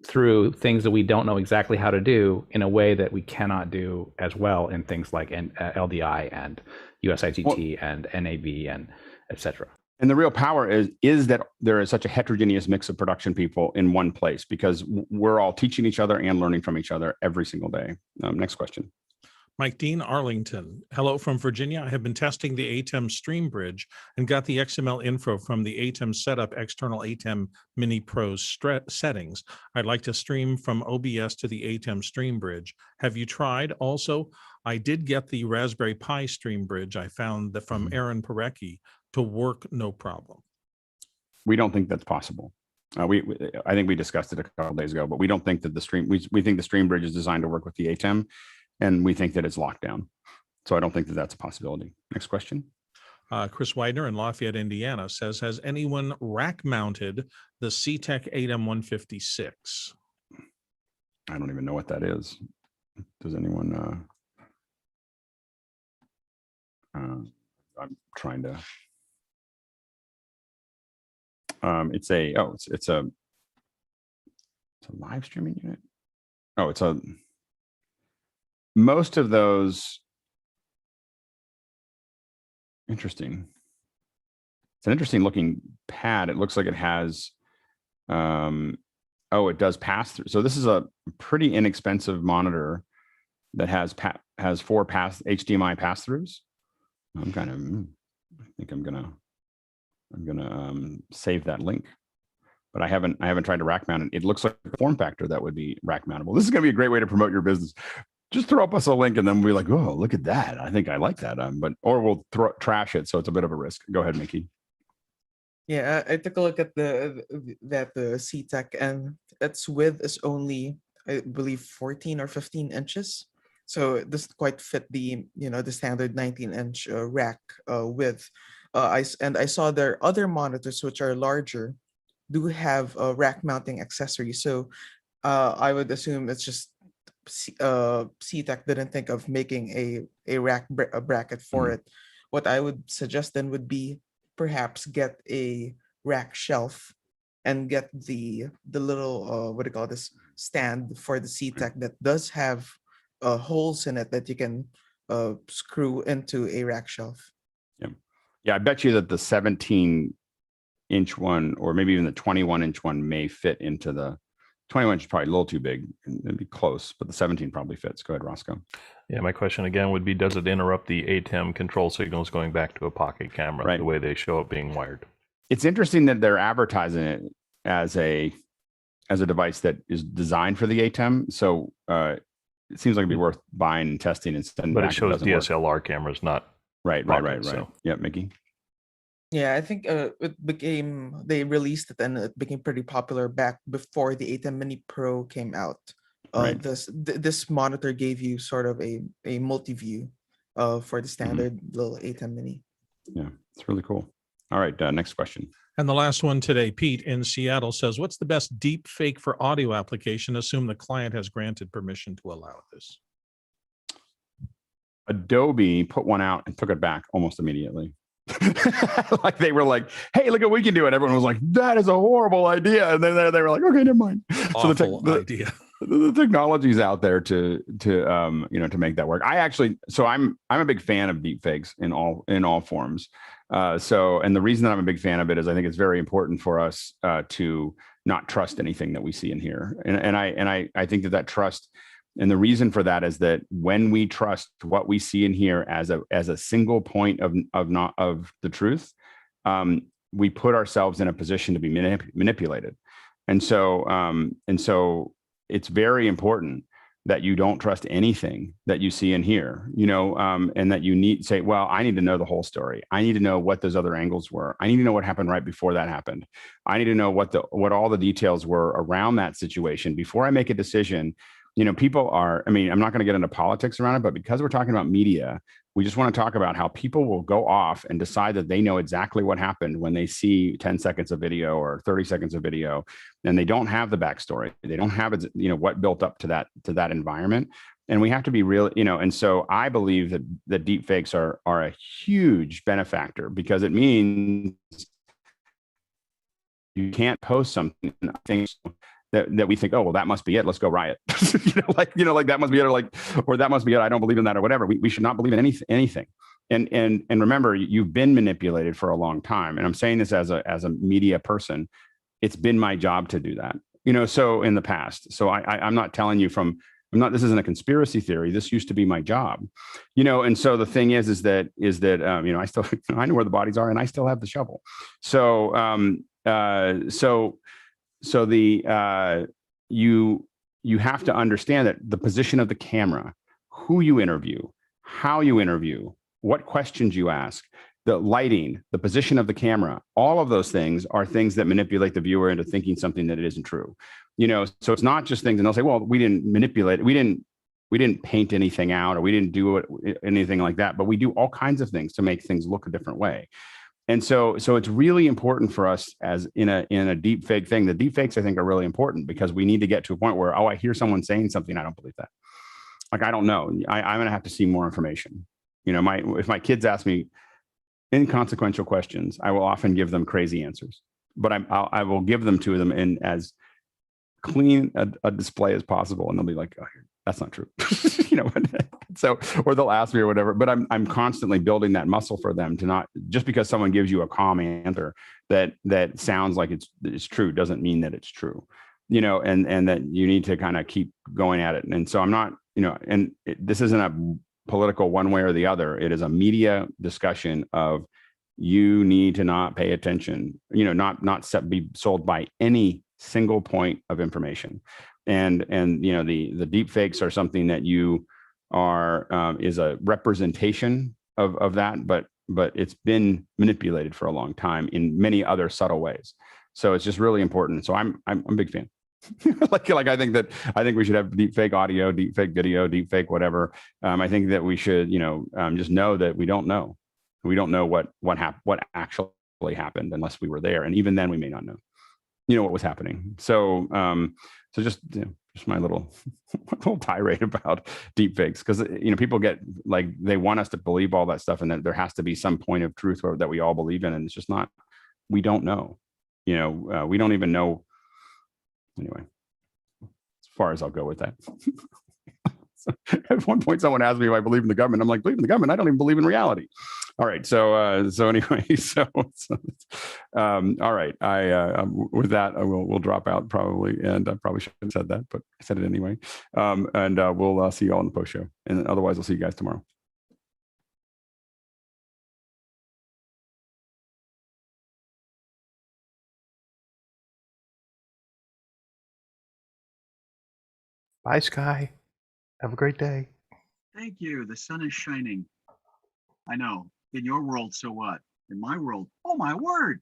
through things that we don't know exactly how to do in a way that we cannot do as well in things like LDI and USITT and NAV and etc. And the real power is that there is such a heterogeneous mix of production people in one place, because we're all teaching each other and learning from each other every single day. Next question. Mike Dean Arlington. Hello from Virginia. I have been testing the ATEM Stream Bridge and got the XML info from the ATEM setup external ATEM Mini Pro settings. I'd like to stream from OBS to the ATEM Stream Bridge. Have you tried? Also, I did get the Raspberry Pi Stream Bridge. I found that from Aaron Parecki to work no problem. We don't think that's possible. I think we discussed it a couple days ago, but we don't think that we think the Stream Bridge is designed to work with the ATEM. And we think that it's locked down. So I don't think that that's a possibility. Next question. Chris Widener in Lafayette, Indiana says, has anyone rack mounted the CTEC ATEM 156? I don't even know what that is. Does anyone? I'm trying to. It's a live streaming unit. Oh, it's a. Most of those, interesting. It's an interesting looking pad. It looks like it has, it does pass through. So this is a pretty inexpensive monitor that has 4 HDMI pass-throughs. I think I'm gonna save that link, but I haven't tried to rack mount it. It looks like a form factor that would be rack mountable. This is gonna be a great way to promote your business. Just throw up us a link and then we'll be like, oh, look at that. I think I like that. Or we'll trash it. So it's a bit of a risk. Go ahead, Mickey. Yeah, I took a look at the CTEC, and its width is only, I believe, 14 or 15 inches. So it doesn't quite fit the standard 19-inch rack width. I saw their other monitors, which are larger, do have rack mounting accessories. So I would assume it's just CTEC didn't think of making a rack bracket for it. What I would suggest then would be perhaps get a rack shelf and get the little stand for the CTEC that does have holes in it that you can screw into a rack shelf. Yeah, I bet you that the 17-inch one, or maybe even the 21-inch one, may fit into the 21 is probably a little too big. It'd be close, but the 17 probably fits. Go ahead, Roscoe. Yeah, my question again would be, does it interrupt the ATEM control signals going back to a pocket camera, the way they show it being wired? It's interesting that they're advertising it as a device that is designed for the ATEM. So it seems like it'd be worth buying and testing and sending. But it shows DSLR cameras, not right. So. Yeah, Mickey. Yeah, I think they released it and it became pretty popular back before the ATEM Mini Pro came out. This monitor gave you sort of a multi-view for the standard little ATEM Mini. Yeah, it's really cool. All right, next question. And the last one today, Pete in Seattle says, what's the best deep fake for audio application? Assume the client has granted permission to allow this. Adobe put one out and took it back almost immediately. Like they were like, hey, look what we can do. And everyone was like, that is a horrible idea. And then they were like, okay, never mind. Awful idea. The technology's out there to make that work. I'm a big fan of deep fakes in all forms. And the reason that I'm a big fan of it is I think it's very important for us to not trust anything that we see in here. And I think that trust, and the reason for that is that when we trust what we see in here as a single point of the truth, we put ourselves in a position to be manipulated. And so it's very important that you don't trust anything that you see in here, and that you need to say, well, I need to know the whole story. I need to know what those other angles were. I need to know what happened right before that happened. I need to know what all the details were around that situation before I make a decision. People are, I'm not going to get into politics around it, but because we're talking about media, we just want to talk about how people will go off and decide that they know exactly what happened when they see 10 seconds of video or 30 seconds of video, and they don't have the backstory. They don't have what built up to that environment. And we have to be real, and so I believe that deep fakes are a huge benefactor, because it means you can't post something. I think that we think, oh, well, that must be it. Let's go riot. Like that must be it, or that must be it. I don't believe in that, or whatever. We should not believe in anything. And remember, you've been manipulated for a long time. And I'm saying this as a media person. It's been my job to do that. So in the past. So I'm not telling you this isn't a conspiracy theory. This used to be my job, and so the thing is that I still, I know where the bodies are and I still have the shovel. So, you have to understand that the position of the camera, who you interview, how you interview, what questions you ask, the lighting, the position of the camera, all of those things are things that manipulate the viewer into thinking something that it isn't true. So it's not just things, and they'll say, well, we didn't manipulate it. We didn't paint anything out, or we didn't do anything like that, but we do all kinds of things to make things look a different way. And so it's really important for us as in a deep fake thing. The deep fakes, I think, are really important because we need to get to a point where, I hear someone saying something, I don't believe that. Like, I don't know. I'm going to have to see more information. If my kids ask me inconsequential questions, I will often give them crazy answers, but I will give them to them in as clean a display as possible, and they'll be like, oh, that's not true. So, or they'll ask me or whatever, but I'm constantly building that muscle for them to not, just because someone gives you a calm answer that sounds like it's true doesn't mean that it's true, and that you need to kind of keep going at it. And so I'm not, this isn't a political one way or the other. It is a media discussion of, you need to not pay attention, not be sold by any single point of information. And the deep fakes are something that you are is a representation of that, but it's been manipulated for a long time in many other subtle ways. So it's just really important. So I'm a big fan. like I think we should have deep fake audio, deep fake video, deep fake whatever. I think that we should just know that we don't know. We don't know what actually happened unless we were there, and even then we may not know what was happening. So just my little tirade about deep fakes, because people get like, they want us to believe all that stuff, and that there has to be some point of truth that we all believe in, and it's just not. We don't know. We don't even know. Anyway, as far as I'll go with that. So, at one point, someone asked me if I believe in the government. I'm like, believe in the government? I don't even believe in reality. All right. So anyway, all right. With that, we'll drop out probably, and I probably shouldn't have said that, but I said it anyway. And we'll see you all in the post show, and otherwise, I'll see you guys tomorrow. Bye, Sky. Have a great day. Thank you. The sun is shining. I know. In your world, so what? In my world, oh my word.